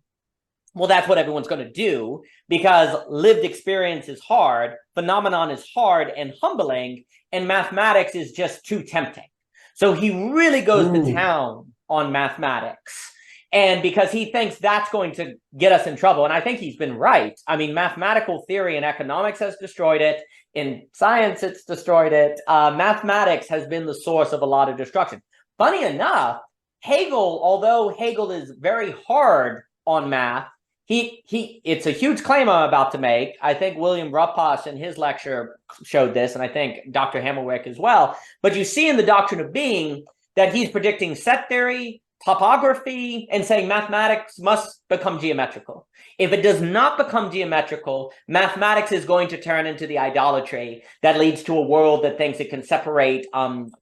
well, that's what everyone's going to do, because lived experience is hard, phenomenon is hard and humbling, and mathematics is just too tempting. So he really goes to town on mathematics. And because he thinks that's going to get us in trouble. And I think he's been right. I mean, mathematical theory in economics has destroyed it. In science, it's destroyed it. Mathematics has been the source of a lot of destruction. Funny enough, Hegel, although Hegel is very hard on math, it's a huge claim I'm about to make. I think William Ruppach in his lecture showed this, and I think Dr. Hammerwick as well. But you see in the Doctrine of Being that he's predicting set theory, topography, and saying mathematics must become geometrical. If it does not become geometrical, mathematics is going to turn into the idolatry that leads to a world that thinks it can separate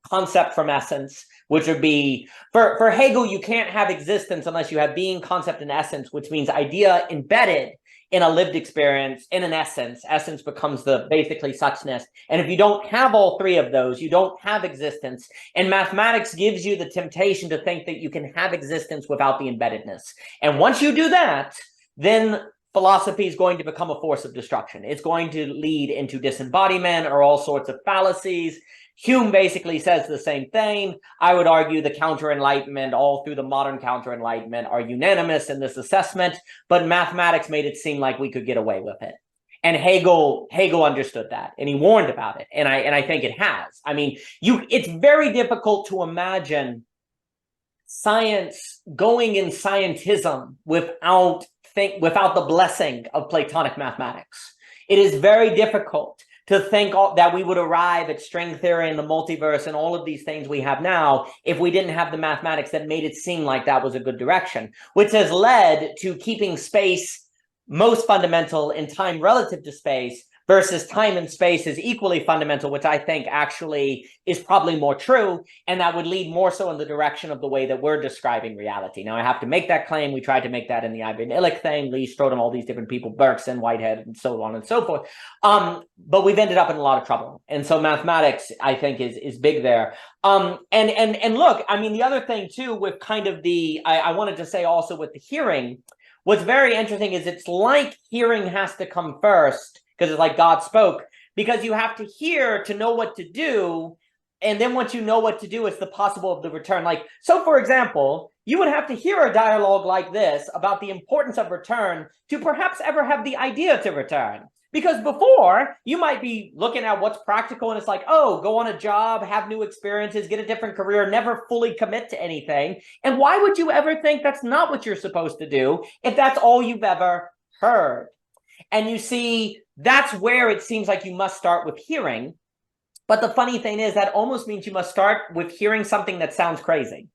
concept from essence, which would be, for Hegel, you can't have existence unless you have being, concept, and essence, which means idea embedded in a lived experience, in an essence. Essence becomes the basically suchness. And if you don't have all three of those, you don't have existence. And mathematics gives you the temptation to think that you can have existence without the embeddedness. And once you do that, then philosophy is going to become a force of destruction. It's going to lead into disembodiment or all sorts of fallacies. Hume basically says the same thing. I would argue the counter-enlightenment, all through the modern counter-enlightenment, are unanimous in this assessment, but mathematics made it seem like we could get away with it. And Hegel understood that, and he warned about it, and I think it has. I mean, it's very difficult to imagine science going in scientism without the blessing of Platonic mathematics. It is very difficult to think that we would arrive at string theory and the multiverse and all of these things we have now if we didn't have the mathematics that made it seem like that was a good direction, which has led to keeping space most fundamental in time relative to space versus time and space is equally fundamental, which I think actually is probably more true, and that would lead more so in the direction of the way that we're describing reality. Now, I have to make that claim. We tried to make that in the Ivan Illich thing, Lee Strode, all these different people, Bergson, Whitehead, and so on and so forth. But we've ended up in a lot of trouble. And so mathematics, I think, is big there. And look, I mean, the other thing, too, with kind of I wanted to say also with the hearing, what's very interesting is it's like hearing has to come first, because it's like God spoke, because you have to hear to know what to do. And then once you know what to do, it's the possible of the return. Like, so for example, you would have to hear a dialogue like this about the importance of return to perhaps ever have the idea to return. Because before, you might be looking at what's practical and it's like, oh, go on a job, have new experiences, get a different career, never fully commit to anything. And why would you ever think that's not what you're supposed to do if that's all you've ever heard? And you see, that's where it seems like you must start with hearing. But the funny thing is that almost means you must start with hearing something that sounds crazy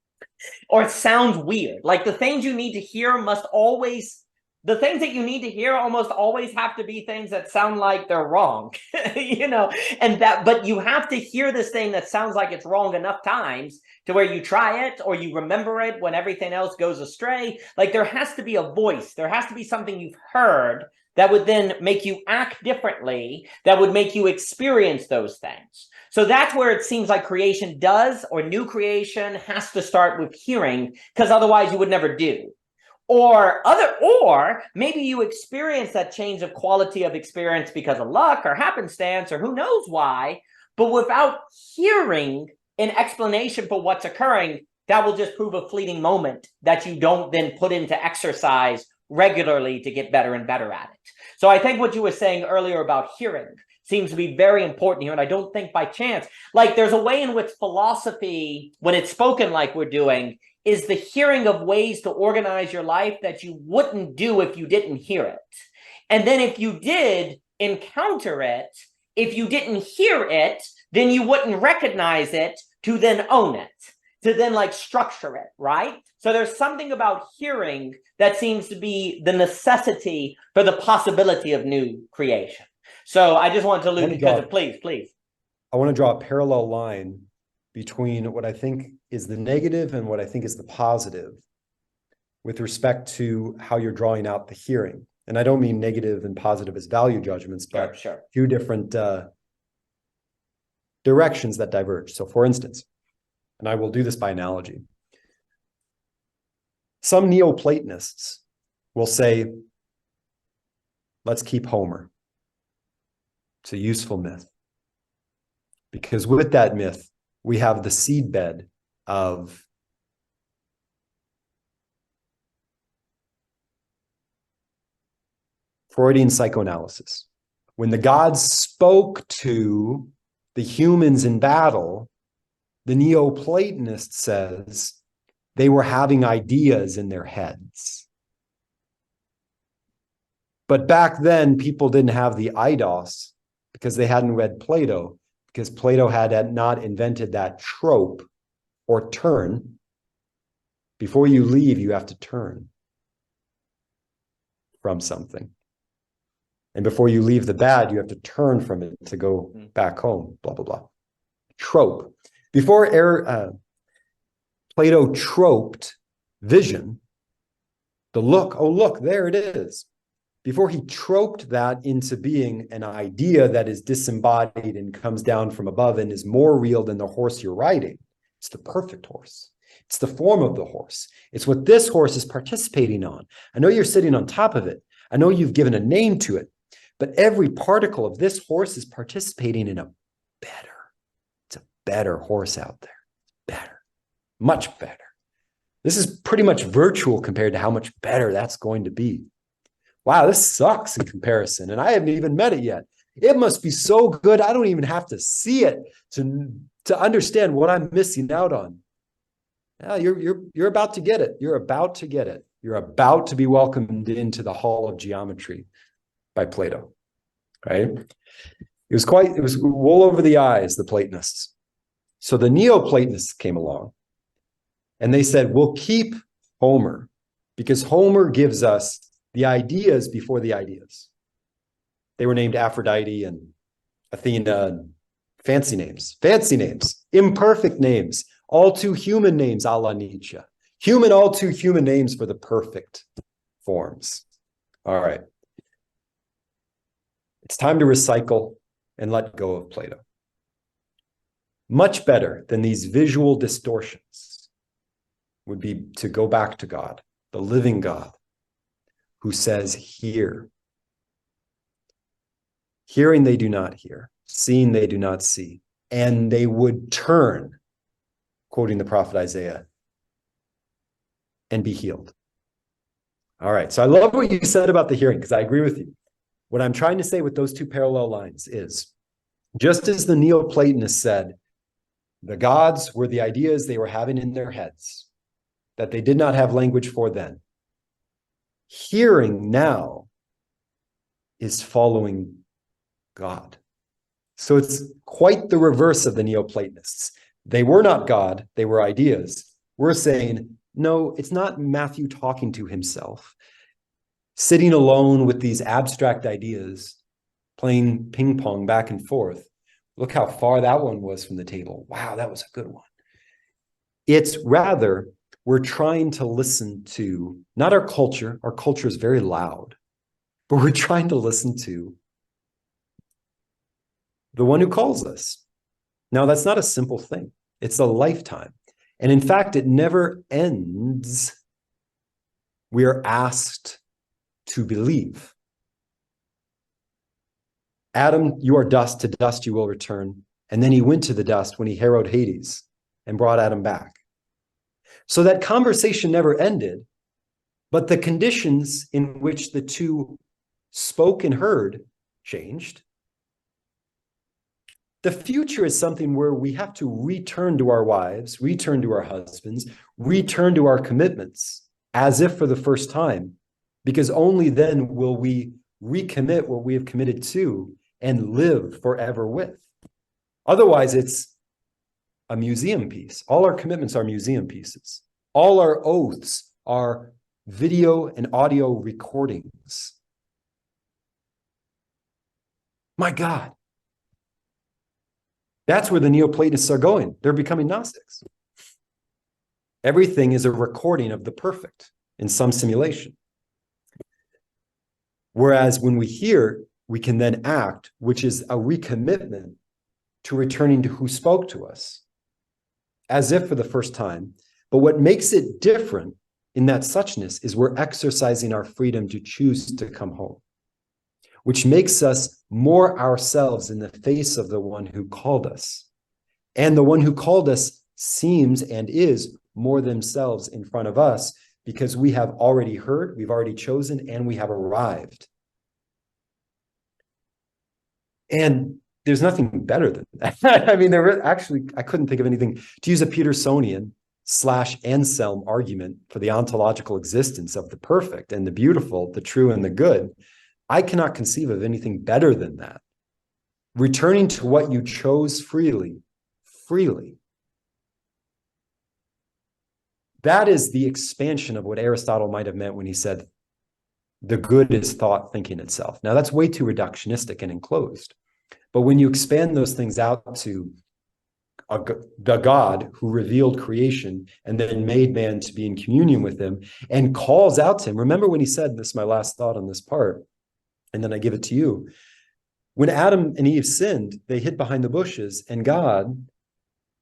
or it sounds weird. Like the things you need to hear must always the things that you need to hear almost always have to be things that sound like they're wrong, but you have to hear this thing that sounds like it's wrong enough times to where you try it or you remember it when everything else goes astray. Like there has to be a voice, there has to be something you've heard that would then make you act differently, that would make you experience those things. So that's where it seems like creation does, or new creation has to start with hearing, because otherwise you would never do. Or maybe you experience that change of quality of experience because of luck or happenstance or who knows why, but without hearing an explanation for what's occurring, that will just prove a fleeting moment that you don't then put into exercise regularly to get better and better at it. So I think what you were saying earlier about hearing seems to be very important here. And I don't think by chance, like there's a way in which philosophy, when it's spoken like we're doing, is the hearing of ways to organize your life that you wouldn't do if you didn't hear it. And then if you did encounter it, if you didn't hear it, then you wouldn't recognize it to then own it, to then like structure it, right? So there's something about hearing that seems to be the necessity for the possibility of new creation. So I just wanted to allude, because please. I want to draw a parallel line between what I think is the negative and what I think is the positive with respect to how you're drawing out the hearing. And I don't mean negative and positive as value judgments, but two different directions that diverge. So for instance, and I will do this by analogy, some Neoplatonists will say, let's keep Homer. It's a useful myth. Because with that myth, we have the seedbed of Freudian psychoanalysis. When the gods spoke to the humans in battle, the Neoplatonist says they were having ideas in their heads. But back then, people didn't have the eidos because they hadn't read Plato, because Plato had not invented that trope or turn. Before you leave, you have to turn from something. And before you leave the bad, you have to turn from it to go back home, blah, blah, blah. Trope. Before Plato troped vision, the look, oh, look, there it is. Before he troped that into being an idea that is disembodied and comes down from above and is more real than the horse you're riding, it's the perfect horse. It's the form of the horse. It's what this horse is participating on. I know you're sitting on top of it. I know you've given a name to it, but every particle of this horse is participating in it's a better horse out there. Better, much better. This is pretty much virtual compared to how much better that's going to be. Wow, this sucks in comparison, and I haven't even met it yet. It must be so good, I don't even have to see it to understand what I'm missing out on. Yeah, you're about to get it. You're about to get it. You're about to be welcomed into the hall of geometry by Plato, right? It was wool over the eyes, the Platonists. So the Neoplatonists came along, and they said, we'll keep Homer, because Homer gives us the ideas before the ideas. They were named Aphrodite and Athena, fancy names, imperfect names, all too human names a la Nietzsche. All too human names for the perfect forms. All right. It's time to recycle and let go of Plato. Much better than these visual distortions would be to go back to God, the living God, who says, hear. Hearing they do not hear, seeing they do not see, and they would turn, quoting the prophet Isaiah, and be healed. All right, so I love what you said about the hearing, because I agree with you. What I'm trying to say with those two parallel lines is, just as the Neoplatonists said, the gods were the ideas they were having in their heads, that they did not have language for then. Hearing now is following God. So it's quite the reverse of the Neoplatonists. They were not God, they were ideas. We're saying, no, it's not Matthew talking to himself. sitting alone with these abstract ideas, playing ping pong back and forth. Look how far that one was from the table. Wow, that was a good one. It's rather, we're trying to listen to, not our culture is very loud, but we're trying to listen to the one who calls us. Now, that's not a simple thing. It's a lifetime. And in fact, it never ends. We are asked to believe. Adam, you are dust, to dust you will return. And then he went to the dust when he harrowed Hades and brought Adam back. So that conversation never ended, but the conditions in which the two spoke and heard changed. The future is something where we have to return to our wives, return to our husbands, return to our commitments as if for the first time, because only then will we recommit what we have committed to and live forever with. Otherwise, it's a museum piece. All our commitments are museum pieces. All our oaths are video and audio recordings. My God. That's where the Neoplatonists are going. They're becoming Gnostics. Everything is a recording of the perfect in some simulation. Whereas when we hear, we can then act, which is a recommitment to returning to who spoke to us, as if for the first time. But what makes it different in that such-ness is we're exercising our freedom to choose to come home, which makes us more ourselves in the face of the one who called us. And the one who called us seems and is more themselves in front of us, because we have already heard, we've already chosen, and we have arrived. And there's nothing better than that. I mean, I couldn't think of anything. To use a Petersonian / Anselm argument for the ontological existence of the perfect and the beautiful, the true and the good, I cannot conceive of anything better than that. Returning to what you chose freely. That is the expansion of what Aristotle might have meant when he said, the good is thought thinking itself. Now, that's way too reductionistic and enclosed. But when you expand those things out to the God who revealed creation and then made man to be in communion with him and calls out to him. Remember when he said, this is my last thought on this part, and then I give it to you. When Adam and Eve sinned, they hid behind the bushes, and God,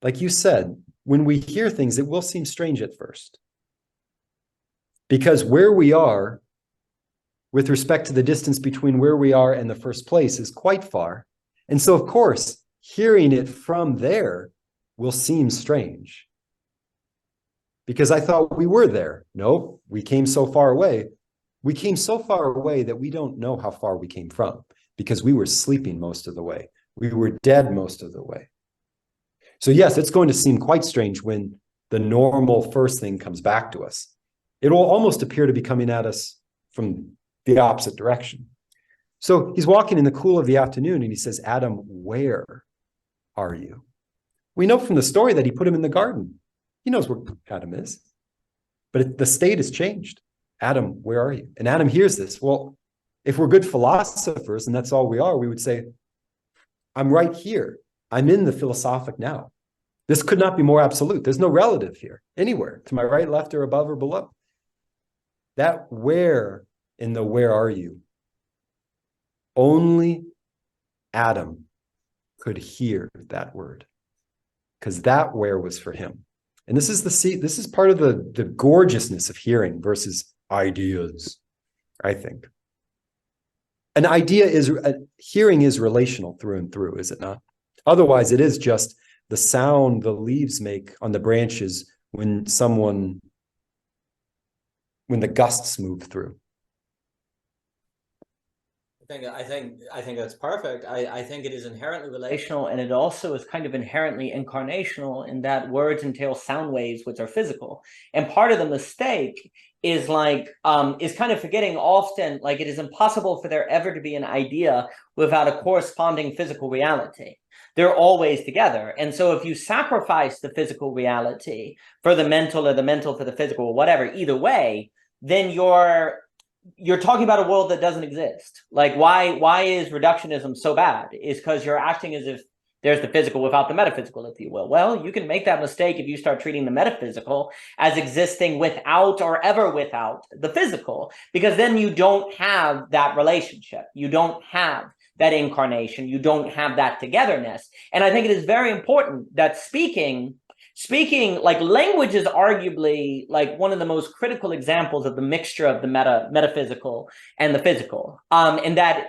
like you said, when we hear things, it will seem strange at first. Because where we are, with respect to the distance between where we are and the first place, is quite far. And so, of course, hearing it from there will seem strange. Because I thought we were there. Nope, we came so far away. We came so far away that we don't know how far we came from, because we were sleeping most of the way. We were dead most of the way. So yes, it's going to seem quite strange when the normal first thing comes back to us. It will almost appear to be coming at us from the opposite direction. So he's walking in the cool of the afternoon and he says, Adam, where are you? We know from the story that he put him in the garden. He knows where Adam is, but the state has changed. Adam, where are you? And Adam hears this. Well, if we're good philosophers, and that's all we are, we would say, I'm right here. I'm in the philosophic now. This could not be more absolute. There's no relative here, anywhere, to my right, left, or above or below. That where in the where are you? Only Adam could hear that word, because that where was for him. And this is part of the gorgeousness of hearing versus ideas, I think. An idea is, hearing is relational through and through, is it not? Otherwise, it is just the sound the leaves make on the branches when the gusts move through. I think that's perfect. I think it is inherently relational, and it also is kind of inherently incarnational in that words entail sound waves which are physical. And part of the mistake is is kind of forgetting often, like, it is impossible for there ever to be an idea without a corresponding physical reality. They're always together. And so if you sacrifice the physical reality for the mental, or the mental for the physical, or whatever, either way, then you're you're talking about a world that doesn't exist. Like, why is reductionism so bad? Is because you're acting as if there's the physical without the metaphysical, if you will. Well, you can make that mistake if you start treating the metaphysical as existing without or ever without the physical, because then you don't have that relationship. You don't have that incarnation. You don't have that togetherness. And I think it is very important that speaking, like, language is arguably like one of the most critical examples of the mixture of the metaphysical and the physical. And that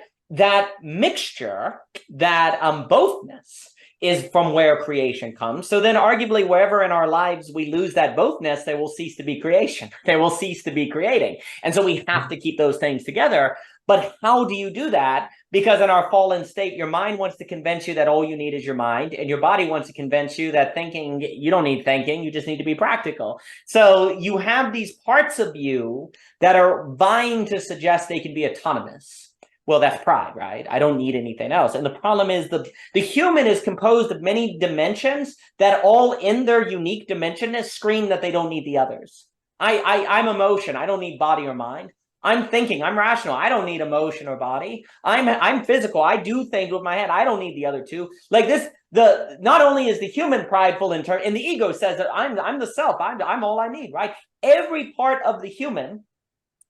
mixture, that bothness, is from where creation comes. So then arguably wherever in our lives we lose that bothness, there will cease to be creation. There will cease to be creating. And so we have to keep those things together. But how do you do that? Because in our fallen state, your mind wants to convince you that all you need is your mind, and your body wants to convince you that thinking, you don't need thinking, you just need to be practical. So you have these parts of you that are vying to suggest they can be autonomous. Well, that's pride, right? I don't need anything else. And the problem is the human is composed of many dimensions that all in their unique dimensionness scream that they don't need the others. I'm emotion. I don't need body or mind. I'm thinking. I'm rational. I don't need emotion or body. I'm physical. I do things with my head. I don't need the other two. Like this, not only is the human prideful in turn, and the ego says that I'm the self. I'm all I need, right? Every part of the human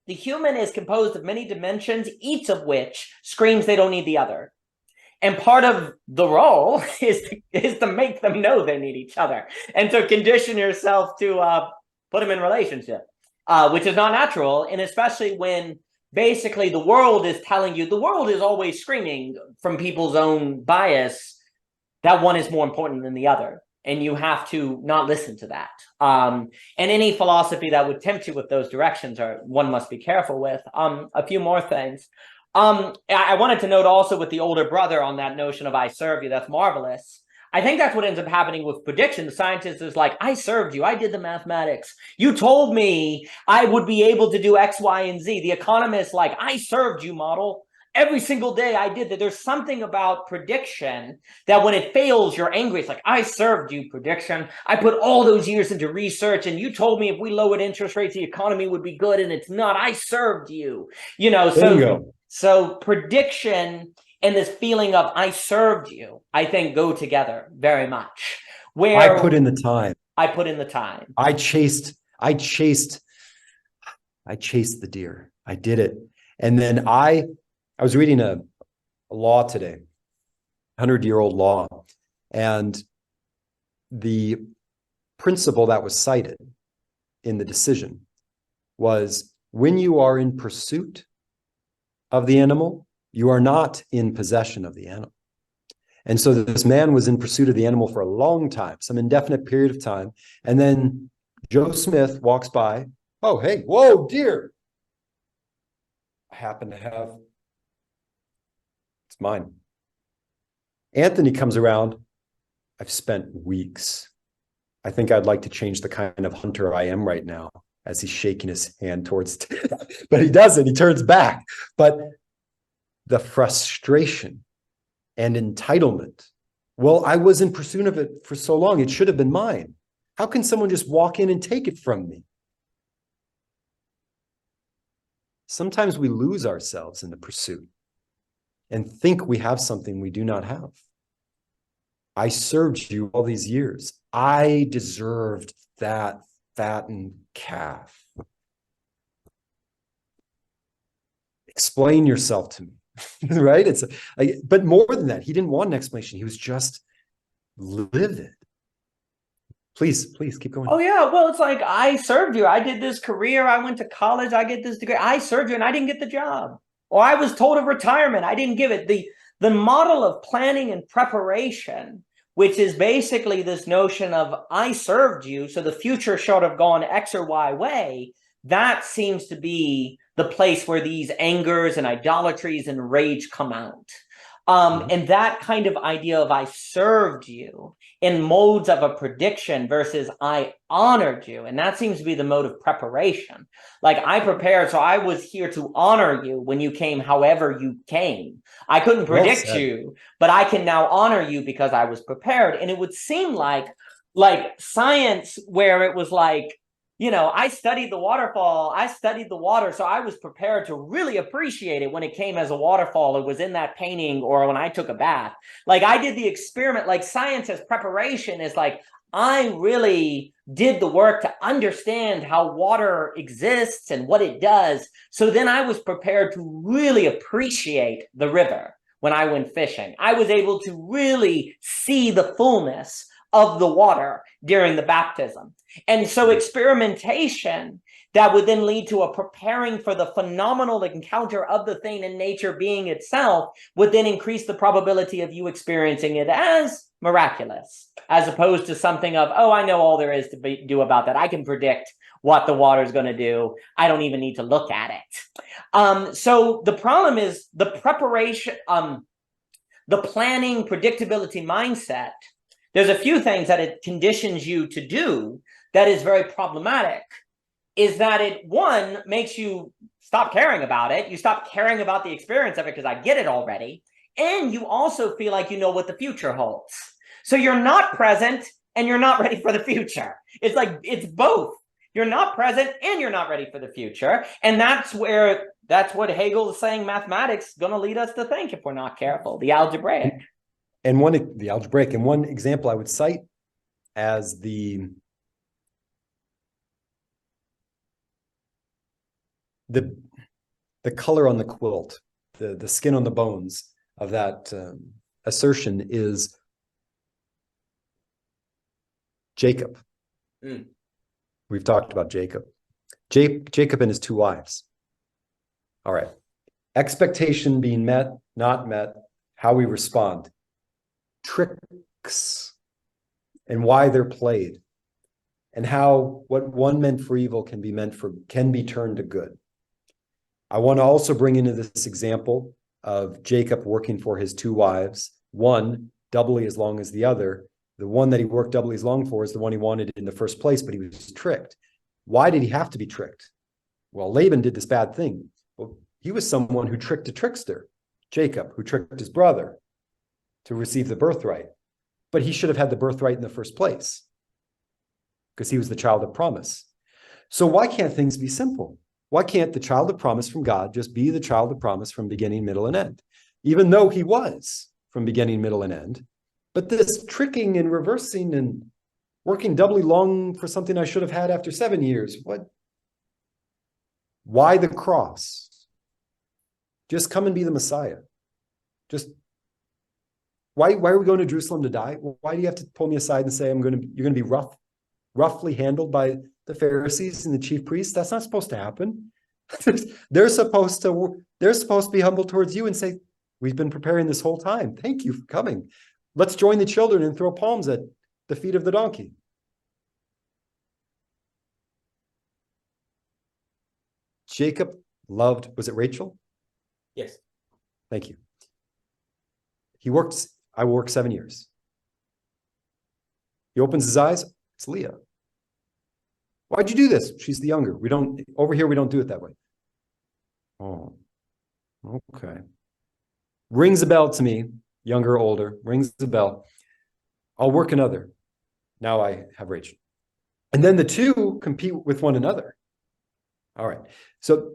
is composed of many dimensions, each of which screams they don't need the other. And part of the role is to make them know they need each other, and to condition yourself to put them in relationship, which is not natural. And especially when basically the world is telling you, the world is always screaming from people's own bias that one is more important than the other. And you have to not listen to that. And any philosophy that would tempt you with those directions one must be careful with. A few more things. I wanted to note also with the older brother on that notion of I serve you. That's marvelous. I think that's what ends up happening with prediction. The scientist is like, I served you. I did the mathematics. You told me I would be able to do X, Y, and Z. The economist, like, I served you, model. Every single day I did that. There's something about prediction that when it fails, you're angry. It's like, I served you, prediction. I put all those years into research, and you told me if we lowered interest rates, the economy would be good, and it's not. I served you. So prediction and this feeling of I served you, I think, go together very much. Where I put in the time. I put in the time. I chased the deer. I did it. And then I was reading a law today, 100-year-old law, and the principle that was cited in the decision was when you are in pursuit of the animal, you are not in possession of the animal. And so this man was in pursuit of the animal for a long time, some indefinite period of time. And then Joe Smith walks by. Oh, hey, whoa, deer. I happen to have, it's mine. Anthony comes around. I've spent weeks. I think I'd like to change the kind of hunter I am right now, as he's shaking his hand towards, but he doesn't, he turns back. But the frustration and entitlement. Well, I was in pursuit of it for so long, it should have been mine. How can someone just walk in and take it from me? Sometimes we lose ourselves in the pursuit and think we have something we do not have. I served you all these years. I deserved that fattened calf. Explain yourself to me, right? It's like, but more than that, he didn't want an explanation. He was just livid. Please keep going. Oh yeah, well, it's like, I served you. I did this career. I went to college. I get this degree. I served you, and I didn't get the job. Or I was told of retirement. I didn't give it. The model of planning and preparation, which is basically this notion of I served you, so the future should have gone X or Y way. That seems to be the place where these angers and idolatries and rage come out. And that kind of idea of I served you in modes of a prediction versus I honored you. And that seems to be the mode of preparation. Like, I prepared, so I was here to honor you when you came, however you came. I couldn't predict you, but I can now honor you because I was prepared. And it would seem like science, where it was like, I studied the waterfall, I studied the water, so I was prepared to really appreciate it when it came as a waterfall or was in that painting or when I took a bath. Like I did the experiment, like science as preparation is like, I really did the work to understand how water exists and what it does. So then I was prepared to really appreciate the river when I went fishing. I was able to really see the fullness of the water during the baptism. And so experimentation that would then lead to a preparing for the phenomenal encounter of the thing in nature being itself would then increase the probability of you experiencing it as miraculous, as opposed to something of, oh, I know all there is to do about that. I can predict what the water is going to do. I don't even need to look at it. So the problem is the preparation, the planning, predictability mindset. There's a few things that it conditions you to do that is very problematic. Is that it, one, makes you stop caring about it. You stop caring about the experience of it because I get it already. And you also feel like you know what the future holds. So you're not present and you're not ready for the future. It's like, it's both. You're not present and you're not ready for the future. And that's what Hegel is saying mathematics is going to lead us to think if we're not careful, the algebraic. And one example I would cite as the color on the quilt, the skin on the bones of that assertion is Jacob. We've talked about Jacob. Jacob and his two wives. All right. Expectation being met, not met, how we respond. Tricks and why they're played, and how what one meant for evil can be turned to good. I want to also bring into this example of Jacob working for his two wives, one doubly as long as the other. The one that he worked doubly as long for is the one he wanted in the first place, but he was tricked. Why did he have to be tricked? Well, Laban did this bad thing. Well, he was someone who tricked a trickster. Jacob, who tricked his brother to receive the birthright. But he should have had the birthright in the first place because he was the child of promise. So why can't things be simple? Why can't the child of promise from God just be the child of promise from beginning, middle, and end? Even though he was from beginning, middle, and end. But this tricking and reversing and working doubly long for something I should have had after 7 years. What? Why the cross? Just come and be the Messiah. Just why are we going to Jerusalem to die? Why do you have to pull me aside and say you're going to be roughly handled by the Pharisees and the chief priests? That's not supposed to happen. They're supposed to be humble towards you and say, we've been preparing this whole time. Thank you for coming. Let's join the children and throw palms at the feet of the donkey. Jacob loved, was it Rachel? Yes. Thank you. I will work 7 years. He opens his eyes, it's Leah. Why'd you do this? She's the younger. Over here, we don't do it that way. Oh, okay. Rings a bell to me, younger, older, rings the bell. I'll work another. Now I have Rachel. And then the two compete with one another. All right. So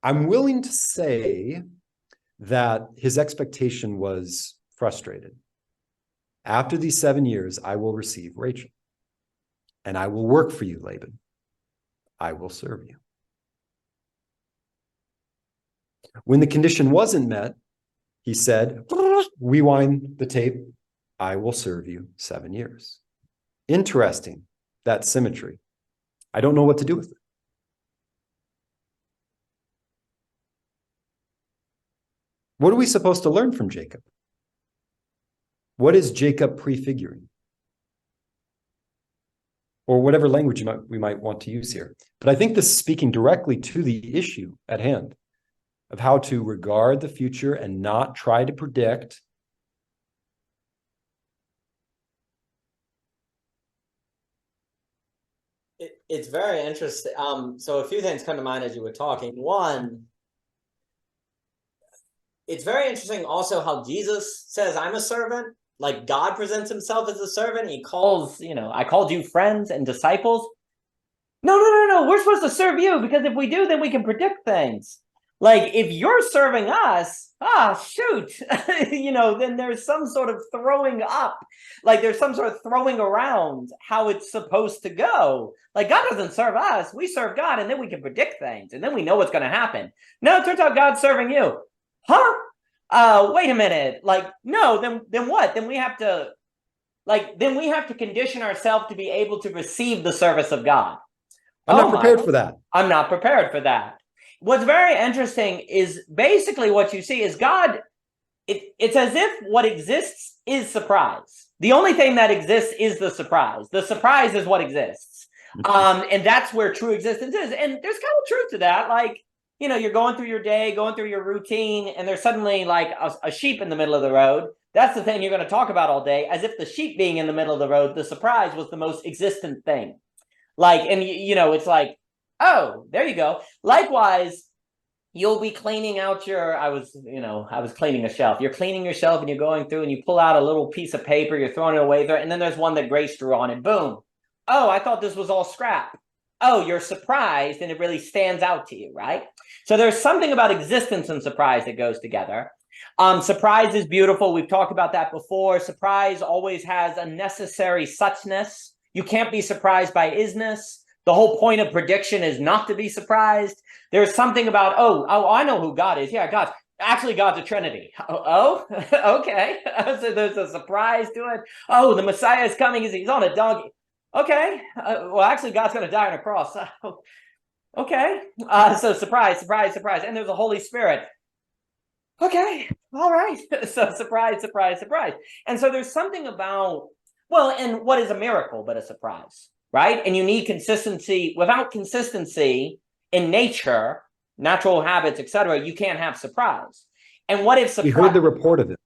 I'm willing to say that his expectation was frustrated. After these 7 years, I will receive Rachel. And I will work for you, Laban. I will serve you. When the condition wasn't met, he said, rewind the tape. I will serve you 7 years. Interesting, that symmetry. I don't know what to do with it. What are we supposed to learn from Jacob? What is Jacob prefiguring? Or whatever language we might want to use here. But I think this is speaking directly to the issue at hand of how to regard the future and not try to predict. It's very interesting. So a few things come to mind as you were talking. One, it's very interesting also how Jesus says, I'm a servant. Like God presents himself as a servant. He calls, I called you friends and disciples. No. We're supposed to serve you, because if we do, then we can predict things. Like, if you're serving us, shoot, then there's some sort of throwing up, like there's some sort of throwing around how it's supposed to go. Like, God doesn't serve us, we serve God, and then we can predict things, and then we know what's going to happen. No, it turns out God's serving you. Wait a minute. Like, no, then what? Then we have to condition ourselves to be able to receive the service of God. I'm not prepared for that. I'm not prepared for that. What's very interesting is basically what you see is God, it's as if what exists is surprise. The only thing that exists is the surprise. The surprise is what exists. And that's where true existence is. And there's kind of truth to that. Like, you're going through your day, going through your routine, and there's suddenly like a sheep in the middle of the road. That's the thing you're going to talk about all day, as if the sheep being in the middle of the road, the surprise was the most existent thing. Like, and it's like, oh, there you go. Likewise, you'll be cleaning out I was cleaning a shelf. You're cleaning your shelf and you're going through and you pull out a little piece of paper, you're throwing it away there, and then there's one that Grace drew on it. Boom. Oh, I thought this was all scrap. Oh, you're surprised, and it really stands out to you, right? So there's something about existence and surprise that goes together. Surprise is beautiful. We've talked about that before. Surprise always has a necessary such-ness. You can't be surprised by is-ness. The whole point of prediction is not to be surprised. There's something about, I know who God is. Yeah, God's a Trinity. Oh, okay. So there's a surprise to it. Oh, the Messiah is coming. He's on a donkey. Okay. Actually, God's going to die on a cross. Okay. So surprise. And there's a Holy Spirit. Okay. All right. So surprise. And so there's something about, and what is a miracle but a surprise, right? And you need consistency. Without consistency in nature, natural habits, etc., you can't have surprise. And what if surprise? We heard the report of it.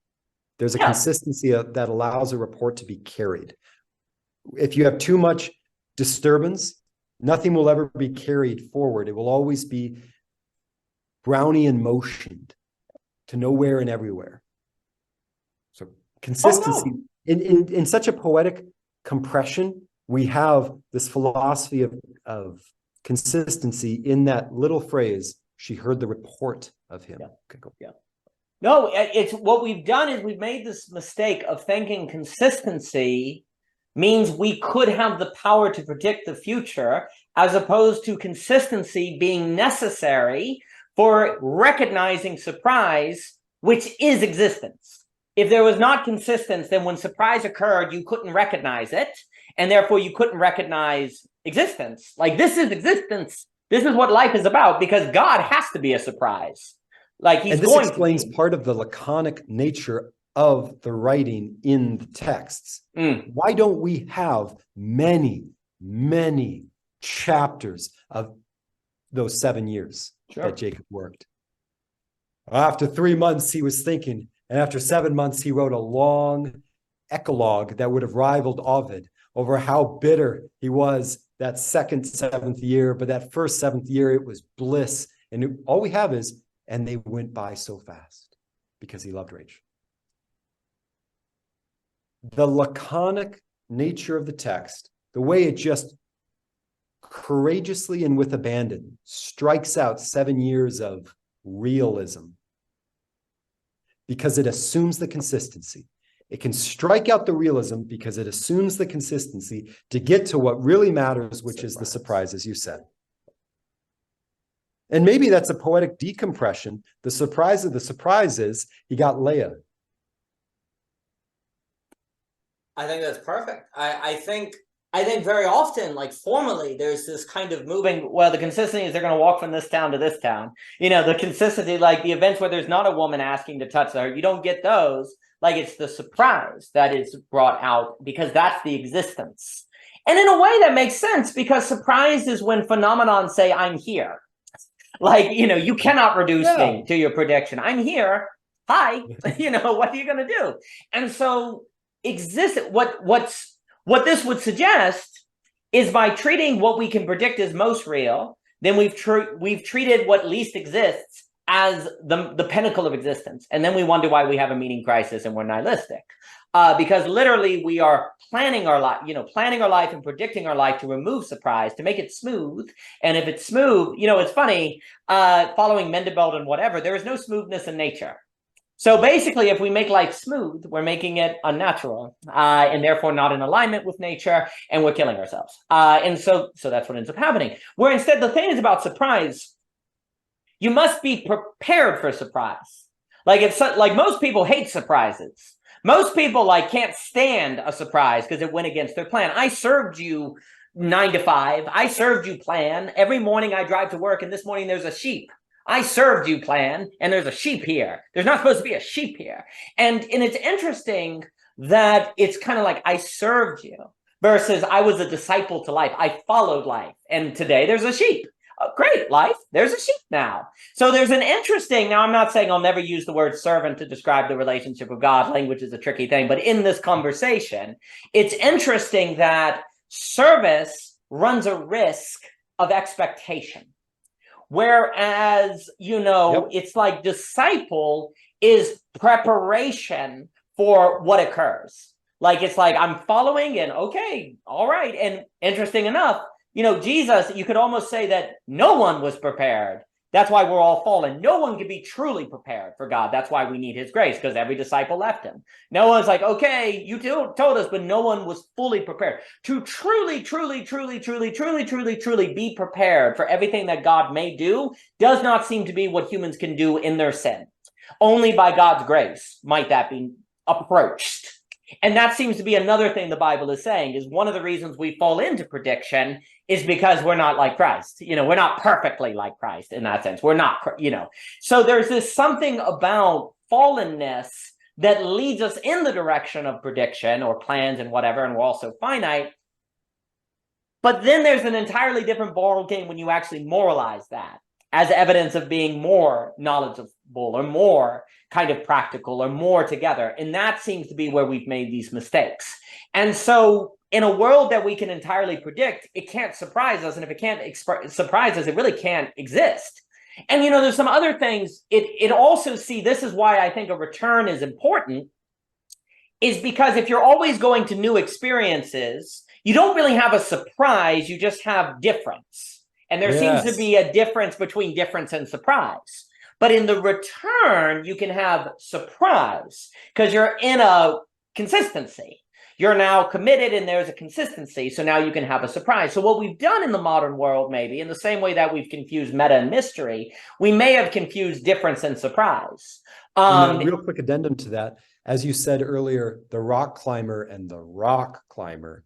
There's a consistency that allows a report to be carried. If you have too much disturbance, nothing will ever be carried forward. It will always be Brownian motioned to nowhere and everywhere. So consistency in such a poetic compression, we have this philosophy of consistency in that little phrase, she heard the report of him. Okay, go. No, it's what we've done is we've made this mistake of thinking consistency means we could have the power to predict the future, as opposed to consistency being necessary for recognizing surprise, which is existence. If there was not consistence, then when surprise occurred, you couldn't recognize it, and therefore you couldn't recognize existence. Like, this is existence. This is what life is about, because God has to be a surprise. Like, he's going to. And this explains part of the laconic nature of the writing in the texts. Why don't we have many, many chapters of those 7 years that Jacob worked? After 3 months, he was thinking, and after 7 months, he wrote a long eclogue that would have rivaled Ovid over how bitter he was that second 7th year, but that first 7th year, it was bliss. And all we have is, and they went by so fast, because he loved Rachel. The laconic nature of the text, the way it just courageously and with abandon strikes out 7 years of realism, because it assumes the consistency. It can strike out the realism because it assumes the consistency to get to what really matters, which is the surprise, as you said. And maybe that's a poetic decompression. The surprise of the surprise is he got Leah. I think that's perfect. I think very often, like formally, there's this kind of moving, the consistency is they're going to walk from this town to this town. The consistency, like the events where there's not a woman asking to touch her, you don't get those. Like, it's the surprise that is brought out, because that's the existence. And in a way that makes sense, because surprise is when phenomenon say, I'm here. Like, you cannot reduce me to your prediction. I'm here. Hi. What are you going to do? And so what this would suggest is, by treating what we can predict as most real, then we've treated what least exists as the pinnacle of existence. And then we wonder why we have a meaning crisis and we're nihilistic. because literally we are planning our life, planning our life and predicting our life to remove surprise, to make it smooth. And if it's smooth, it's funny, following Mendebeld and whatever, there is no smoothness in nature. So basically, if we make life smooth, we're making it unnatural, and therefore not in alignment with nature, and we're killing ourselves. And so that's what ends up happening. Where instead, the thing is about surprise, you must be prepared for surprise. Like most people hate surprises. Most people can't stand a surprise because it went against their plan. I served you 9 to 5. I served you plan. Every morning I drive to work, and this morning there's a sheep. I served you plan, and there's a sheep here. There's not supposed to be a sheep here. And it's interesting that it's kind of like I served you versus I was a disciple to life. I followed life. And today there's a sheep. Oh, great, life. There's a sheep now. So there's an interesting, now I'm not saying I'll never use the word servant to describe the relationship with God. Language is a tricky thing. But in this conversation, it's interesting that service runs a risk of expectation. Whereas, it's like disciple is preparation for what occurs. It's like I'm following and okay, all right. And interesting enough, Jesus, you could almost say that no one was prepared. That's why we're all fallen. No one can be truly prepared for God. That's why we need his grace, because every disciple left him. No one's like, okay, you told us, but no one was fully prepared. To truly be prepared for everything that God may do does not seem to be what humans can do in their sin. Only by God's grace might that be approached. And that seems to be another thing the Bible is saying, is one of the reasons we fall into prediction is because we're not like Christ. We're not perfectly like Christ in that sense. We're not, So there's this something about fallenness that leads us in the direction of prediction or plans and whatever, and we're also finite. But then there's an entirely different ball game when you actually moralize that as evidence of being more knowledgeable or more kind of practical or more together. And that seems to be where we've made these mistakes. And so in a world that we can entirely predict, it can't surprise us. And if it can't surprise us, it really can't exist. And, there's some other things. It also, this is why I think a return is important, is because if you're always going to new experiences, you don't really have a surprise, you just have difference. And there seems to be a difference between difference and surprise. But in the return, you can have surprise because you're in a consistency. You're now committed and there's a consistency. So now you can have a surprise. So what we've done in the modern world, maybe in the same way that we've confused meta and mystery, we may have confused difference and surprise. Real quick addendum to that. As you said earlier, the rock climber and the rock climber,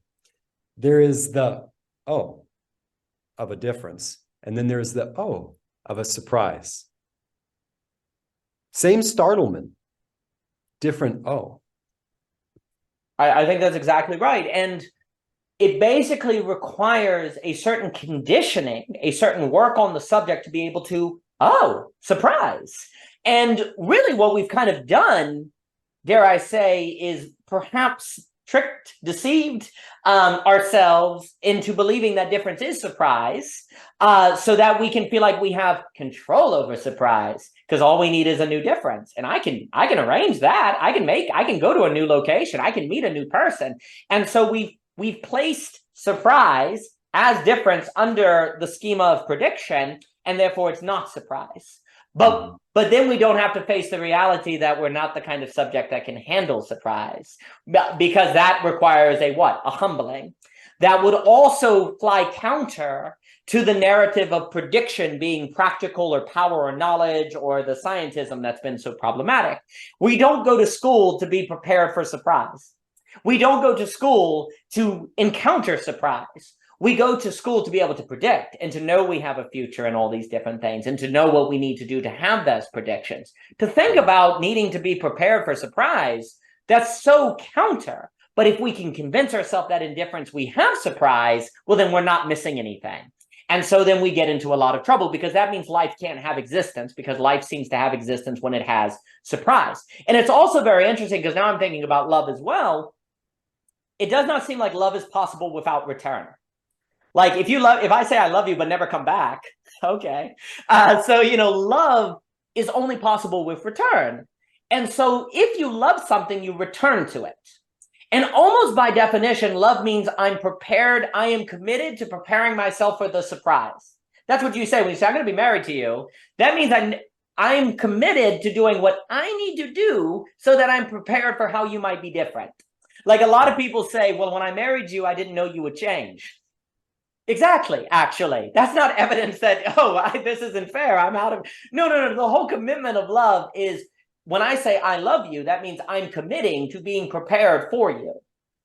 there is the oh of a difference. And then there's the oh of a surprise. Same startlement, different oh. I think that's exactly right. And it basically requires a certain conditioning, a certain work on the subject to be able to, oh, surprise. And really what we've kind of done, dare I say, is perhaps tricked, deceived ourselves into believing that difference is surprise, so that we can feel like we have control over surprise, because all we need is a new difference. And I can arrange that. I can go to a new location. I can meet a new person. And so we've placed surprise as difference under the schema of prediction, and therefore it's not surprise. But then we don't have to face the reality that we're not the kind of subject that can handle surprise, because that requires a humbling. That would also fly counter to the narrative of prediction being practical or power or knowledge or the scientism that's been so problematic. We don't go to school to be prepared for surprise. We don't go to school to encounter surprise. We go to school to be able to predict and to know we have a future and all these different things, and to know what we need to do to have those predictions. To think about needing to be prepared for surprise, that's so counter. But if we can convince ourselves that in difference we have surprise, well, then we're not missing anything. And so then we get into a lot of trouble, because that means life can't have existence, because life seems to have existence when it has surprise. And it's also very interesting, because now I'm thinking about love as well. It does not seem like love is possible without return. Like if I say I love you but never come back, okay. So love is only possible with return. And so if you love something, you return to it. And almost by definition, love means I'm prepared, I am committed to preparing myself for the surprise. That's what you say when you say, I'm going to be married to you. That means I'm committed to doing what I need to do so that I'm prepared for how you might be different. Like a lot of people say, well, when I married you, I didn't know you would change. Exactly, actually. That's not evidence that, this isn't fair. I'm out of... No. The whole commitment of love is, when I say I love you, that means I'm committing to being prepared for you,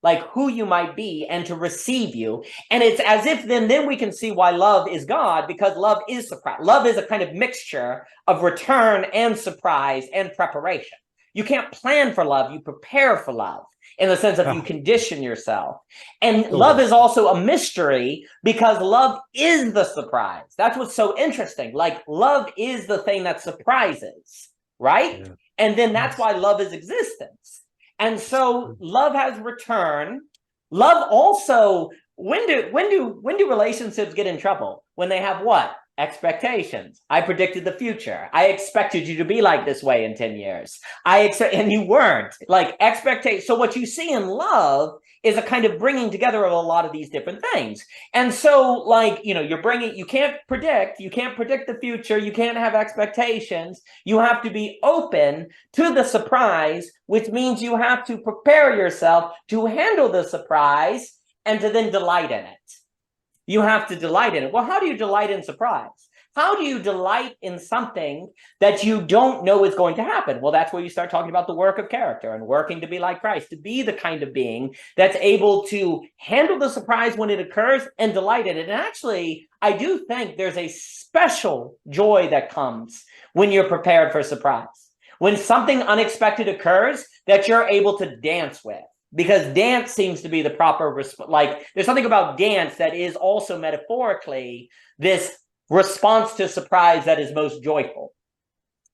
like who you might be, and to receive you. And it's as if then we can see why love is God, because love is surprise. Love is a kind of mixture of return and surprise and preparation. You can't plan for love, you prepare for love, in the sense of you condition yourself. And love is also a mystery, because love is the surprise. That's what's so interesting. Like, love is the thing that surprises, right? Yeah. And then that's why love is existence. And so love has return. Love also, when do relationships get in trouble? When they have what? Expectations. I predicted the future. I expected you to be like this way in 10 years. And you weren't. Like, expectation. So what you see in love is a kind of bringing together of a lot of these different things. And so, like, you can't predict the future. You can't have expectations. You have to be open to the surprise, which means you have to prepare yourself to handle the surprise and to then delight in it. You have to delight in it. Well, how do you delight in surprise? How do you delight in something that you don't know is going to happen? Well, that's where you start talking about the work of character and working to be like Christ, to be the kind of being that's able to handle the surprise when it occurs and delight in it. And actually, I do think there's a special joy that comes when you're prepared for surprise. When something unexpected occurs that you're able to dance with. Because dance seems to be the proper response. Like, there's something about dance that is also metaphorically this response to surprise that is most joyful.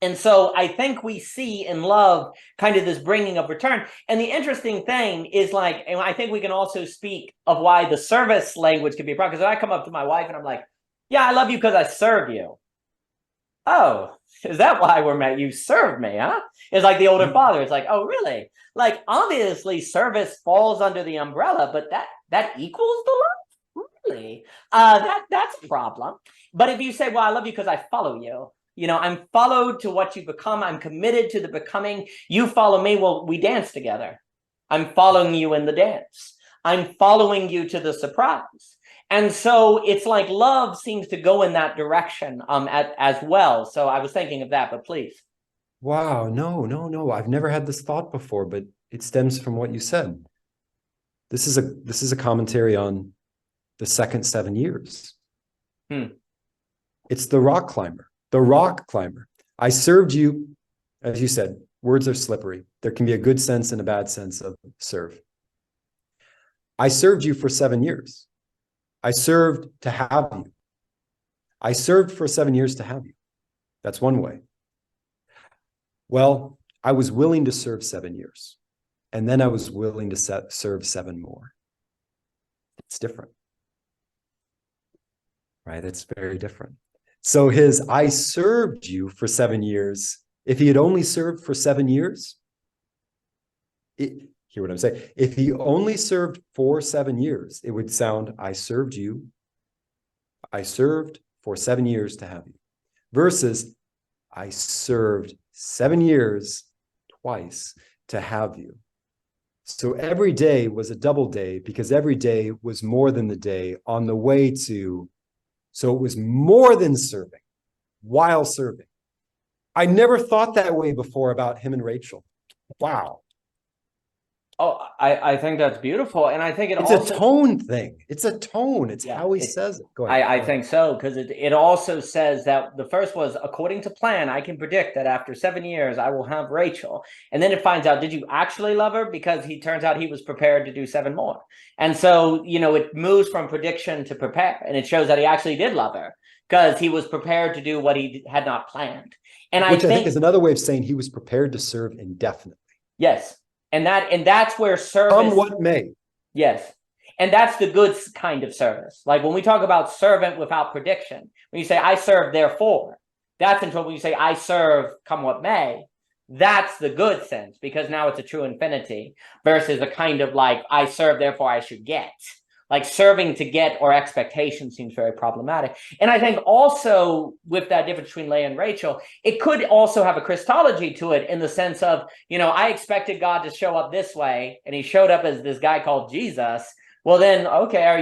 And so I think we see in love kind of this bringing of return. And the interesting thing is, like, and I think we can also speak of why the service language can be a problem. Because I come up to my wife and I'm like, yeah, I love you because I serve you. Oh, is that why we're met? You served me, huh? It's like the older father. It's like, oh, really? Like, obviously, service falls under the umbrella, but that equals the love? Really? That's a problem. But if you say, well, I love you because I follow you. I'm followed to what you become. I'm committed to the becoming. You follow me. Well, we dance together. I'm following you in the dance. I'm following you to the surprise. And so it's like love seems to go in that direction as well. So I was thinking of that, but please. Wow, no. I've never had this thought before, but it stems from what you said. This is a commentary on the second 7 years. It's the rock climber. The rock climber. I served you, as you said, words are slippery. There can be a good sense and a bad sense of serve. I served you for 7 years. I served to have you. I served for 7 years to have you. That's one way. Well, I was willing to serve 7 years. And then I was willing to serve 7 more. It's different. Right? It's very different. So I served you for 7 years. If he had only served for 7 years, hear what I'm saying? If he only served for 7 years, it would sound, I served you. I served for 7 years to have you. Versus, I served 7 years twice to have you. So every day was a double day, because every day was more than the day on the way to. So it was more than serving while serving. I never thought that way before about him and Rachel. Wow. Oh, I think that's beautiful. And I think it's also a tone thing. It's a tone. It's how he says it. Go ahead. I think so, because it also says that the first was, according to plan, I can predict that after 7 years, I will have Rachel. And then it finds out, did you actually love her? Because he turns out he was prepared to do 7 more. And so, it moves from prediction to prepare. And it shows that he actually did love her, because he was prepared to do what he had not planned. And Which I think is another way of saying he was prepared to serve indefinitely. Yes. And that's where service. Come what may. Yes. And that's the good kind of service. Like when we talk about servant without prediction, when you say, I serve, therefore, that's in trouble. When you say, I serve, come what may, That's the good sense, because now it's a true infinity versus a kind of like, I serve, therefore I should get. Like serving to get or expectation seems very problematic. And I think also with that difference between Leah and Rachel, it could also have a Christology to it in the sense of, I expected God to show up this way, and he showed up as this guy called Jesus. Well, then, okay, are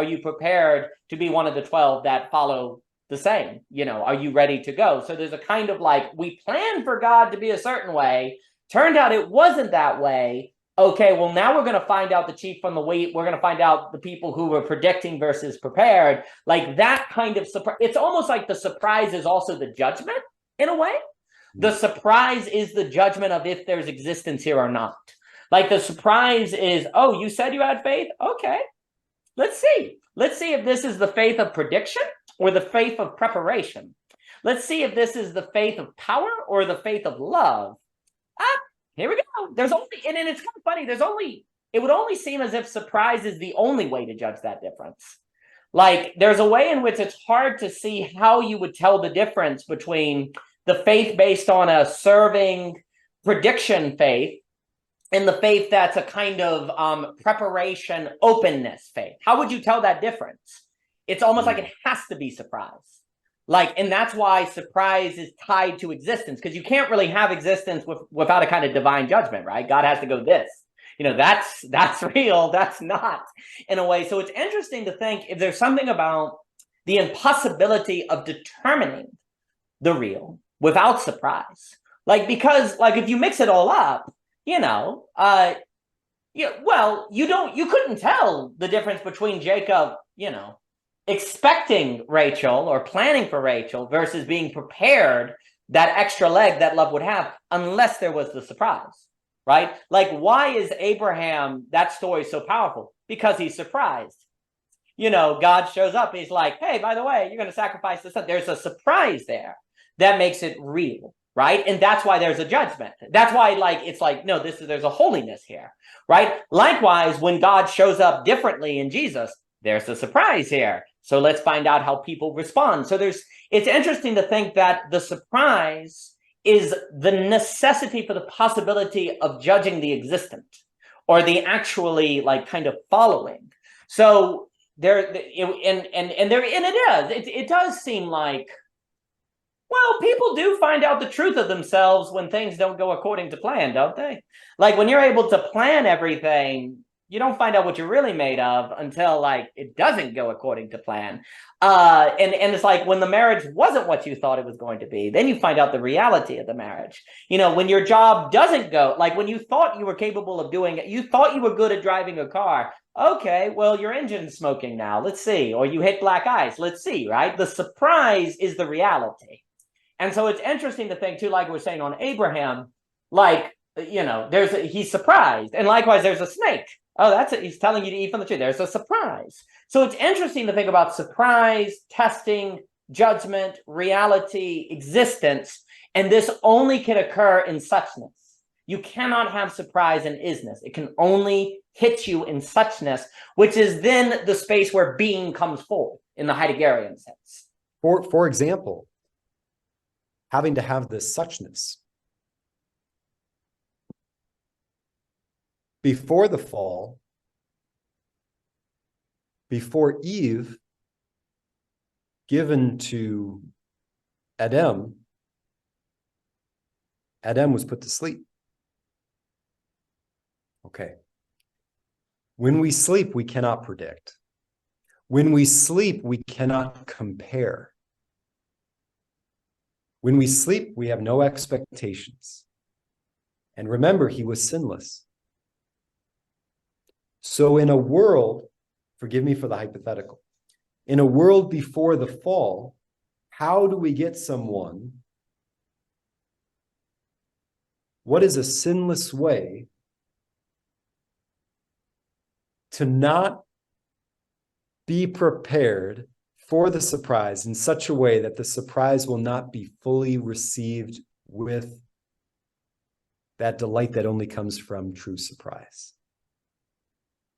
you prepared to be one of the 12 that follow the same? Are you ready to go? So there's a kind of like, we planned for God to be a certain way. Turned out it wasn't that way. Okay, well, now we're going to find out the chief from the wheat. We're going to find out the people who were predicting versus prepared. Like that kind of surprise. It's almost like the surprise is also the judgment in a way. The surprise is the judgment of if there's existence here or not. Like the surprise is, oh, you said you had faith? Okay, let's see. Let's see if this is the faith of prediction or the faith of preparation. Let's see if this is the faith of power or the faith of love. Here we go. There's only, and it's kind of funny, it would only seem as if surprise is the only way to judge that difference. Like there's a way in which it's hard to see how you would tell the difference between the faith based on a serving prediction faith and the faith that's a kind of preparation openness faith. How would you tell that difference? It's almost like it has to be surprise. Like, and that's why surprise is tied to existence, because you can't really have existence without a kind of divine judgment, right? God has to go this, that's real, that's not, in a way. So it's interesting to think if there's something about the impossibility of determining the real without surprise. Like, because like if you mix it all up, you couldn't tell the difference between Jacob, expecting Rachel or planning for Rachel versus being prepared, that extra leg that love would have, unless there was the surprise, right? Like, why is Abraham, that story so powerful? Because he's surprised. God shows up, he's like, hey, by the way, you're going to sacrifice the son. There's a surprise there that makes it real, right? And that's why there's a judgment. That's why, it's like, no, there's a holiness here, right? Likewise, when God shows up differently in Jesus, there's a surprise here. So let's find out how people respond. So it's interesting to think that the surprise is the necessity for the possibility of judging the existent or the actually kind of following. So it does seem like, well, people do find out the truth of themselves when things don't go according to plan, don't they? Like when you're able to plan everything, you don't find out what you're really made of until it doesn't go according to plan. And it's like when the marriage wasn't what you thought it was going to be, then you find out the reality of the marriage. When your job doesn't go, when you thought you were capable of doing it, you thought you were good at driving a car. Okay, well, your engine's smoking now. Let's see. Or you hit black ice. Let's see, right? The surprise is the reality. And so it's interesting to think too, like we're saying on Abraham, he's surprised. And likewise, there's a snake. Oh, he's telling you to eat from the tree. There's a surprise. So it's interesting to think about surprise, testing, judgment, reality, existence. And this only can occur in such-ness. You cannot have surprise in is-ness. It can only hit you in such-ness, which is then the space where being comes forth in the Heideggerian sense. For example, having to have this such-ness. Before the fall, before Eve given to Adam, Adam was put to sleep. Okay. When we sleep, we cannot predict. When we sleep, we cannot compare. When we sleep, we have no expectations. And remember, he was sinless. So in a world, forgive me for the hypothetical, in a world before the fall, how do we get someone? What is a sinless way to not be prepared for the surprise in such a way that the surprise will not be fully received with that delight that only comes from true surprise?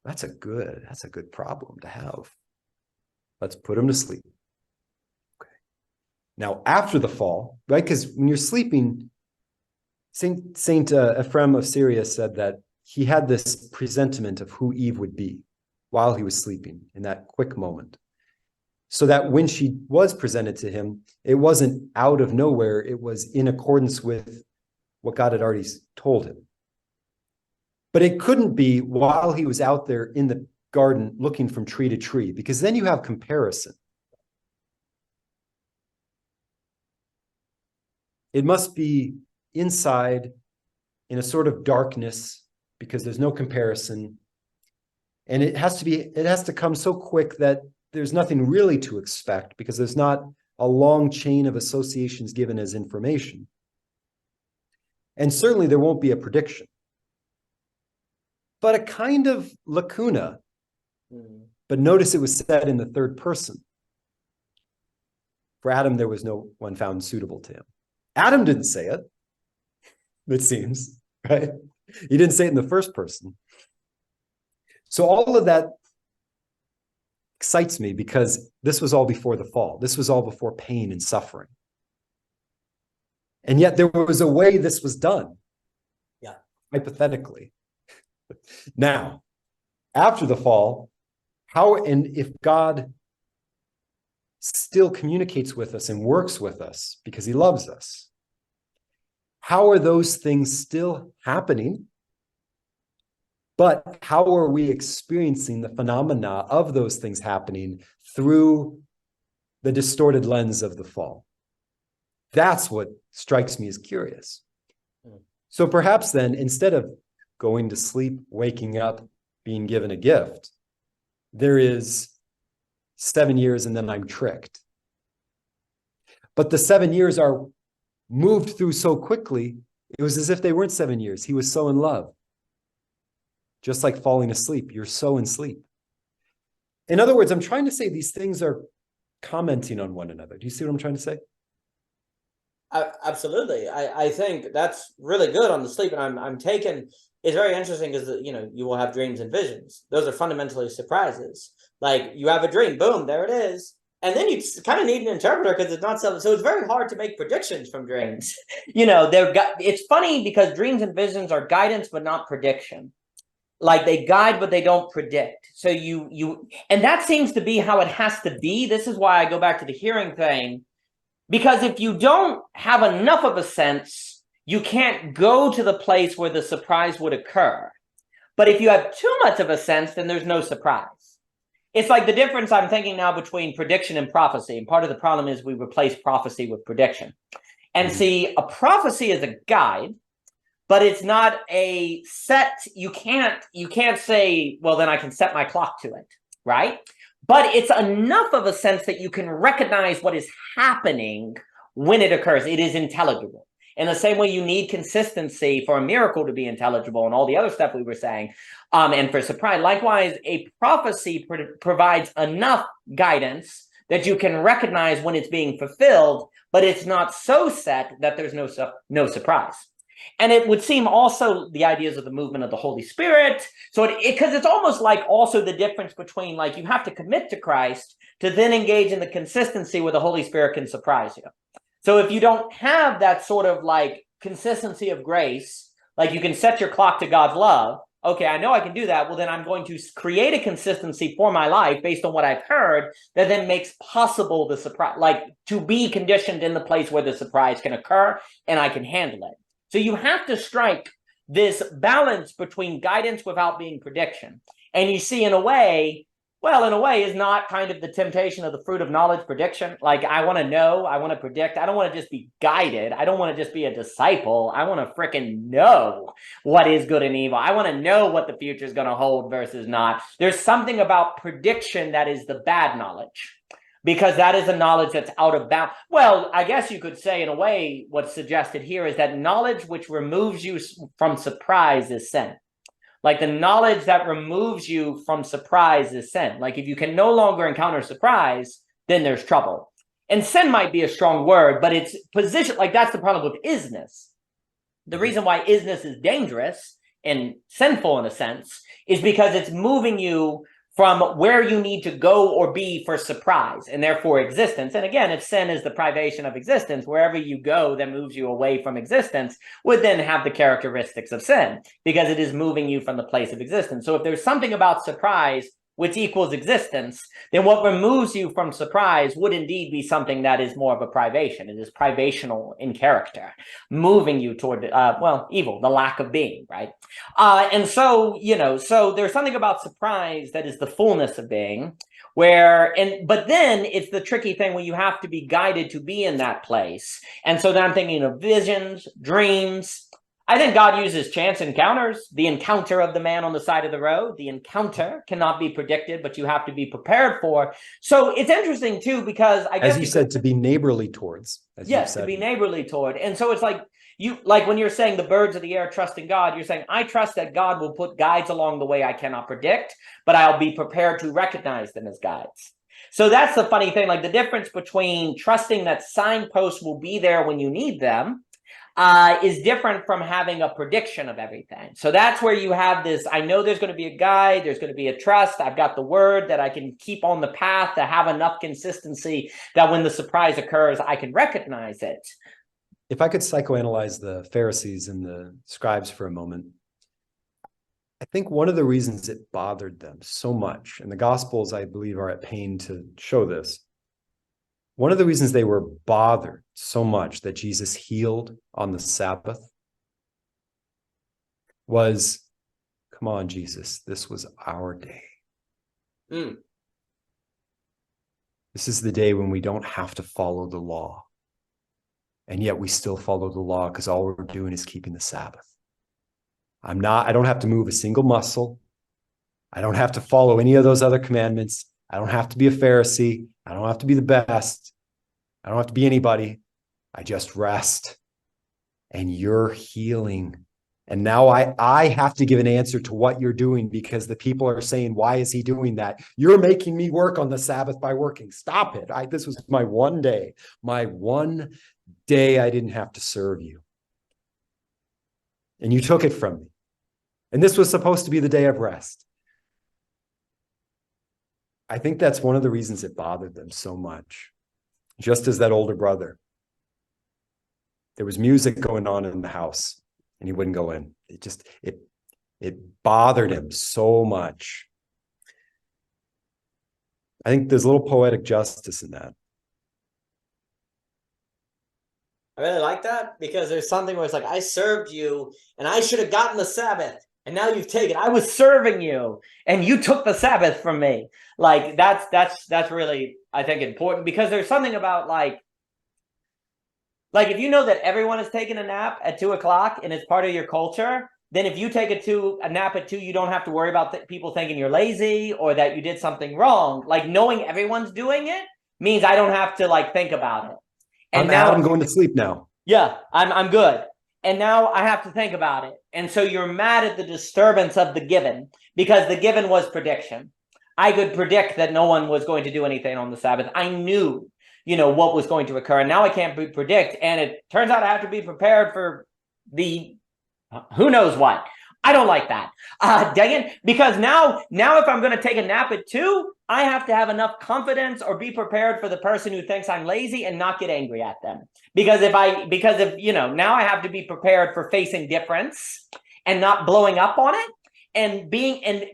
That's a good problem to have. Let's put him to sleep. Okay. Now, after the fall, right? Because when you're sleeping, Saint Ephrem of Syria said that he had this presentiment of who Eve would be while he was sleeping in that quick moment. So that when she was presented to him, it wasn't out of nowhere, it was in accordance with what God had already told him. But it couldn't be while he was out there in the garden looking from tree to tree, because then you have comparison. It must be inside in a sort of darkness, because there's no comparison. And it has to come so quick that there's nothing really to expect, because there's not a long chain of associations given as information. And certainly there won't be a prediction, but a kind of lacuna. But notice it was said in the third person. For Adam, there was no one found suitable to him. Adam didn't say it, it seems, right? He didn't say it in the first person. So all of that excites me, because this was all before the fall. This was all before pain and suffering. And yet there was a way this was done. Yeah. Hypothetically. Now, after the fall, how, and if God still communicates with us and works with us because he loves us, how are those things still happening? But how are we experiencing the phenomena of those things happening through the distorted lens of the fall? That's what strikes me as curious. So perhaps then, instead of going to sleep, waking up, being given a gift, there is 7 years and then I'm tricked. But the 7 years are moved through so quickly, it was as if they weren't 7 years. He was so in love. Just like falling asleep, you're so in sleep. In other words, I'm trying to say these things are commenting on one another. Do you see what I'm trying to say? Absolutely. I think that's really good on the sleep. And I'm taken, it's very interesting because, you will have dreams and visions. Those are fundamentally surprises. Like you have a dream, boom, there it is. And then you kind of need an interpreter because it's not so it's very hard to make predictions from dreams. It's funny because dreams and visions are guidance, but not prediction. Like they guide, but they don't predict. So and that seems to be how it has to be. This is why I go back to the hearing thing, because if you don't have enough of a sense, you can't go to the place where the surprise would occur. But if you have too much of a sense, then there's no surprise. It's like the difference I'm thinking now between prediction and prophecy. And part of the problem is we replace prophecy with prediction. And see, a prophecy is a guide, but it's not a set. You can't say, well, then I can set my clock to it, right? But it's enough of a sense that you can recognize what is happening when it occurs. It is intelligible. In the same way you need consistency for a miracle to be intelligible and all the other stuff we were saying, and for surprise. Likewise, a prophecy provides enough guidance that you can recognize when it's being fulfilled, but it's not so set that there's no surprise. And it would seem also the ideas of the movement of the Holy Spirit. So because it's almost like also the difference between like you have to commit to Christ to then engage in the consistency where the Holy Spirit can surprise you. So if you don't have that sort of like consistency of grace, like you can set your clock to God's love. Okay, I know I can do that. Well, then I'm going to create a consistency for my life based on what I've heard that then makes possible the surprise, like to be conditioned in the place where the surprise can occur and I can handle it. So you have to strike this balance between guidance without being prediction. And you see, in a way, is not kind of the temptation of the fruit of knowledge prediction. Like, I want to know, I want to predict. I don't want to just be guided. I don't want to just be a disciple. I want to frickin' know what is good and evil. I want to know what the future is going to hold versus not. There's something about prediction that is the bad knowledge, because that is a knowledge that's out of bounds. Well, I guess you could say in a way what's suggested here is that knowledge which removes you from surprise is sin. Like the knowledge that removes you from surprise is sin. Like if you can no longer encounter surprise, then there's trouble. And sin might be a strong word, but it's position, like that's the problem with is-ness. The reason why is-ness is dangerous and sinful in a sense is because it's moving you from where you need to go or be for surprise and therefore existence. And again, if sin is the privation of existence, wherever you go that moves you away from existence would then have the characteristics of sin, because it is moving you from the place of existence. So if there's something about surprise which equals existence, then what removes you from surprise would indeed be something that is more of a privation. It is privational in character, moving you toward, evil, the lack of being, right? And so, so there's something about surprise that is the fullness of being, but then it's the tricky thing when you have to be guided to be in that place. And so then I'm thinking of visions, dreams. I think God uses chance encounters, the encounter of the man on the side of the road. The encounter cannot be predicted, but you have to be prepared for. So it's interesting too, because I guess as you said, to be neighborly towards. Yes, to be neighborly toward. And so it's like when you're saying the birds of the air trust in God, you're saying, I trust that God will put guides along the way I cannot predict, but I'll be prepared to recognize them as guides. So that's the funny thing, like the difference between trusting that signposts will be there when you need them is different from having a prediction of everything. So that's where you have this, I know there's going to be a guide, there's going to be a trust, I've got the word that I can keep on the path to have enough consistency that when the surprise occurs, I can recognize it. If I could psychoanalyze the Pharisees and the scribes for a moment, I think one of the reasons it bothered them so much, and the Gospels, I believe, are at pain to show this, one of the reasons they were bothered so much that Jesus healed on the Sabbath was, come on, Jesus, this was our day. This is the day when we don't have to follow the law. And yet we still follow the law because all we're doing is keeping the Sabbath. I don't have to move a single muscle. I don't have to follow any of those other commandments. I don't have to be a Pharisee. I don't have to be the best. I don't have to be anybody. I just rest. And you're healing. And now I have to give an answer to what you're doing, because the people are saying, why is he doing that? You're making me work on the Sabbath by working. Stop it. This was my one day. My one day I didn't have to serve you. And you took it from me. And this was supposed to be the day of rest. I think that's one of the reasons it bothered them so much. Just as that older brother. There was music going on in the house and he wouldn't go in. It bothered him so much. I think there's a little poetic justice in that. I really like that, because there's something where it's like, I served you and I should have gotten the Sabbath. And now you've taken, I was serving you and you took the Sabbath from me. Like that's really, I think, important, because there's something about like if you know that everyone is taking a nap at 2:00 and it's part of your culture, then if you take a nap at 2, you don't have to worry about people thinking you're lazy or that you did something wrong. Like knowing everyone's doing it means I don't have to like think about it. And I'm going to sleep now. Yeah, I'm good. And now I have to think about it. And so you're mad at the disturbance of the given, because the given was prediction. I could predict that no one was going to do anything on the Sabbath. I knew, what was going to occur. And now I can't predict. And it turns out I have to be prepared for the who knows what. I don't like that. Dang it. Because now if I'm going to take a nap at 2, I have to have enough confidence or be prepared for the person who thinks I'm lazy and not get angry at them. Because if now I have to be prepared for facing difference and not blowing up on it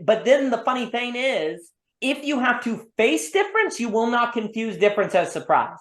but then the funny thing is, if you have to face difference, you will not confuse difference as surprise.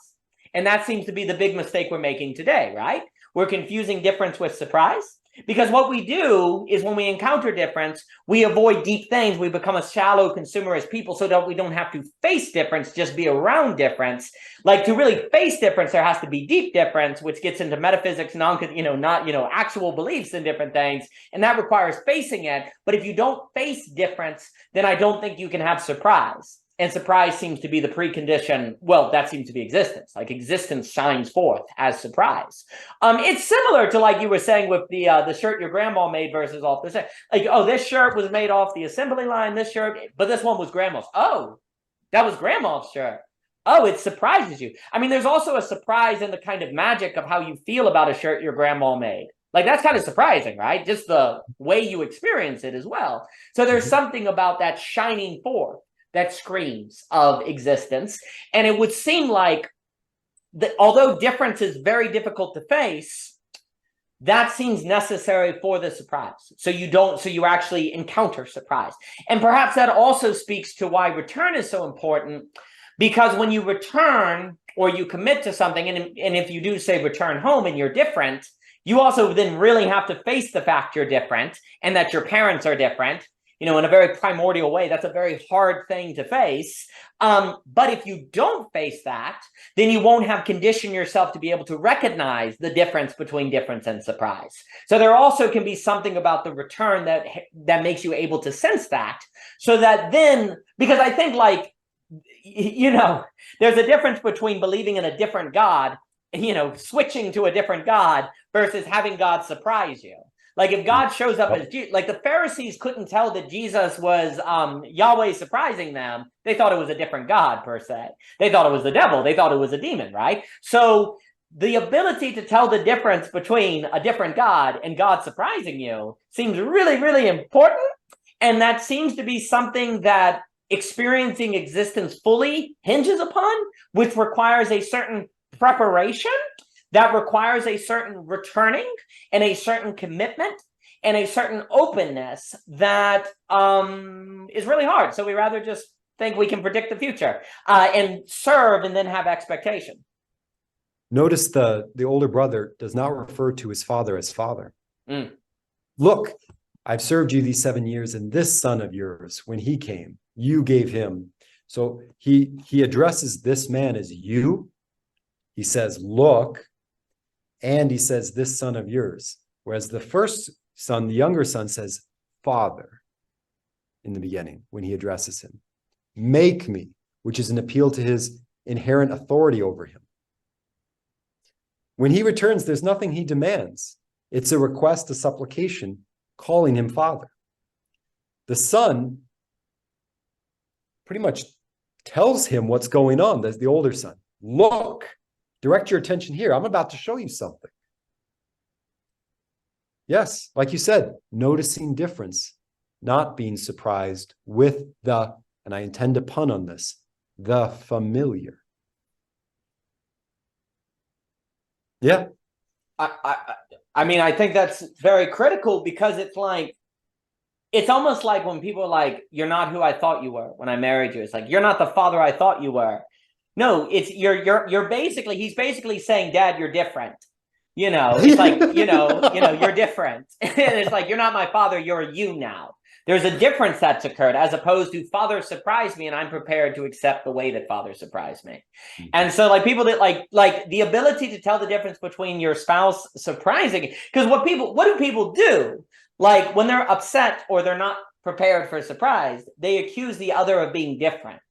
And that seems to be the big mistake we're making today, right? We're confusing difference with surprise. Because what we do is when we encounter difference, we avoid deep things. We become a shallow consumerist people so that we don't have to face difference, just be around difference. Like to really face difference, there has to be deep difference, which gets into metaphysics, actual beliefs in different things. And that requires facing it. But if you don't face difference, then I don't think you can have surprise. And surprise seems to be the precondition. Well, that seems to be existence. Like existence shines forth as surprise. It's similar to like you were saying with the shirt your grandma made versus off the set. Like, oh, this shirt was made off the assembly line. This shirt, but this one was grandma's. Oh, that was grandma's shirt. Oh, it surprises you. I mean, there's also a surprise in the kind of magic of how you feel about a shirt your grandma made. Like that's kind of surprising, right? Just the way you experience it as well. So there's something about that shining forth. that screams of existence. And it would seem like that although difference is very difficult to face, that seems necessary for the surprise. So you actually encounter surprise. And perhaps that also speaks to why return is so important, because when you return or you commit to something, and if you do say return home and you're different, you also then really have to face the fact you're different and that your parents are different, in a very primordial way. That's a very hard thing to face. But if you don't face that, then you won't have conditioned yourself to be able to recognize the difference between difference and surprise. So there also can be something about the return that makes you able to sense that. So that then, because I think there's a difference between believing in a different God, switching to a different God versus having God surprise you. Like if God shows up as Jesus, like the Pharisees couldn't tell that Jesus was Yahweh surprising them. They thought it was a different God per se. They thought it was the devil. They thought it was a demon, right? So the ability to tell the difference between a different God and God surprising you seems really, really important. And that seems to be something that experiencing existence fully hinges upon, which requires a certain preparation, that requires a certain returning and a certain commitment and a certain openness that is really hard. So we rather just think we can predict the future and serve and then have expectation. Notice the older brother does not refer to his father as father. Mm. Look, I've served you these 7 years, and this son of yours, when he came, you gave him. So he addresses this man as you. He says, look, and he says, this son of yours. Whereas the first son, the younger son, says, Father, in the beginning, when he addresses him. Make me, which is an appeal to his inherent authority over him. When he returns, there's nothing he demands. It's a request, a supplication, calling him Father. The son pretty much tells him what's going on, the older son. Look, direct your attention here. I'm about to show you something. Yes, like you said, noticing difference, not being surprised with and I intend to pun on this, the familiar. Yeah. I mean, I think that's very critical, because it's almost like when people are like, you're not who I thought you were when I married you. It's like, you're not the father I thought you were. No, it's you're basically, he's basically saying, Dad, you're different. It's like, you're different. And it's like, you're not my father, you're you now. There's a difference that's occurred, as opposed to Father surprised me and I'm prepared to accept the way that Father surprised me. Mm-hmm. And so like people that like the ability to tell the difference between your spouse surprising, because what do people do? Like when they're upset or they're not prepared for a surprise, they accuse the other of being different.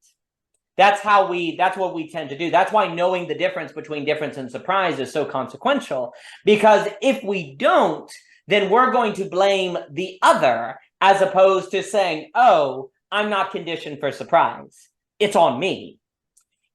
That's what we tend to do. That's why knowing the difference between difference and surprise is so consequential, because if we don't, then we're going to blame the other, as opposed to saying, oh, I'm not conditioned for surprise. It's on me.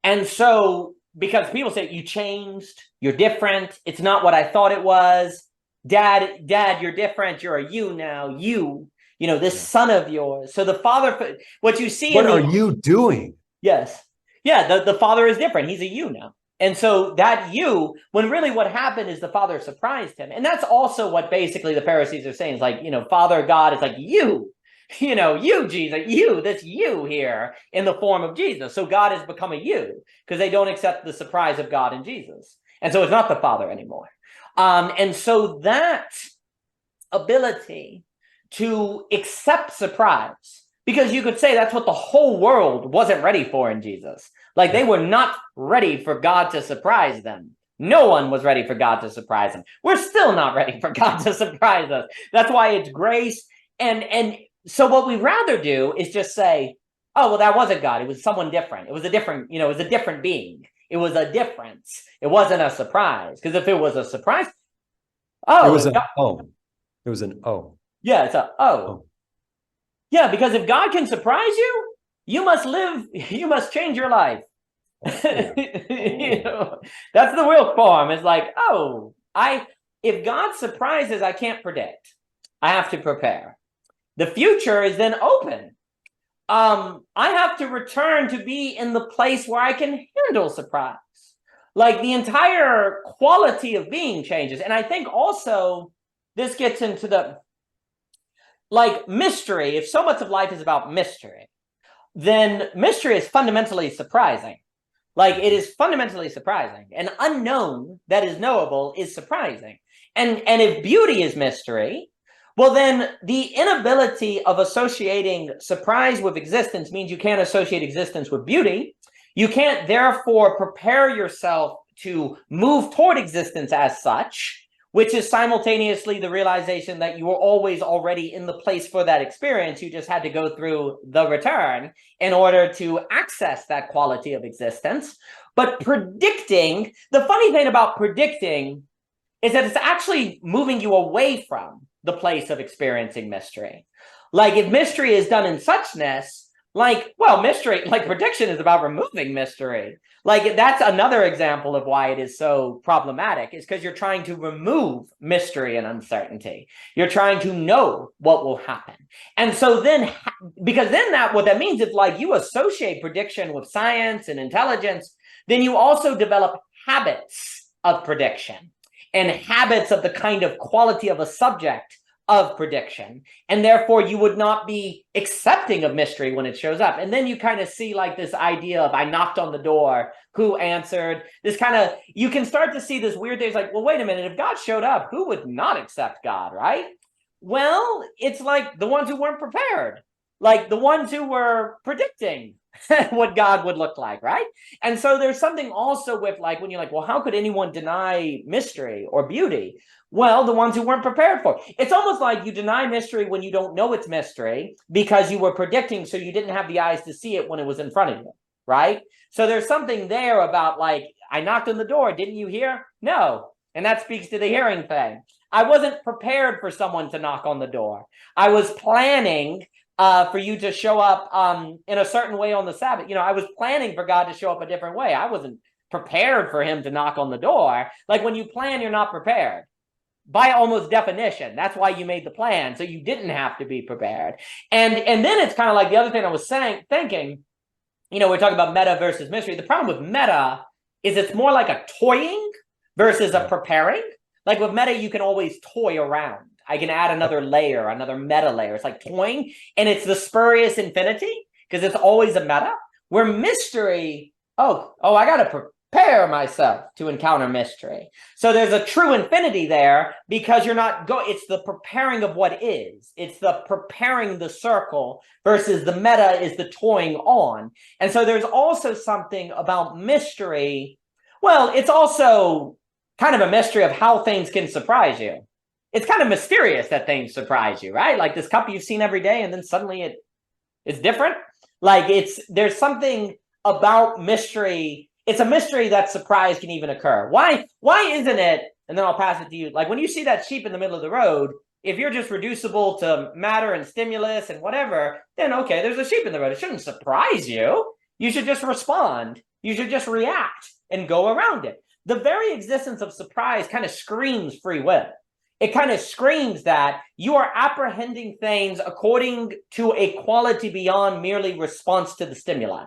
And so, because people say, you changed, you're different, it's not what I thought it was. Dad, you're different, you're a you now, this son of yours. So the father, what you see. What are you doing? Yes. Yeah, the father is different. He's a you now. And so that you, when really what happened is the father surprised him. And that's also what basically the Pharisees are saying. It's like, Father God is like you, you, Jesus, that's you here in the form of Jesus. So God has become a you, because they don't accept the surprise of God in Jesus. And so it's not the Father anymore. And so that ability to accept surprise, because you could say that's what the whole world wasn't ready for in Jesus. Like they were not ready for God to surprise them. No one was ready for God to surprise them. We're still not ready for God to surprise us. That's why it's grace. And so what we'd rather do is just say, oh, well, that wasn't God. It was someone different. It was a different, it was a different being. It was a difference. It wasn't a surprise. Because if it was a surprise, it was an O. It was an O. Yeah, it's a O. Yeah, because if God can surprise you, you must change your life. That's the real form. It's like, if God surprises, I can't predict. I have to prepare. The future is then open. I have to return to be in the place where I can handle surprise. Like the entire quality of being changes. And I think also this gets into the, like, mystery. If so much of life is about mystery, then mystery is fundamentally surprising. Like, it is fundamentally surprising. An unknown that is knowable is surprising. And if beauty is mystery, well, then the inability of associating surprise with existence means you can't associate existence with beauty. You can't therefore prepare yourself to move toward existence as such, which is simultaneously the realization that you were always already in the place for that experience. You just had to go through the return in order to access that quality of existence. But predicting, the funny thing about predicting is that it's actually moving you away from the place of experiencing mystery. Like, if mystery is done in such-ness, like, well, mystery, like prediction is about removing mystery. Like, that's another example of why it is so problematic, is because you're trying to remove mystery and uncertainty. You're trying to know what will happen. And so then, because then what that means is, like, you associate prediction with science and intelligence, then you also develop habits of prediction and habits of the kind of quality of a subject of prediction, and therefore you would not be accepting of mystery when it shows up. And then you kind of see, like, this idea of, I knocked on the door, who answered? This kind of, you can start to see this weird thing. Like, well, wait a minute, if God showed up, who would not accept God, right? Well, it's like the ones who weren't prepared, like the ones who were predicting what God would look like, right? And so there's something also with, like, when you're like, well, how could anyone deny mystery or beauty? Well, the ones who weren't prepared for it. It's almost like you deny mystery when you don't know it's mystery because you were predicting, so you didn't have the eyes to see it when it was in front of you, right? So there's something there about, like, I knocked on the door, didn't you hear? No. And that speaks to the hearing thing. I wasn't prepared for someone to knock on the door. I was planning for you to show up in a certain way on the Sabbath. You know, I was planning for God to show up a different way. I wasn't prepared for him to knock on the door. Like, when you plan, you're not prepared. By almost definition, that's why you made the plan, so you didn't have to be prepared. And then it's kind of like the other thing I was thinking, you know, we're talking about meta versus mystery. The problem with meta is it's more like a toying versus a preparing. Like, with meta, you can always toy around. I can add another layer, another meta layer. It's like toying, and it's the spurious infinity because it's always a meta. Where mystery, I got to prepare myself to encounter mystery. So there's a true infinity there because you're not it's the preparing of what is. It's the preparing the circle versus the meta is the toying on. And so there's also something about mystery. Well, it's also kind of a mystery of how things can surprise you. It's kind of mysterious that things surprise you, right? Like this cup you've seen every day and then suddenly it's different. Like, there's something about mystery. It's a mystery that surprise can even occur. Why isn't it, and then I'll pass it to you, like when you see that sheep in the middle of the road, if you're just reducible to matter and stimulus and whatever, then okay, there's a sheep in the road. It shouldn't surprise you. You should just respond. You should just react and go around it. The very existence of surprise kind of screams free will. It kind of screams that you are apprehending things according to a quality beyond merely response to the stimuli.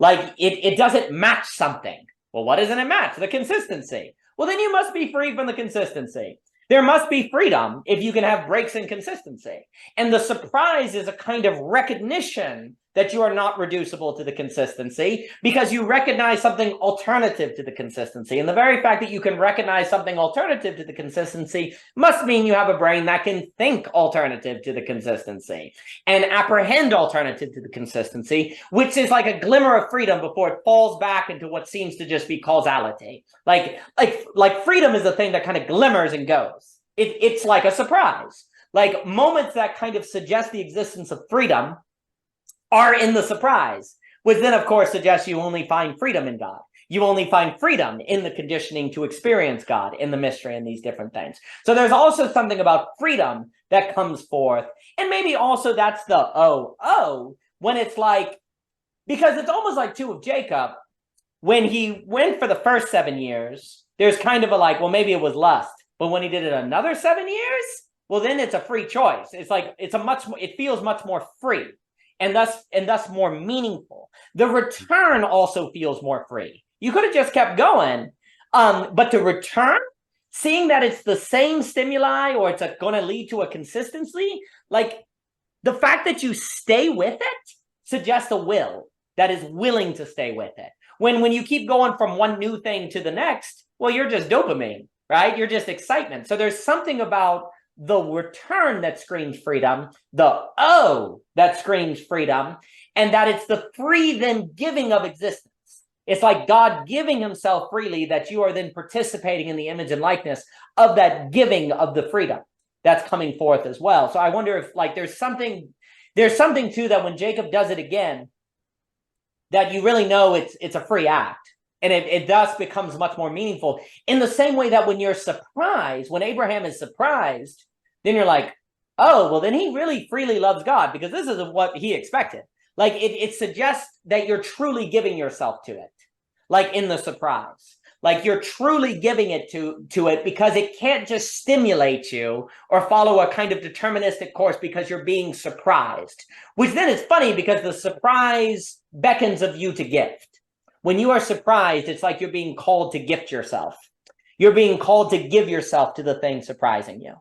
Like, it doesn't match something. Well, what doesn't it match? The consistency. Well, then you must be free from the consistency. There must be freedom if you can have breaks in consistency. And the surprise is a kind of recognition that you are not reducible to the consistency because you recognize something alternative to the consistency. And the very fact that you can recognize something alternative to the consistency must mean you have a brain that can think alternative to the consistency and apprehend alternative to the consistency, which is like a glimmer of freedom before it falls back into what seems to just be causality. Like freedom is the thing that kind of glimmers and goes. It's like a surprise. Like, moments that kind of suggest the existence of freedom are in the surprise, which then, of course, suggests you only find freedom in God. You only find freedom in the conditioning to experience God, in the mystery, and these different things. So there's also something about freedom that comes forth. And maybe also that's the when it's like, because it's almost like too with Jacob, when he went for the first 7 years, there's kind of a like, well, maybe it was lust. But when he did it another 7 years, well, then it's a free choice. It's like, it feels much more free. and thus more meaningful. The return also feels more free. You could have just kept going, but the return, seeing that it's the same stimuli or it's going to lead to a consistency, like the fact that you stay with it suggests a will that is willing to stay with it. When you keep going from one new thing to the next, well, you're just dopamine, right? You're just excitement. So there's something about the return that screams freedom, the oh that screams freedom, and that it's the free then giving of existence. It's like God giving himself freely, that you are then participating in the image and likeness of that giving of the freedom that's coming forth as well. So I wonder if like there's something too that when Jacob does it again, that you really know it's a free act. And it thus becomes much more meaningful. In the same way that when you're surprised, when Abraham is surprised, then you're like, oh, well, then he really freely loves God, because this is what he expected. Like it suggests that you're truly giving yourself to it, like in the surprise. Like you're truly giving it to it because it can't just stimulate you or follow a kind of deterministic course because you're being surprised, which then is funny because the surprise beckons of you to gift. When you are surprised, it's like you're being called to gift yourself. You're being called to give yourself to the thing surprising you.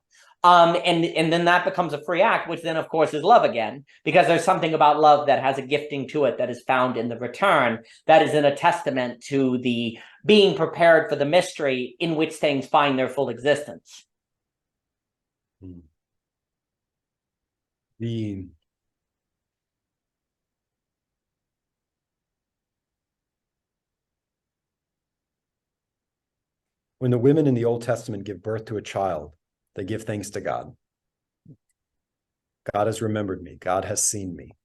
And then that becomes a free act, which then, of course, is love again, because there's something about love that has a gifting to it that is found in the return, that is in a testament to the being prepared for the mystery in which things find their full existence. When the women in the Old Testament give birth to a child, they give thanks to God. God has remembered me. God has seen me.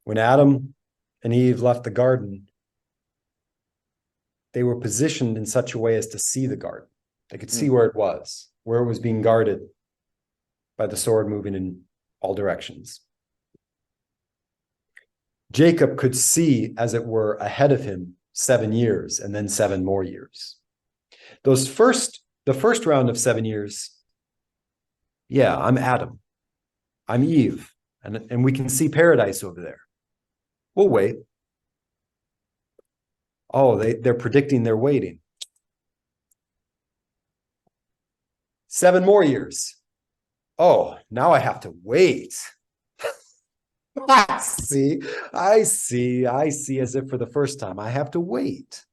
When Adam and Eve left the garden, they were positioned in such a way as to see the garden. They could see where it was being guarded by the sword moving in all directions. Jacob could see, as it were, ahead of him 7 years and then 7 more years. The first round of 7 years, yeah, I'm Adam. I'm Eve. And we can see paradise over there. We'll wait. Oh, they're predicting they're waiting. 7 more years. Oh, now I have to wait. I see, as if for the first time, I have to wait.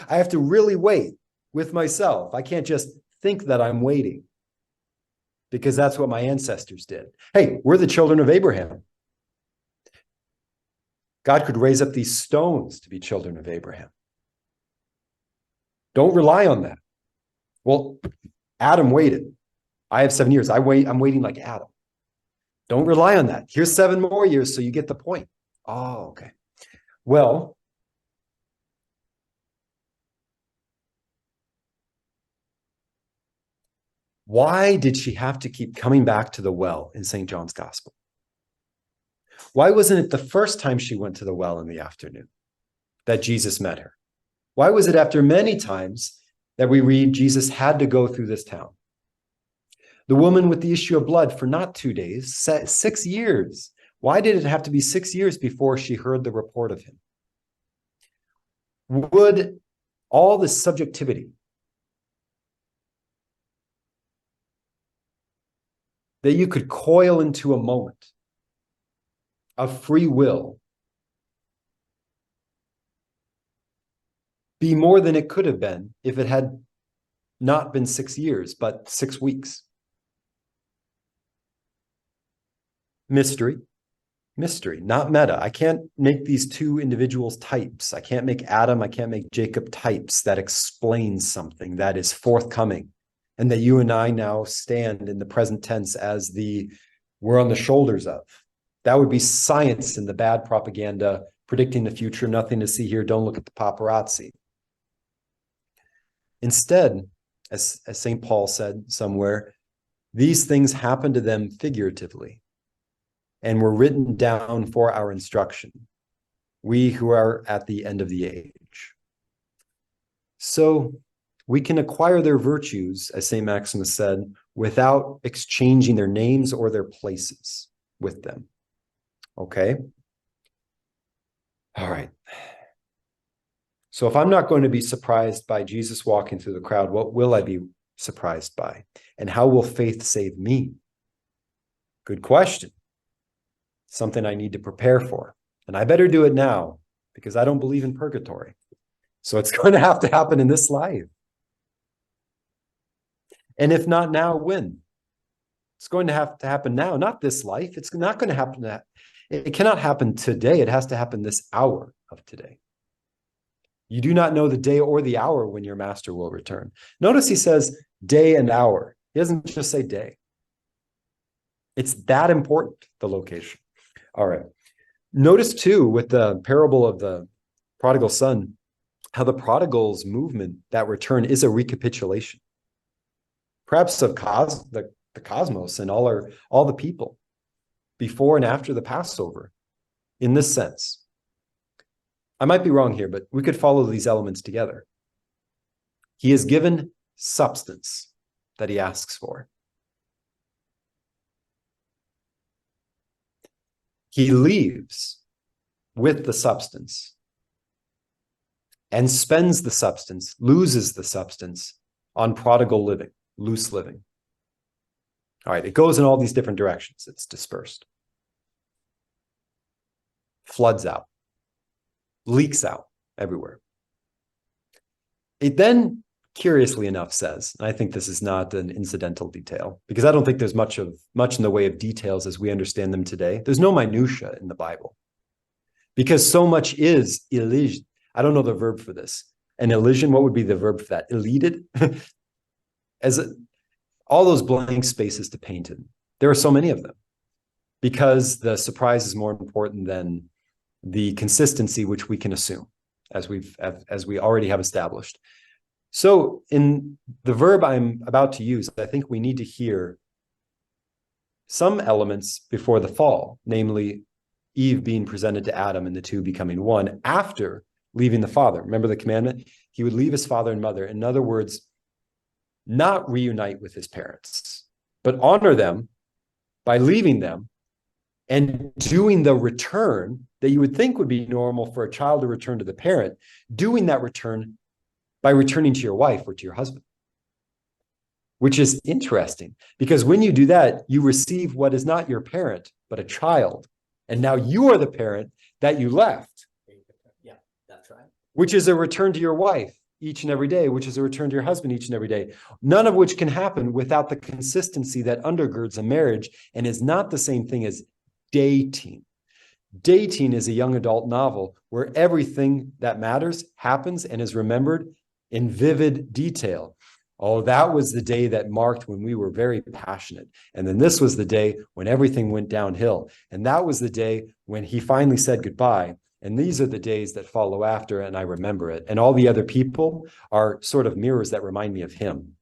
I have to really wait with myself. I can't just think that I'm waiting, because that's what my ancestors did. Hey, we're the children of Abraham. God could raise up these stones to be children of Abraham. Don't rely on that. Well, Adam waited. I have 7 years. I'm waiting like Adam. Don't rely on that. Here's 7 more years, so you get the point. Oh, okay. Well, why did she have to keep coming back to the well in St. John's Gospel? Why wasn't it the first time she went to the well in the afternoon that Jesus met her? Why was it after many times that we read Jesus had to go through this town? The woman with the issue of blood for not 2 days, 6 years. Why did it have to be 6 years before she heard the report of him? Would all this subjectivity that you could coil into a moment of free will be more than it could have been if it had not been 6 years, but 6 weeks? Mystery, not meta. I can't make these two individuals types. I can't make Adam, I can't make Jacob types that explain something that is forthcoming, and that you and I now stand in the present tense as we're on the shoulders of. That would be science in the bad propaganda, predicting the future, nothing to see here, don't look at the paparazzi. Instead, as St. Paul said somewhere, these things happen to them figuratively and were written down for our instruction, we who are at the end of the age. So we can acquire their virtues, as Saint Maximus said, without exchanging their names or their places with them. Okay. All right. So if I'm not going to be surprised by Jesus walking through the crowd, what will I be surprised by? And how will faith save me? Good question. Something I need to prepare for. And I better do it now because I don't believe in purgatory. So it's going to have to happen in this life. And if not now, when? It's going to have to happen now, not this life. It's not going to happen that. It cannot happen today. It has to happen this hour of today. You do not know the day or the hour when your master will return. Notice he says day and hour. He doesn't just say day. It's that important, the location. All right. Notice too, with the parable of the prodigal son, how the prodigal's movement, that return, is a recapitulation. Perhaps of the cosmos and all the people before and after the Passover, in this sense. I might be wrong here, but we could follow these elements together. He is given substance that he asks for. He leaves with the substance and spends the substance, loses the substance on prodigal living, loose living. All right, it goes in all these different directions. It's dispersed. Floods out. Leaks out everywhere. It then, curiously enough, says, and I think this is not an incidental detail, because I don't think there's much in the way of details as we understand them today. There's no minutia in the Bible, because so much is elision. I don't know the verb for this. An elision, what would be the verb for that? Elided? All those blank spaces to paint in. There are so many of them, because the surprise is more important than the consistency which we can assume, as we already have established. So in the verb I'm about to use, I think we need to hear some elements before the fall, namely Eve being presented to Adam and the two becoming one after leaving the father. Remember the commandment? He would leave his father and mother. In other words, not reunite with his parents, but honor them by leaving them and doing the return that you would think would be normal for a child to return to the parent, doing that return by returning to your wife or to your husband, which is interesting because when you do that, you receive what is not your parent, but a child. And now you are the parent that you left. Yeah, that's right. Which is a return to your wife each and every day, which is a return to your husband each and every day. None of which can happen without the consistency that undergirds a marriage and is not the same thing as dating. Dating is a young adult novel where everything that matters happens and is remembered in vivid detail. Oh, that was the day that marked when we were very passionate. And then this was the day when everything went downhill. And that was the day when he finally said goodbye. And these are the days that follow after, and I remember it. And all the other people are sort of mirrors that remind me of him.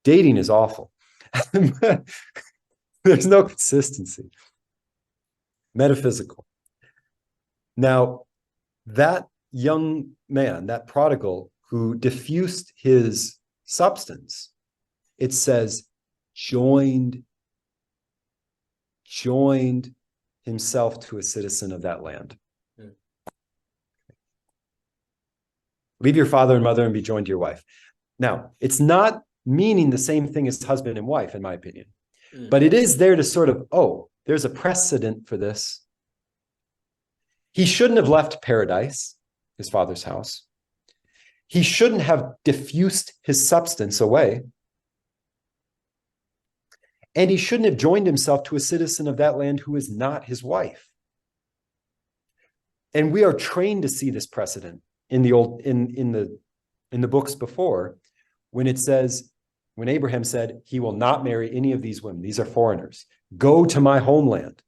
Dating is awful. There's no consistency. Metaphysical. Now, that young man, that prodigal who diffused his substance, it says, joined himself to a citizen of that land. Leave your father and mother and be joined to your wife. Now, it's not meaning the same thing as husband and wife, in my opinion, but it is there to sort of, oh, there's a precedent for this. He shouldn't have left paradise, his father's house. He shouldn't have diffused his substance away. And he shouldn't have joined himself to a citizen of that land who is not his wife. And we are trained to see this precedent in the books before, when it says, when Abraham said, he will not marry any of these women. These are foreigners. Go to my homeland.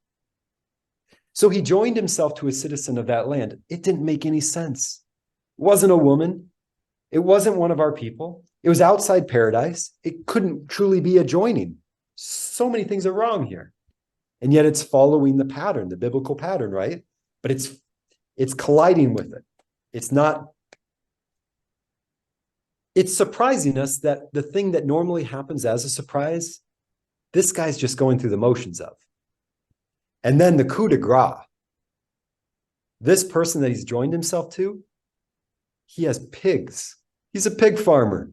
So he joined himself to a citizen of that land. It didn't make any sense. It wasn't a woman. It wasn't one of our people. It was outside paradise. It couldn't truly be a joining. So many things are wrong here. And yet it's following the pattern, the biblical pattern, right? But it's colliding with it. It's surprising us that the thing that normally happens as a surprise, this guy's just going through the motions of. And then the coup de grace. This person that he's joined himself to, he has pigs. He's a pig farmer.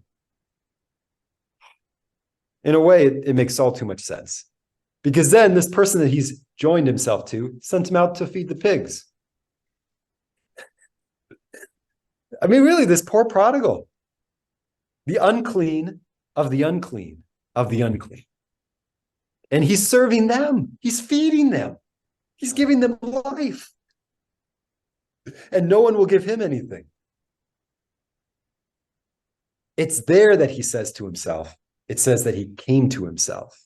In a way, it makes all too much sense. Because then this person that he's joined himself to sent him out to feed the pigs. I mean, really, this poor prodigal. The unclean of the unclean of the unclean. And he's serving them. He's feeding them. He's giving them life. And no one will give him anything. It's there that he says to himself, it says that he came to himself.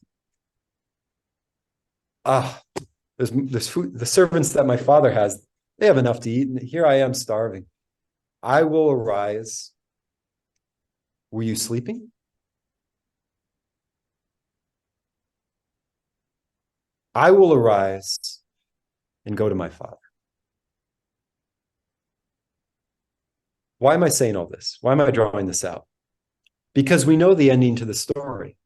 There's food. The servants that my father has, they have enough to eat, and here I am starving. I will arise. Were you sleeping? I will arise and go to my father. Why am I saying all this? Why am I drawing this out? Because we know the ending to the story.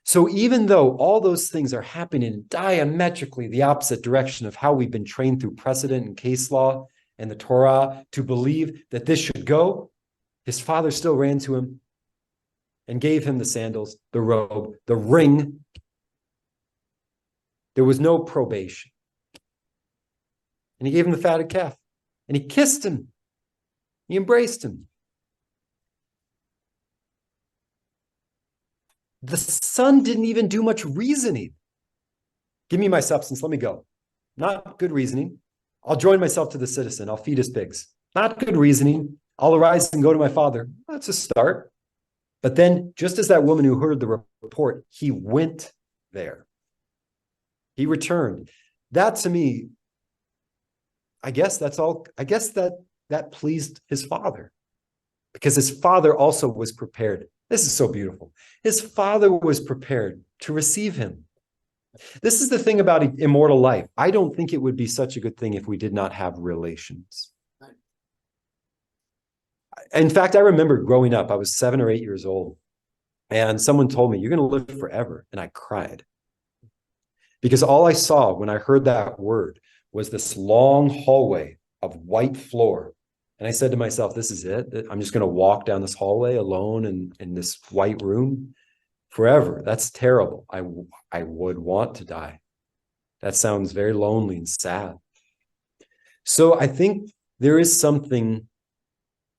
So even though all those things are happening in diametrically the opposite direction of how we've been trained through precedent and case law and the Torah to believe that this should go, his father still ran to him and gave him the sandals, the robe, the ring. There was no probation. And he gave him the fatted calf. And he kissed him. He embraced him. The son didn't even do much reasoning. Give me my substance, let me go. Not good reasoning. I'll join myself to the citizen. I'll feed his pigs. Not good reasoning. I'll arise and go to my father. That's a start. But then, just as that woman who heard the report, he went there. He returned. That to me, I guess that's all. I guess that pleased his father, because his father also was prepared. This is so beautiful. His father was prepared to receive him. This is the thing about immortal life. I don't think it would be such a good thing if we did not have relations. In fact, I remember growing up, I was 7 or 8 years old, and someone told me, you're going to live forever. And I cried. Because all I saw when I heard that word was this long hallway of white floor. And I said to myself, this is it. I'm just going to walk down this hallway alone in this white room forever. That's terrible. I would want to die. That sounds very lonely and sad. So I think there is something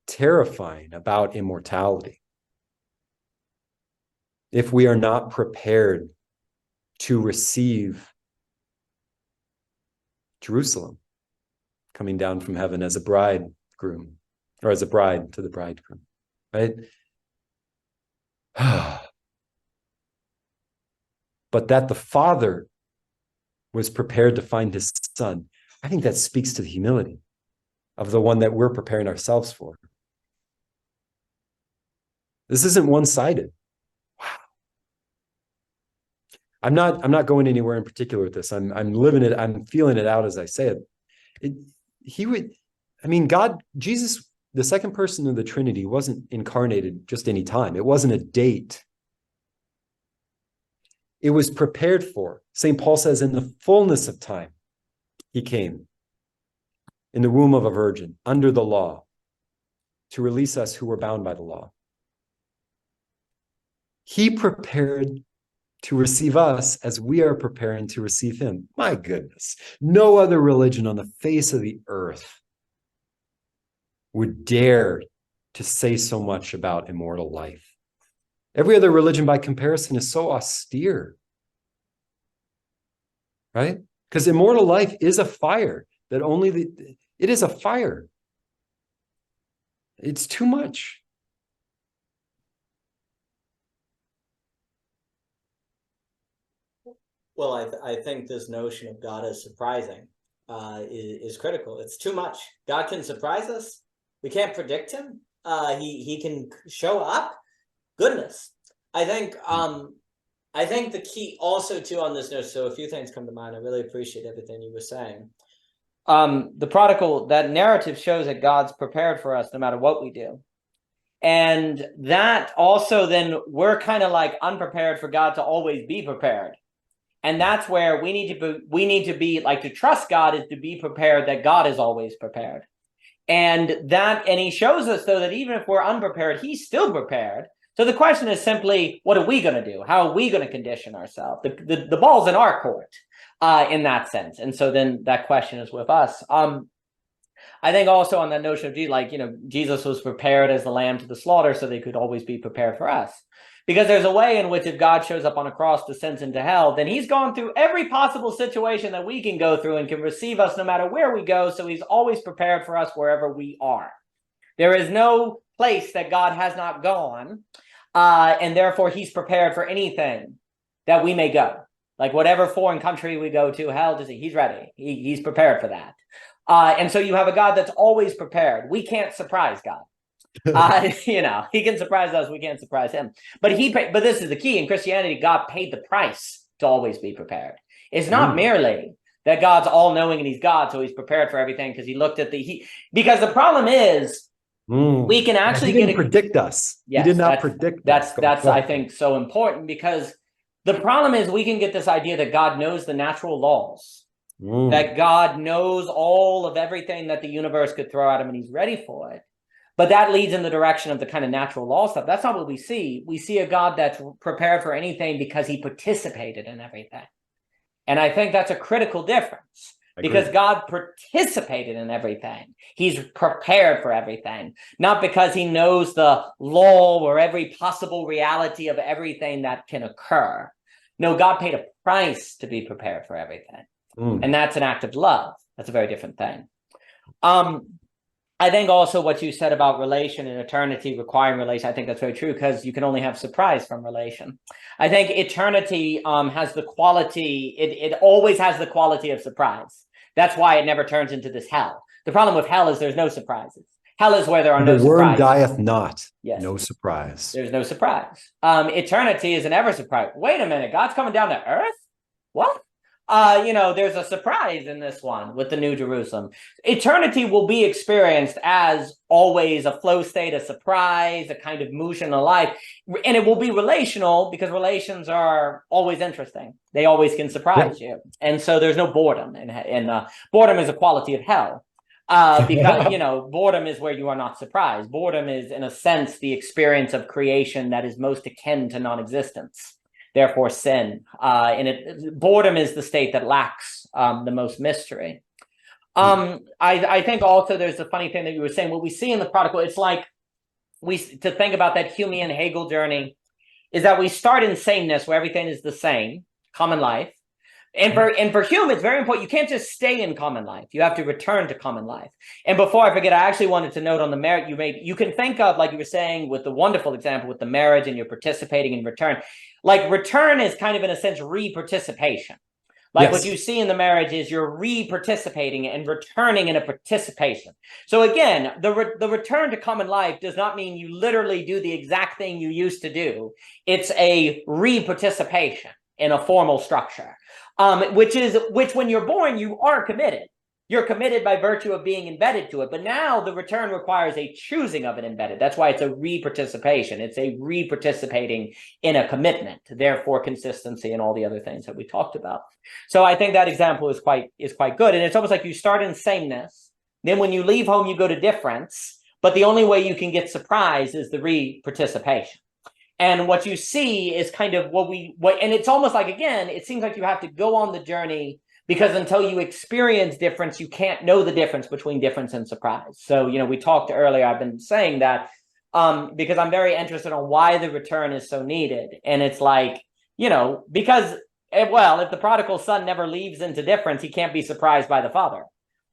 terrifying about immortality if we are not prepared to receive Jerusalem coming down from heaven as a bridegroom, or as a bride to the bridegroom, right? But that the father was prepared to find his son, I think that speaks to the humility of the one that we're preparing ourselves for. This isn't one-sided. Wow. I'm not going anywhere in particular with this. I'm living it. I'm feeling it out as I say it. God, Jesus, the second person of the Trinity, wasn't incarnated just any time. It wasn't a date. It was prepared for. St. Paul says, in the fullness of time, he came in the womb of a virgin, under the law, to release us who were bound by the law. He prepared to receive us as we are preparing to receive him. My goodness. No other religion on the face of the earth would dare to say so much about immortal life. Every other religion by comparison is so austere, right? Because immortal life is a fire that it is a fire. It's too much. Well, I think this notion of God is surprising is critical. It's too much. God can surprise us. We can't predict him. He can show up. Goodness. I think the key also too on this note, so a few things come to mind. I really appreciate everything you were saying. The prodigal, that narrative shows that God's prepared for us no matter what we do. And that also then we're kind of like unprepared for God to always be prepared. And that's where we need to be like, to trust God is to be prepared that God is always prepared. And he shows us, though, that even if we're unprepared, he's still prepared. So the question is simply, what are we going to do? How are we going to condition ourselves? The ball's in our court in that sense. And so then that question is with us. I think also on that notion of, Jesus was prepared as the lamb to the slaughter so they could always be prepared for us. Because there's a way in which if God shows up on a cross, descends into hell, then he's gone through every possible situation that we can go through and can receive us no matter where we go. So he's always prepared for us wherever we are. There is no place that God has not gone. And therefore he's prepared for anything that we may go. Like whatever foreign country we go to, he's ready. He's prepared for that. And so you have a God that's always prepared. We can't surprise God. He can surprise us. We can't surprise him. But this is the key in Christianity. God paid the price to always be prepared. It's not merely that God's all knowing and he's God, so he's prepared for everything because he looked at because the problem is we can actually predict us. Yes, he did not predict us. That's I think so important, because the problem is we can get this idea that God knows the natural laws, that God knows all of everything that the universe could throw at him and he's ready for it. But that leads in the direction of the kind of natural law stuff. That's not what we see. We see a God that's prepared for anything because he participated in everything. And I think that's a critical difference. Because God participated in everything. He's prepared for everything. Not because he knows the law or every possible reality of everything that can occur. No, God paid a price to be prepared for everything. And that's an act of love. That's a very different thing. I think also what you said about relation and eternity requiring relation, I think that's very true, because you can only have surprise from relation. I think eternity has the quality, it always has the quality of surprise. That's why it never turns into this hell. The problem with hell is there's no surprises. Hell is where there are no surprises. The worm dieth not. Yes. No surprise. There's no surprise. Eternity is an ever surprise. Wait a minute, God's coming down to earth? What? There's a surprise in this one with the New Jerusalem. Eternity will be experienced as always a flow state, a surprise, a kind of motion of life. And it will be relational because relations are always interesting. They always can surprise you. And so there's no boredom. And boredom is a quality of hell. Because, boredom is where you are not surprised. Boredom is, in a sense, the experience of creation that is most akin to non-existence. Therefore, sin. Boredom is the state that lacks the most mystery. I think also there's a funny thing that you were saying. What we see in the Prodigal, it's like to think about that Humean Hegel journey, is that we start in sameness, where everything is the same, common life. And for Hume, it's very important. You can't just stay in common life. You have to return to common life. And before I forget, I actually wanted to note on the merit you made. You can think of, like you were saying, with the wonderful example with the marriage, and you're participating in return. Like return is kind of, in a sense, re-participation. Like what you see in the marriage is you're re-participating and returning in a participation. So again, the return to common life does not mean you literally do the exact thing you used to do. It's a re-participation in a formal structure. Which when you're born, you are committed. You're committed by virtue of being embedded to it. But now the return requires a choosing of an embedded. That's why it's a re-participation. It's a re-participating in a commitment, therefore consistency and all the other things that we talked about. So I think that example is quite good. And it's almost like you start in sameness. Then when you leave home, you go to difference. But the only way you can get surprise is the re-participation. And what you see is kind of and it's almost like, again, it seems like you have to go on the journey, because until you experience difference, you can't know the difference between difference and surprise. So, we talked earlier, I've been saying that because I'm very interested on why the return is so needed. And it's like, because, if the prodigal son never leaves into difference, he can't be surprised by the father.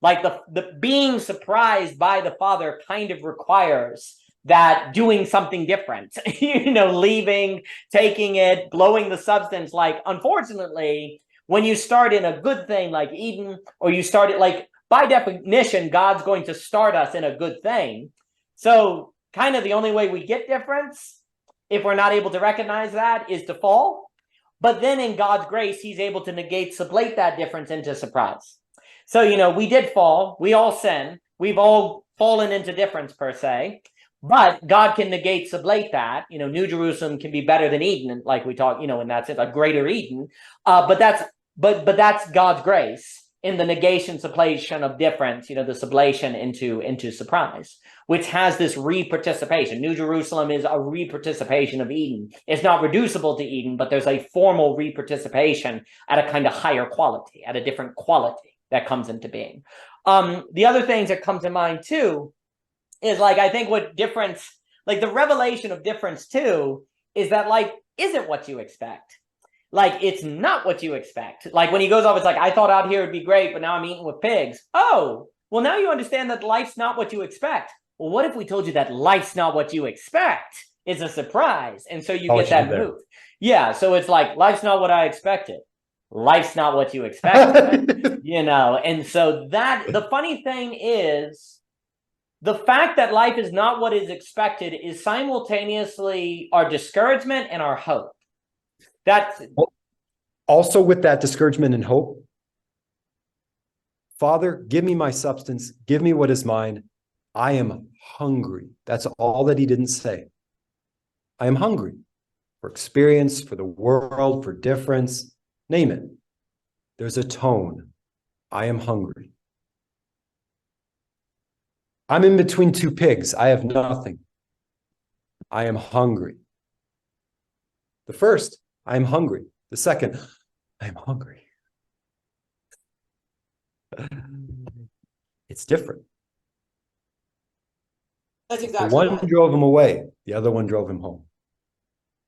Like the being surprised by the father kind of requires that doing something different, leaving, taking it, blowing the substance. Like, unfortunately, when you start in a good thing like Eden, or you start it, by definition, God's going to start us in a good thing. So kind of the only way we get difference, if we're not able to recognize that, is to fall. But then in God's grace, he's able to sublate that difference into surprise. So, we did fall. We all sin. We've all fallen into difference, per se. But God can negate, sublate that. New Jerusalem can be better than Eden, like we talk, and that's it, a greater Eden. But that's God's grace in the negation, sublation of difference, the sublation into surprise, which has this reparticipation. New Jerusalem is a reparticipation of Eden. It's not reducible to Eden, but there's a formal reparticipation at a kind of higher quality, at a different quality that comes into being. The other things that come to mind too is I think what difference, the revelation of difference too, is that life isn't what you expect. It's not what you expect. When he goes off, it's I thought out here would be great, but now I'm eating with pigs. Oh, well, now you understand that life's not what you expect. Well, what if we told you that life's not what you expect? It's a surprise. And so you get that move. Yeah. So it's life's not what I expected. Life's not what you expected. And so the funny thing is, the fact that life is not what is expected is simultaneously our discouragement and our hope. That's also with that discouragement and hope. Father, give me my substance. Give me what is mine. I am hungry. That's all that he didn't say. I am hungry for experience, for the world, for difference. Name it. There's a tone. I am hungry. I'm in between two pigs. I have nothing. I am hungry. The first, I am hungry. The second, I am hungry. It's different. That's exactly one right. Drove him away. The other one drove him home.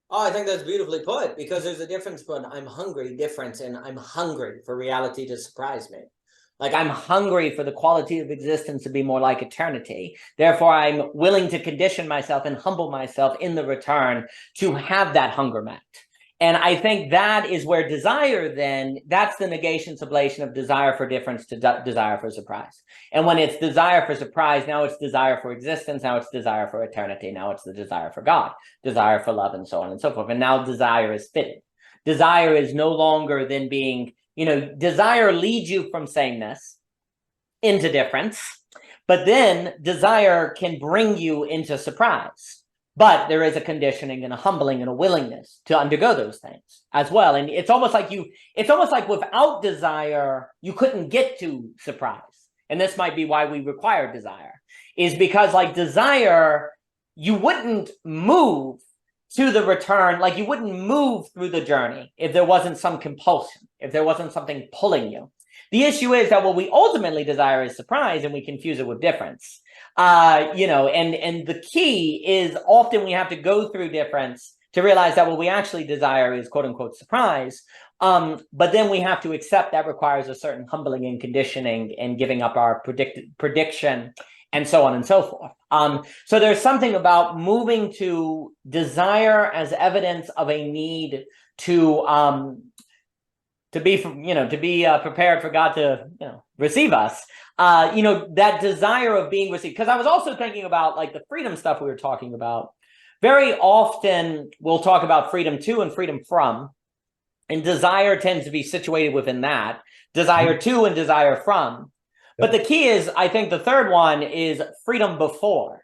Oh, I think that's beautifully put, because there's a difference between I'm hungry difference and I'm hungry for reality to surprise me. I'm hungry for the quality of existence to be more like eternity. Therefore, I'm willing to condition myself and humble myself in the return to have that hunger met. And I think that is where desire then, that's the negation, sublation of desire for difference to desire for surprise. And when it's desire for surprise, now it's desire for existence, now it's desire for eternity, now it's the desire for God, desire for love, and so on and so forth. And now desire is fitted. Desire is no longer than being, desire leads you from sameness into difference, but then desire can bring you into surprise. But there is a conditioning and a humbling and a willingness to undergo those things as well. And it's almost like without desire, you couldn't get to surprise. And this might be why we require desire, is because desire, you wouldn't move to the return, you wouldn't move through the journey if there wasn't some compulsion, if there wasn't something pulling you. The issue is that what we ultimately desire is surprise, and we confuse it with difference. And the key is often we have to go through difference to realize that what we actually desire is quote unquote surprise. But then we have to accept that requires a certain humbling and conditioning and giving up our prediction and so on and so forth. So there's something about moving to desire as evidence of a need to be prepared for God to receive us. That desire of being received. Because I was also thinking about the freedom stuff we were talking about. Very often we'll talk about freedom to and freedom from, and desire tends to be situated within that. Desire to and desire from. But the key is, I think the third one is freedom before.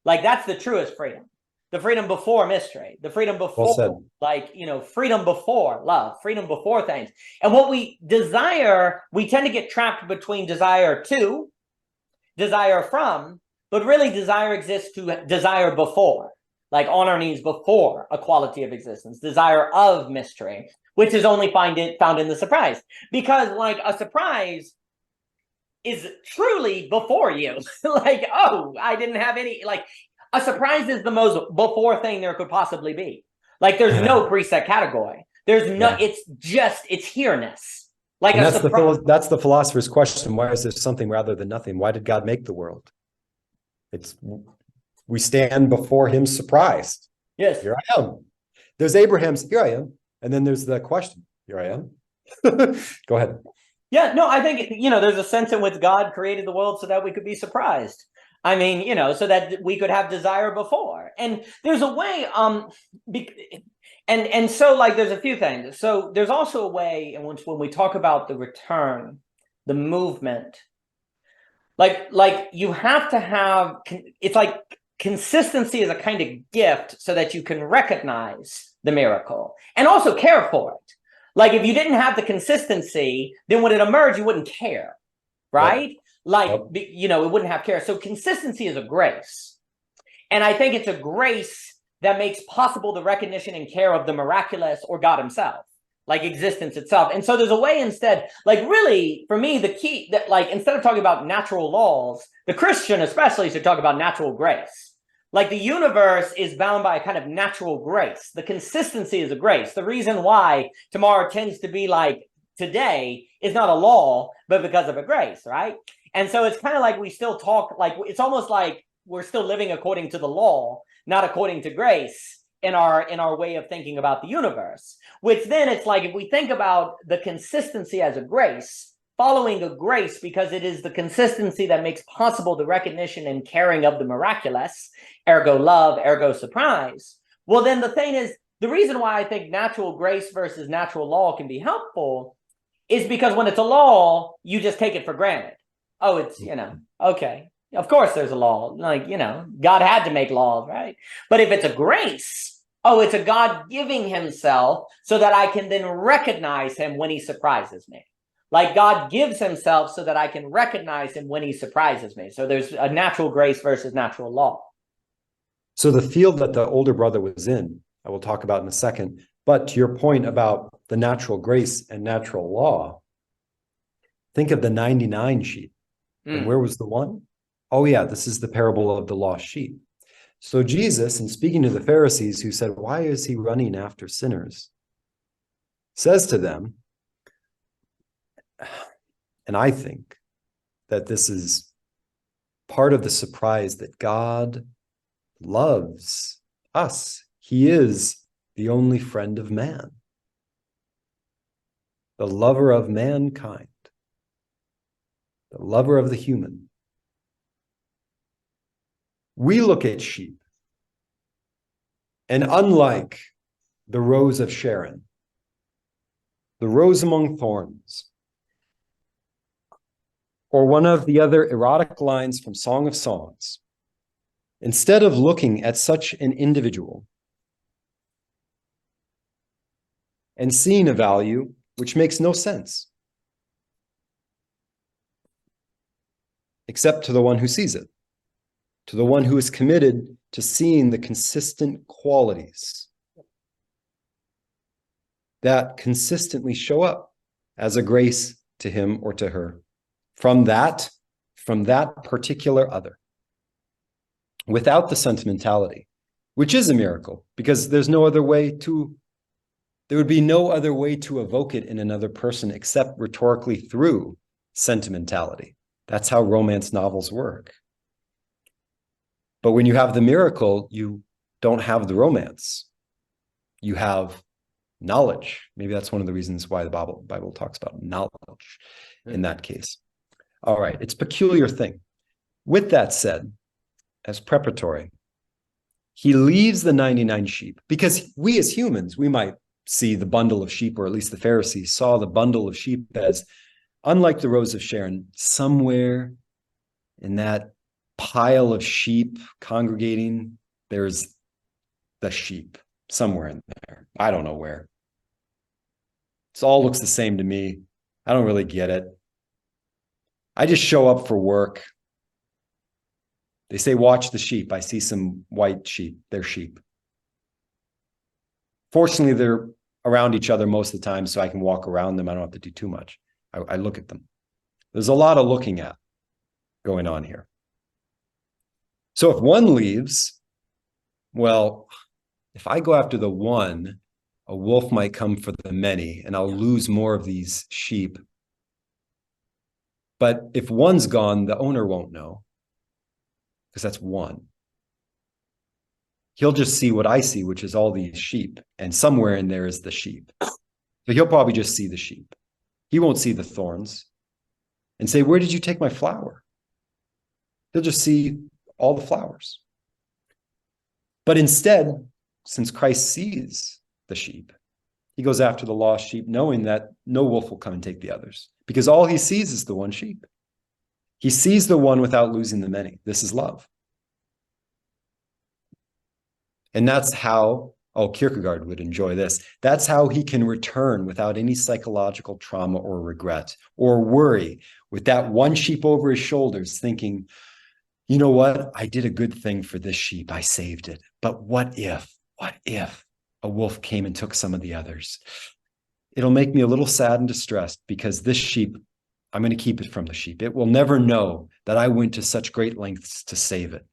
That's the truest freedom. The freedom before mystery, the freedom before, freedom before love, freedom before things. And what we desire, we tend to get trapped between desire to, desire from, but really desire exists to desire before, on our knees before a quality of existence, desire of mystery, which is only found in the surprise. Because a surprise is truly before you. Oh, I didn't have any, a surprise is the most before thing there could possibly be. There's no preset category. There's no, it's here-ness. That's the philosopher's question. Why is there something rather than nothing? Why did God make the world? We stand before him surprised. Yes. Here I am. There's Abraham's, here I am. And then there's the question, here I am. Go ahead. Yeah, no, I think, there's a sense in which God created the world so that we could be surprised. I mean, so that we could have desire before. And there's a way, and so there's a few things. So there's also a way in which when we talk about the return, the movement, you have to have, it's consistency is a kind of gift so that you can recognize the miracle and also care for it. Like if you didn't have the consistency, then when it emerged, you wouldn't care, right? Yep. Like, yep. You know, it wouldn't have care. So consistency is a grace. And I think it's a grace that makes possible the recognition and care of the miraculous or God himself, like existence itself. And so there's a way instead, like really, for me, the key that like, instead of talking about natural laws, the Christian especially should talk about natural grace. Like the universe is bound by a kind of natural grace. The consistency is a grace. The reason why tomorrow tends to be like today is not a law, but because of a grace, right? And so it's kind of like we still talk, like it's almost like we're still living according to the law, not according to grace in our way of thinking about the universe. Which then it's like if we think about the consistency as a grace, following a grace because it is the consistency that makes possible the recognition and caring of the miraculous, ergo love, ergo surprise. Well, then the thing is, the reason why I think natural grace versus natural law can be helpful is because when it's a law, you just take it for granted. Oh, it's, you know, okay. Of course there's a law. Like, you know, God had to make laws, right? But if it's a grace, oh, it's a God giving himself so that I can then recognize him when he surprises me. Like God gives himself so that I can recognize him when he surprises me. So there's a natural grace versus natural law. So the field that the older brother was in, I will talk about in a second. But to your point about the natural grace and natural law, think of the 99 sheep. And where was the one? Oh yeah, this is the parable of the lost sheep. So Jesus, in speaking to the Pharisees who said, why is he running after sinners? Says to them, and I think that this is part of the surprise that God loves us. He is the only friend of man, the lover of mankind, the lover of the human. We look at sheep, and unlike the rose of Sharon, the rose among thorns, or one of the other erotic lines from Song of Songs, instead of looking at such an individual and seeing a value which makes no sense, except to the one who sees it, to the one who is committed to seeing the consistent qualities that consistently show up as a grace to him or to her from that particular other, without the sentimentality, which is a miracle, because there would be no other way to evoke it in another person except rhetorically through sentimentality. That's how romance novels work. But when you have the miracle, you don't have the romance. You have knowledge. Maybe that's one of the reasons why the Bible talks about knowledge in that case. All right, it's a peculiar thing. With that said, as preparatory, he leaves the 99 sheep because we as humans, we might see the bundle of sheep, or at least the Pharisees saw the bundle of sheep as, unlike the rose of Sharon, somewhere in that pile of sheep congregating, there's the sheep somewhere in there. I don't know where. It all looks the same to me. I don't really get it. I just show up for work. They say, watch the sheep. I see some white sheep. They're sheep. Fortunately, they're around each other most of the time, so I can walk around them. I don't have to do too much. I look at them. There's a lot of looking at going on here. So if one leaves, well, if I go after the one, a wolf might come for the many, and I'll lose more of these sheep. But if one's gone, the owner won't know, because that's one. He'll just see what I see, which is all these sheep, and somewhere in there is the sheep. So he'll probably just see the sheep. He won't see the thorns and say, where did you take my flower? He'll just see all the flowers. But instead, since Christ sees the sheep, he goes after the lost sheep, knowing that no wolf will come and take the others, because all he sees is the one sheep. He sees the one without losing the many. This is love. And that's how, oh, Kierkegaard would enjoy this. That's how he can return without any psychological trauma or regret or worry, with that one sheep over his shoulders, thinking, you know what? I did a good thing for this sheep. I saved it. But what if a wolf came and took some of the others? It'll make me a little sad and distressed, because this sheep, I'm going to keep it from the sheep. It will never know that I went to such great lengths to save it.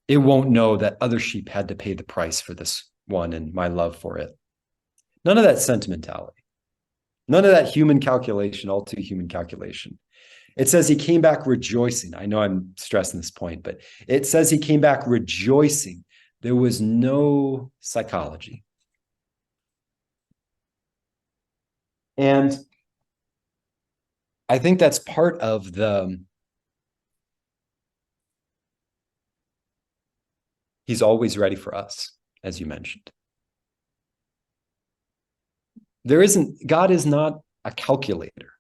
It won't know that other sheep had to pay the price for this one and my love for it. None of that sentimentality. None of that human calculation, all too human calculation. It says he came back rejoicing. I know I'm stressing this point, but it says he came back rejoicing. There was no psychology. And I think that's part of he's always ready for us, as you mentioned. God is not a calculator.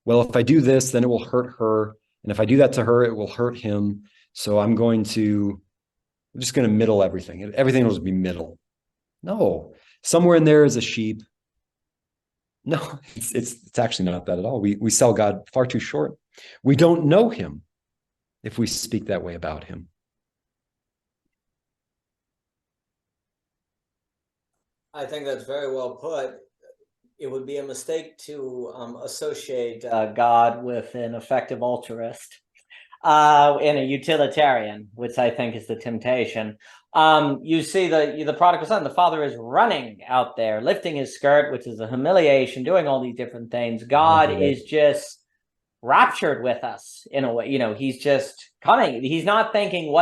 Well, if I do this, then it will hurt her. And if I do that to her, it will hurt him. So I'm just going to middle everything. Everything will just be middle. No, somewhere in there is a sheep. No, it's actually not that at all. We sell God far too short. We don't know him if we speak that way about him. I think that's very well put. It would be a mistake to associate God with an effective altruist and a utilitarian, which I think is the temptation. You see the prodigal son, the father is running out there, lifting his skirt, which is a humiliation, doing all these different things. God is just raptured with us in a way. He's just coming. He's not thinking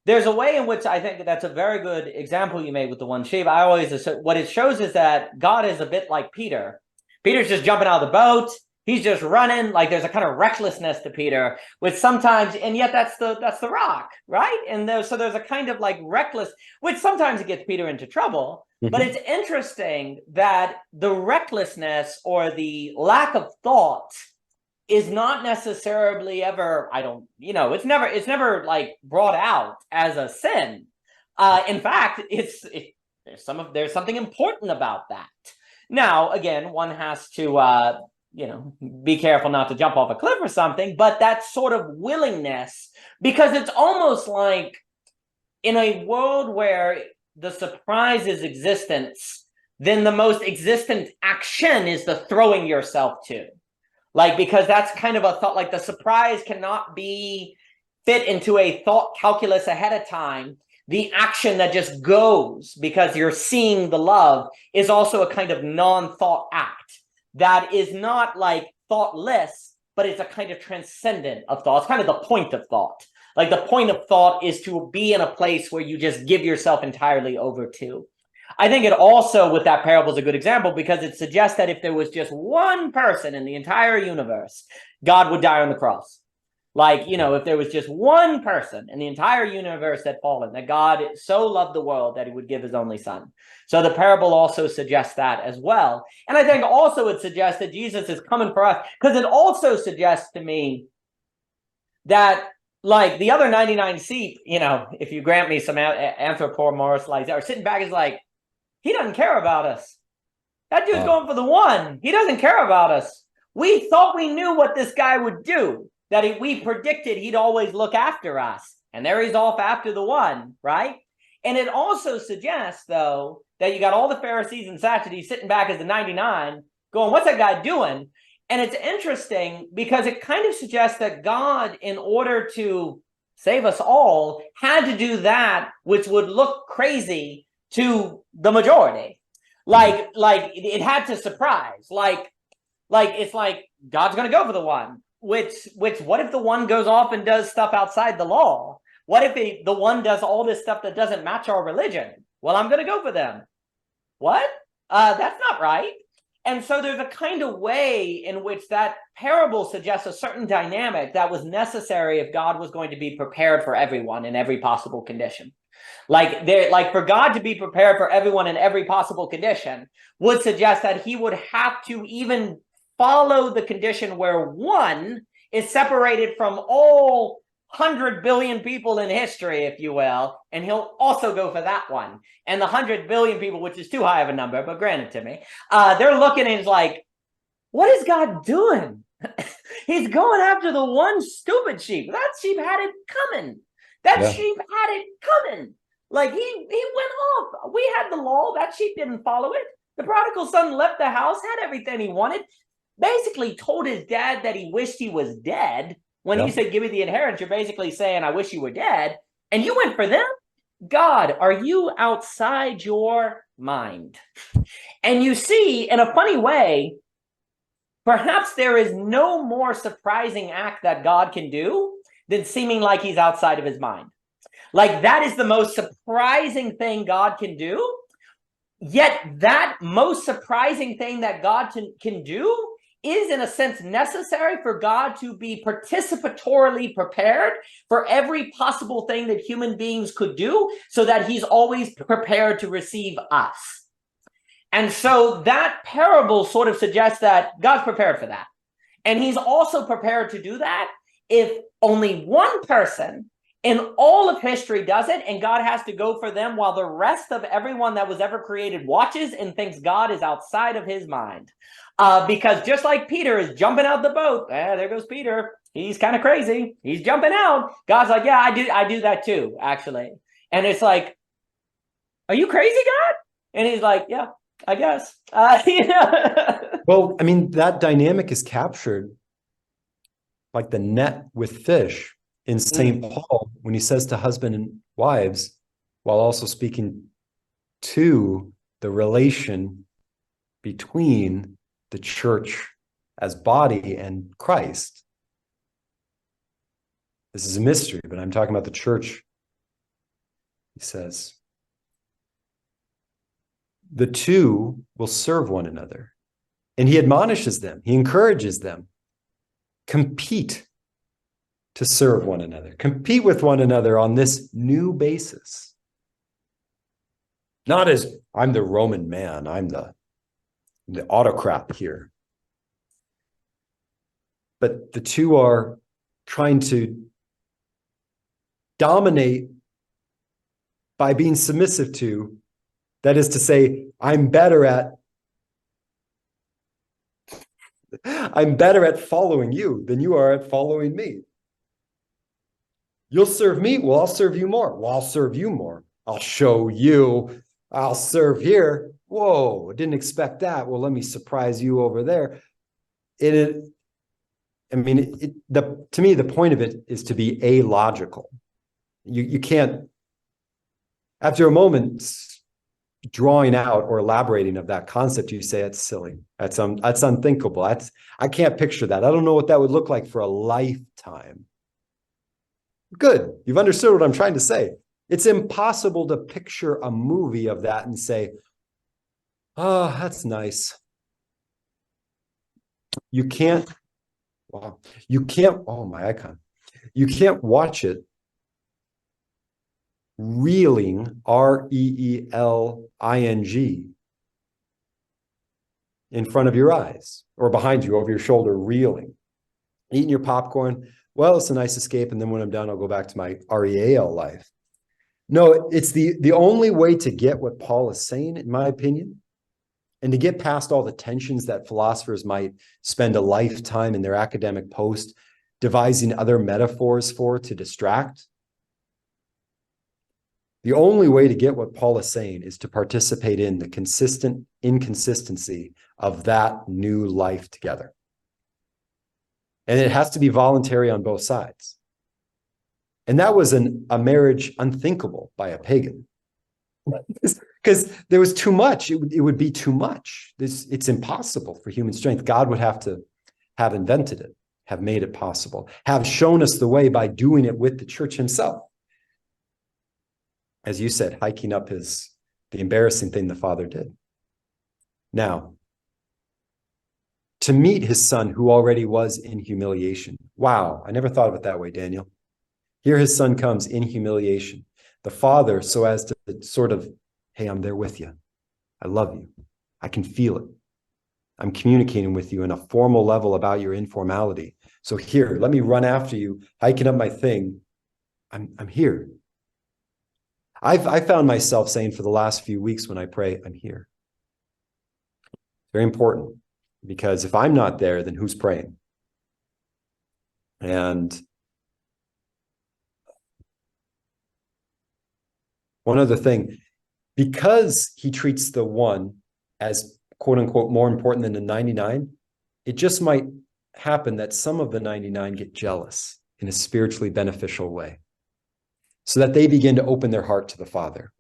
there's a way in which I think that's a very good example you made with the one sheep. What it shows is that God is a bit like Peter. Peter's just jumping out of the boat. He's just running. Like, there's a kind of recklessness to Peter, which sometimes, and yet that's the rock, right? And so there's a kind of like reckless, which sometimes it gets Peter into trouble. Mm-hmm. But it's interesting that the recklessness or the lack of thought is not necessarily ever, it's never like brought out as a sin. In fact, there's something important about that. Now, again, one has to, be careful not to jump off a cliff or something, but that sort of willingness, because it's almost like in a world where the surprise is existence, then the most existent action is the throwing yourself to. Like, because that's kind of a thought, like the surprise cannot be fit into a thought calculus ahead of time. The action that just goes because you're seeing the love is also a kind of non-thought act that is not like thoughtless, but it's a kind of transcendent of thought. It's kind of the point of thought. Like, the point of thought is to be in a place where you just give yourself entirely over to. I think it also, with that parable, is a good example, because it suggests that if there was just one person in the entire universe, God would die on the cross. Like, if there was just one person in the entire universe that fallen, that God so loved the world that he would give his only son. So the parable also suggests that as well. And I think also it suggests that Jesus is coming for us, because it also suggests to me that, like, the other 99 sheep, if you grant me some anthropomorphic, like, are sitting back, is like, he doesn't care about us. That dude's going for the one. He doesn't care about us. We thought we knew what this guy would do, that we predicted he'd always look after us. And there he's off after the one, right? And it also suggests, though, that you got all the Pharisees and Sadducees sitting back as the 99 going, what's that guy doing? And it's interesting because it kind of suggests that God, in order to save us all, had to do that which would look crazy to the majority. Like it had to surprise. Like it's like God's going to go for the one. Which what if the one goes off and does stuff outside the law? What if the one does all this stuff that doesn't match our religion? Well, I'm going to go for them. What? That's not right. And so there's a kind of way in which that parable suggests a certain dynamic that was necessary if God was going to be prepared for everyone in every possible condition. Like for God to be prepared for everyone in every possible condition would suggest that he would have to even follow the condition where one is separated from all 100 billion people in history, if you will, and he'll also go for that one. And the 100 billion people, which is too high of a number, but granted to me, they're looking and it's like, what is God doing? He's going after the one stupid sheep. That sheep had it coming. That sheep had it coming. Like he went off. We had the law. That sheep didn't follow it. The prodigal son left the house, had everything he wanted, basically told his dad that he wished he was dead. When he said, give me the inheritance, you're basically saying, I wish you were dead. And you went for them? God, are you outside your mind? And you see, in a funny way, perhaps there is no more surprising act that God can do than seeming like he's outside of his mind. Like that is the most surprising thing God can do. Yet that most surprising thing that God can do is in a sense necessary for God to be participatorily prepared for every possible thing that human beings could do, so that he's always prepared to receive us. And so that parable sort of suggests that God's prepared for that. And he's also prepared to do that if only one person in all of history does it, and God has to go for them while the rest of everyone that was ever created watches and thinks God is outside of his mind. Because just like Peter is jumping out the boat, there goes Peter. He's kind of crazy. He's jumping out. God's like, yeah, I do that too, actually. And it's like, are you crazy, God? And he's like, yeah, I guess. Well, I mean, that dynamic is captured like the net with fish in St. Paul when he says to husband and wives, while also speaking to the relation between the church as body and Christ. This is a mystery, but I'm talking about the church. He says, the two will serve one another. And he admonishes them, he encourages them. Compete to serve one another. Compete with one another on this new basis. Not as, I'm the Roman man, I'm the autocrat here. But the two are trying to dominate by being submissive to, that is to say, I'm better at following you than you are at following me. You'll serve me, well, I'll serve you more. Well, I'll serve you more. I'll show you, I'll serve here. Whoa, didn't expect that. Well, let me surprise you over there. To me, the point of it is to be illogical. You can't, after a moment drawing out or elaborating of that concept, you say it's silly. That's unthinkable. I can't picture that. I don't know what that would look like for a lifetime. Good. You've understood what I'm trying to say. It's impossible to picture a movie of that and say, oh, that's nice. You can't, wow. You can't, oh, my icon. You can't watch it reeling, reeling, in front of your eyes or behind you over your shoulder, reeling, eating your popcorn. Well, it's a nice escape. And then when I'm done, I'll go back to my real life. No, it's the only way to get what Paul is saying, in my opinion, and to get past all the tensions that philosophers might spend a lifetime in their academic post devising other metaphors for to distract. The only way to get what Paul is saying is to participate in the consistent inconsistency of that new life together. And it has to be voluntary on both sides. And that was a marriage unthinkable by a pagan. Because there was too much. It would be too much. It's impossible for human strength. God would have to have invented it, have made it possible, have shown us the way by doing it with the church himself. As you said, hiking up the embarrassing thing the Father did. Now, to meet his son who already was in humiliation. Wow, I never thought of it that way, Daniel. Here his son comes in humiliation. The Father, so as to sort of, hey, I'm there with you. I love you. I can feel it. I'm communicating with you in a formal level about your informality. So here, let me run after you, hiking up my thing. I'm here. I found myself saying for the last few weeks when I pray, I'm here. Very important, because if I'm not there, then who's praying? And one other thing, because he treats the one as quote unquote more important than the 99, it just might happen that some of the 99 get jealous in a spiritually beneficial way, so that they begin to open their heart to the Father.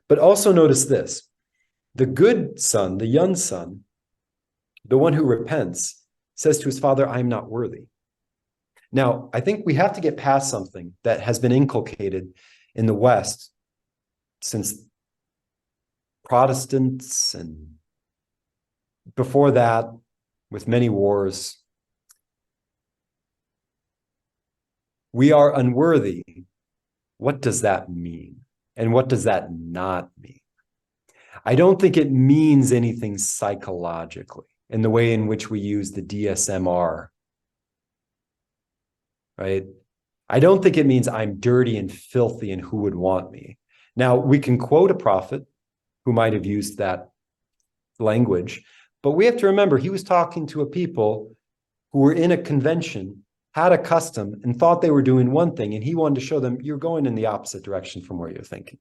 But also notice this, the good son, the young son, the one who repents, says to his father, I am not worthy. Now, I think we have to get past something that has been inculcated in the West since Protestants and before that, with many wars. We are unworthy. What does that mean? And what does that not mean? I don't think it means anything psychologically in the way in which we use the DSM-R, right? I don't think it means I'm dirty and filthy and who would want me. Now, we can quote a prophet who might have used that language, but we have to remember he was talking to a people who were in a convention, had a custom, and thought they were doing one thing, and he wanted to show them you're going in the opposite direction from where you're thinking.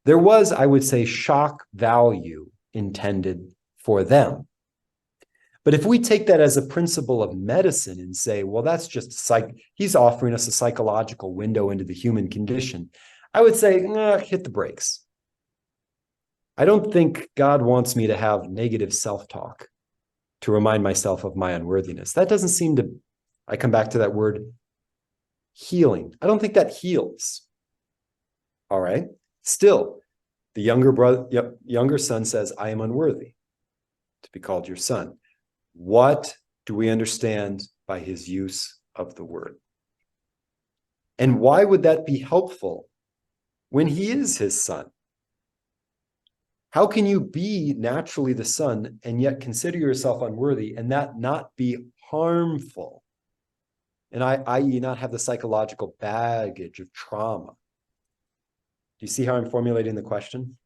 There was, I would say, shock value intended for them. But if we take that as a principle of medicine and say, well, that's just he's offering us a psychological window into the human condition, I would say, hit the brakes. I don't think God wants me to have negative self-talk to remind myself of my unworthiness. That doesn't seem to, I come back to that word, healing. I don't think that heals. All right. Still, the younger son says, I am unworthy to be called your son. What do we understand by his use of the word? And why would that be helpful when he is his son? How can you be naturally the son and yet consider yourself unworthy and that not be harmful? And i.e. not have the psychological baggage of trauma. Do you see how I'm formulating the question?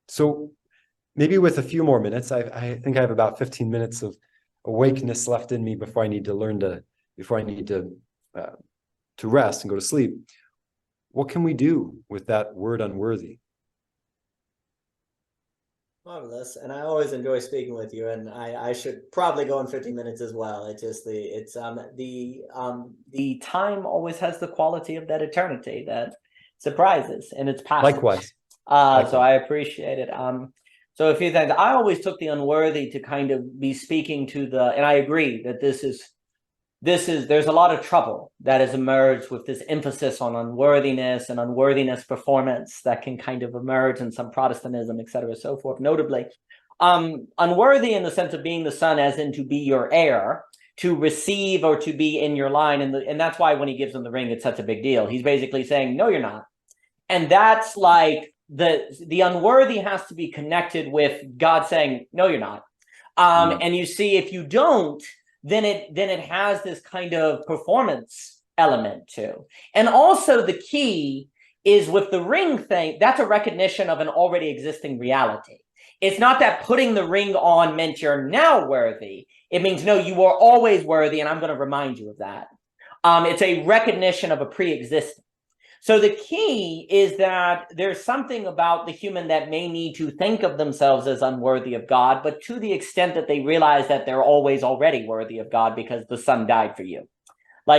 So maybe with a few more minutes, I think I have about 15 minutes of awakeness left in me before I need to rest and go to sleep. What can we do with that word unworthy? Marvelous. And I always enjoy speaking with you, and I should probably go in 15 minutes as well. It's just the time always has the quality of that eternity that surprises in its passage. Likewise. So I appreciate it. So a few things. I always took the unworthy to kind of be speaking to and I agree that there's a lot of trouble that has emerged with this emphasis on unworthiness and unworthiness performance that can kind of emerge in some Protestantism, et cetera, so forth. Notably, unworthy in the sense of being the son, as in to be your heir, to receive or to be in your line. And that's why when he gives him the ring, it's such a big deal. He's basically saying, no, you're not. And that's like the unworthy has to be connected with God saying, no, you're not. And you see, if you don't, then it has this kind of performance element too. And also the key is with the ring thing, that's a recognition of an already existing reality. It's not that putting the ring on meant you're now worthy. It means, no, you were always worthy, and I'm going to remind you of that. It's a recognition of a pre-existing. So the key is that there's something about the human that may need to think of themselves as unworthy of God, but to the extent that they realize that they're always already worthy of God because the Son died for you.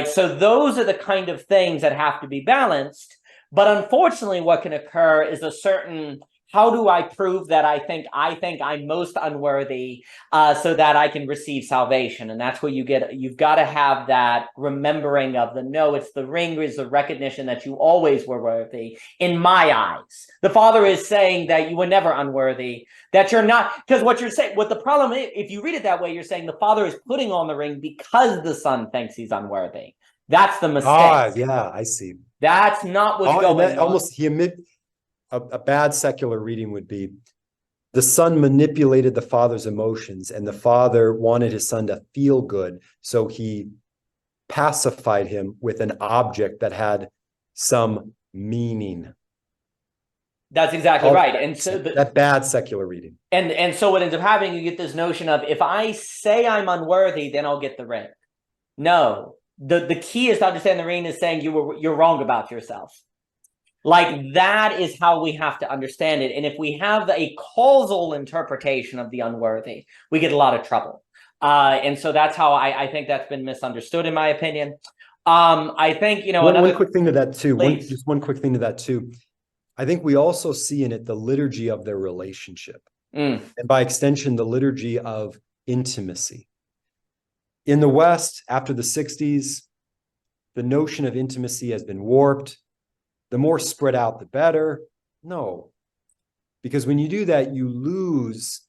So those are the kind of things that have to be balanced. But unfortunately, what can occur is a certain, how do I prove that I think I'm most unworthy so that I can receive salvation? And that's where you've got to have that remembering of it's the ring is the recognition that you always were worthy in my eyes. The Father is saying that you were never unworthy, that you're not, because what the problem is, if you read it that way, you're saying the Father is putting on the ring because the Son thinks he's unworthy. That's the mistake. Yeah, I see. That's not what's going on. Almost a bad secular reading would be, The son manipulated the father's emotions, and the father wanted his son to feel good. So he pacified him with an object that had some meaning. That's exactly right. And so that bad secular reading. And so what ends up happening, you get this notion of, if I say I'm unworthy, then I'll get the ring. No, the key is to understand the ring is saying you're wrong about yourself. Like, that is how we have to understand it. And if we have a causal interpretation of the unworthy, we get a lot of trouble. And so that's how I think that's been misunderstood, in my opinion. I think, one quick thing to that too. Please. One quick thing to that too. I think we also see in it the liturgy of their relationship, and by extension, the liturgy of intimacy. In the West, after the 60s, the notion of intimacy has been warped. The more spread out, the better. No, because when you do that, you lose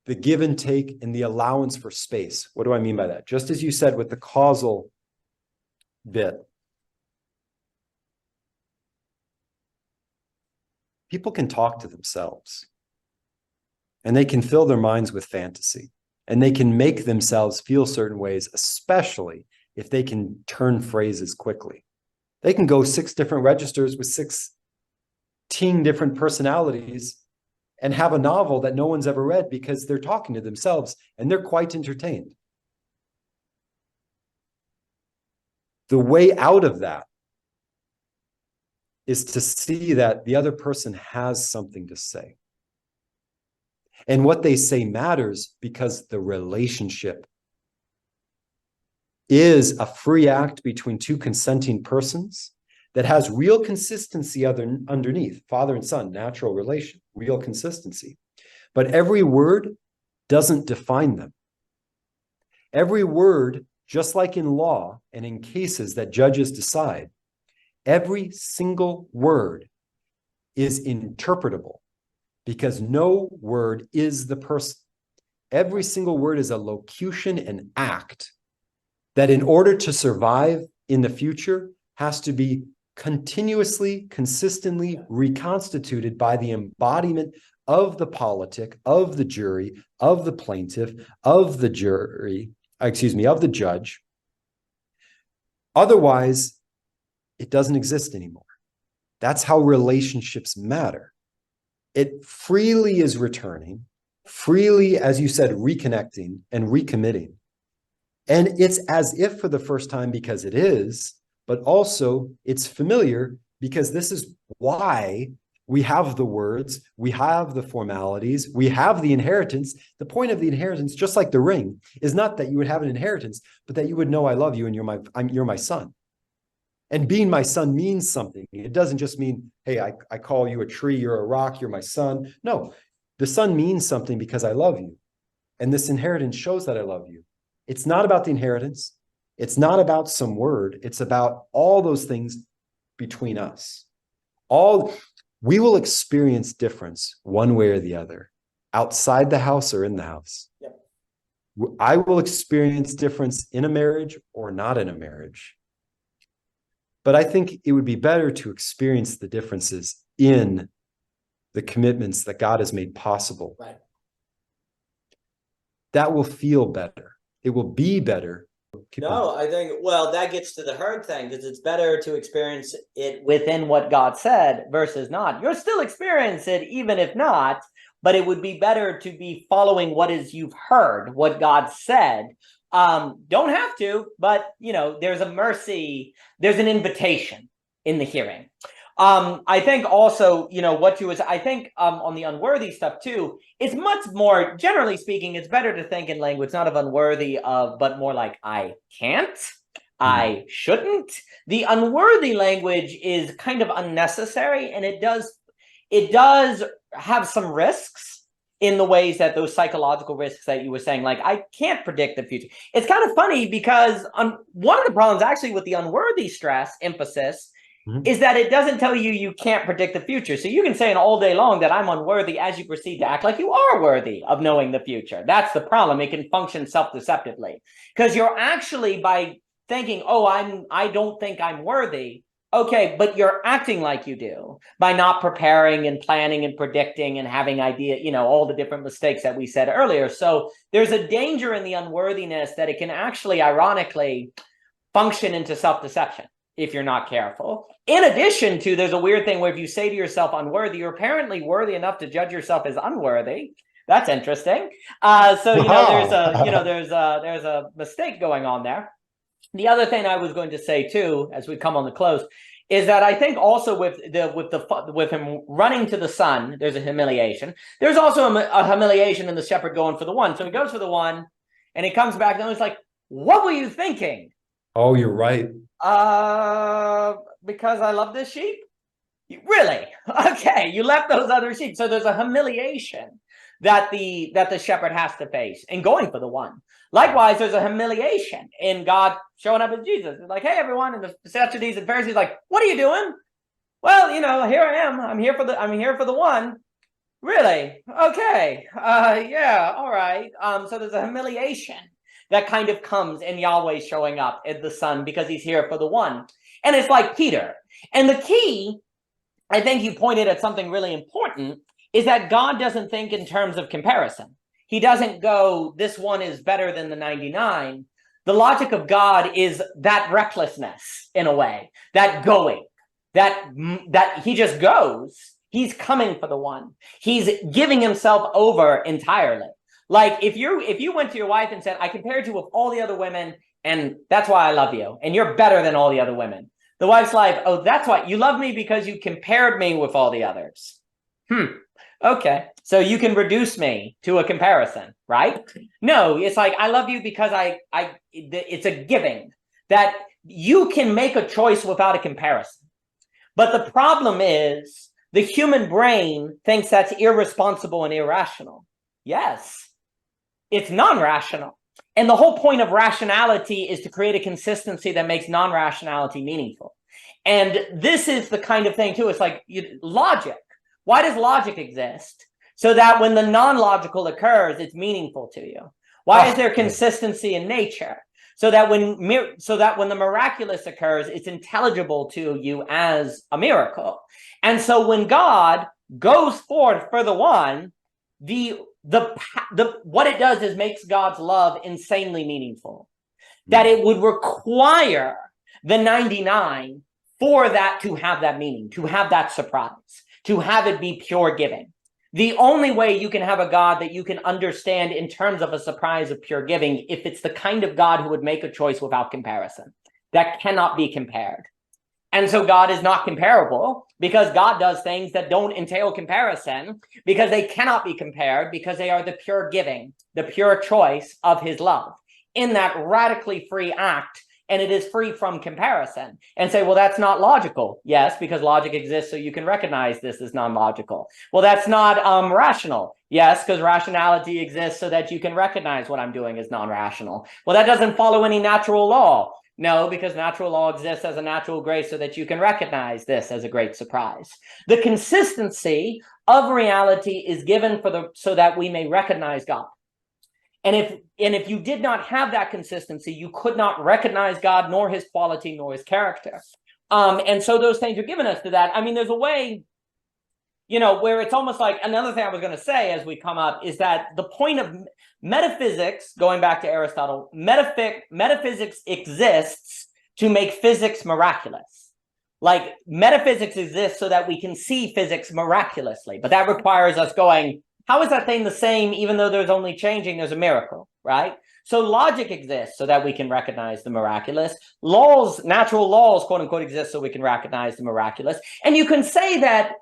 the give and take and the allowance for space. What do I mean by that? Just as you said with the causal bit, people can talk to themselves, and they can fill their minds with fantasy, and they can make themselves feel certain ways, especially if they can turn phrases quickly. They can go 6 different registers with 16 different personalities and have a novel that no one's ever read because they're talking to themselves and they're quite entertained. The way out of that is to see that the other person has something to say. And what they say matters because the relationship is a free act between 2 consenting persons that has real consistency underneath. Father and son, natural relation, real consistency. But every word doesn't define them. Every word, just like in law and in cases that judges decide, every single word is interpretable because no word is the person. Every single word is a locution and act that, in order to survive in the future, has to be continuously, consistently reconstituted by the embodiment of the politic, of the jury, of the plaintiff, of the judge. Otherwise, it doesn't exist anymore. That's how relationships matter. It freely is returning, freely, as you said, reconnecting and recommitting. And it's as if for the first time because it is, but also it's familiar because this is why we have the words, we have the formalities, we have the inheritance. The point of the inheritance, just like the ring, is not that you would have an inheritance, but that you would know I love you and you're my son. And being my son means something. It doesn't just mean, hey, I call you a tree, you're a rock, you're my son. No, the son means something because I love you. And this inheritance shows that I love you. It's not about the inheritance. It's not about some word. It's about all those things between us. We will experience difference one way or the other, outside the house or in the house. Yep. I will experience difference in a marriage or not in a marriage. But I think it would be better to experience the differences in the commitments that God has made possible. Right. That will feel better. It will be better. I think, well, that gets to the herd thing, because it's better to experience it within what God said versus not. You'll still experience it even if not, but it would be better to be following what is you've heard, what God said. Don't have to, but there's a mercy, there's an invitation in the hearing. I think also, I think on the unworthy stuff too, it's much more, generally speaking, it's better to think in language, not of unworthy of, but more like I can't, I shouldn't. The unworthy language is kind of unnecessary, and it does have some risks in the ways that those psychological risks that you were saying, like I can't predict the future. It's kind of funny because one of the problems actually with the unworthy stress emphasis is that it doesn't tell you can't predict the future. So you can say all day long that I'm unworthy as you proceed to act like you are worthy of knowing the future. That's the problem. It can function self-deceptively because you're actually, by thinking, I don't think I'm worthy, Okay, but you're acting like you do by not preparing and planning and predicting and having idea, all the different mistakes that we said earlier. So there's a danger in the unworthiness that it can actually, ironically, function into self-deception if you're not careful. In addition to, there's a weird thing where if you say to yourself unworthy, you're apparently worthy enough to judge yourself as unworthy. That's interesting. There's a mistake going on there. The other thing I was going to say too, as we come on the close, is that I think also with him running to the Son, there's a humiliation. There's also a humiliation in the shepherd going for the one. So he goes for the one, and he comes back, and he's like, "What were you thinking?" Oh, you're right. Because I love this sheep. Really? Okay, you left those other sheep. So there's a humiliation that the shepherd has to face in going for the one. Likewise, there's a humiliation in God showing up as Jesus. It's like, "Hey, everyone," and the Sadducees and Pharisees like, "What are you doing?" "Well, here I am. I'm here for the one." "Really? Okay. Yeah, all right." So there's a humiliation that kind of comes in Yahweh showing up as the Son because he's here for the one. And it's like Peter. And the key, I think you pointed at something really important, is that God doesn't think in terms of comparison. He doesn't go, "This one is better than the 99. The logic of God is that recklessness in a way, that going, that he just goes. He's coming for the one. He's giving himself over entirely. Like if you went to your wife and said, "I compared you with all the other women, and that's why I love you, and you're better than all the other women." The wife's like, "Oh, that's why you love me, because you compared me with all the others." Okay, so you can reduce me to a comparison, right? No, it's like, I love you because it's a giving that you can make a choice without a comparison. But the problem is the human brain thinks that's irresponsible and irrational. Yes, it's non-rational. And the whole point of rationality is to create a consistency that makes non-rationality meaningful. And this is the kind of thing too. It's like logic. Why does logic exist? So that when the non-logical occurs, it's meaningful to you. Why is there consistency in nature? So that when the miraculous occurs, it's intelligible to you as a miracle. And so when God goes forth for the one, what it does is makes God's love insanely meaningful. That it would require the 99 for that to have that meaning, to have that surprise, to have it be pure giving. The only way you can have a God that you can understand in terms of a surprise of pure giving, if it's the kind of God who would make a choice without comparison. That cannot be compared. And so God is not comparable because God does things that don't entail comparison, because they cannot be compared, because they are the pure giving, the pure choice of his love in that radically free act. And it is free from comparison. And say, well, that's not logical. Yes, because logic exists so you can recognize this as non-logical. Well, that's not rational. Yes, because rationality exists so that you can recognize what I'm doing as non-rational. Well, that doesn't follow any natural law. No, because natural law exists as a natural grace so that you can recognize this as a great surprise. The consistency of reality is given so that we may recognize God. And if you did not have that consistency, you could not recognize God, nor his quality, nor his character. And so those things are given us to that. I mean, there's a way, where it's almost like, another thing I was going to say as we come up is that the point of metaphysics, going back to Aristotle, metaphysics exists to make physics miraculous. Like metaphysics exists so that we can see physics miraculously, but that requires us going, how is that thing the same even though there's only changing? There's a miracle, right? So logic exists so that we can recognize the miraculous. Laws, natural laws, quote unquote, exist so we can recognize the miraculous. And you can say that,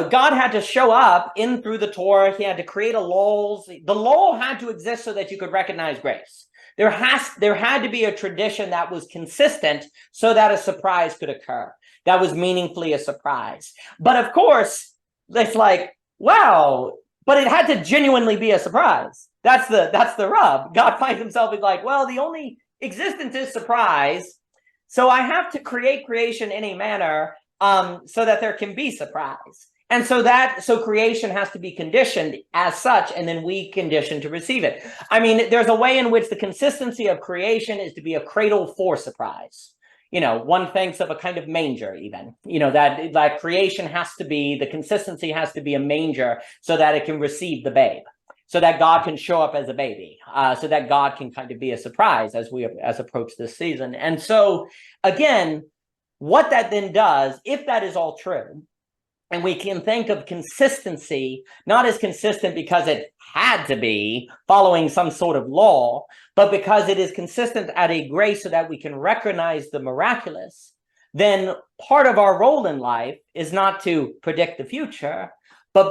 God had to show up in through the Torah. He had to create a laws. The law had to exist so that you could recognize grace. There had to be a tradition that was consistent so that a surprise could occur. That was meaningfully a surprise. But of course, it's like, wow, but it had to genuinely be a surprise. That's the rub. God finds himself as like, well, the only existence is surprise. So I have to create creation in a manner so that there can be surprise. And so creation has to be conditioned as such, and then we condition to receive it. I mean, there's a way in which the consistency of creation is to be a cradle for surprise. one thinks of a kind of manger even, that creation has to be, the consistency has to be a manger so that it can receive the babe, so that God can show up as a baby, so that God can kind of be a surprise as we approach this season. And so, again, what that then does, if that is all true, and we can think of consistency not as consistent because it had to be following some sort of law, but because it is consistent at a grace so that we can recognize the miraculous, then part of our role in life is not to predict the future, but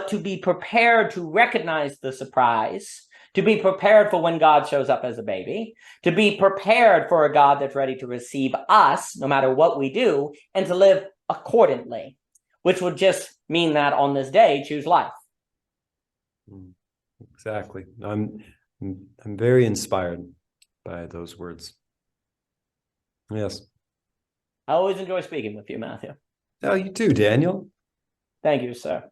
to be prepared to recognize the surprise, to be prepared for when God shows up as a baby, to be prepared for a God that's ready to receive us no matter what we do, and to live accordingly, which would just mean that on this day, choose life. Exactly. I'm very inspired by those words. Yes. I always enjoy speaking with you, Matthew. Oh, you too, Daniel. Thank you, sir.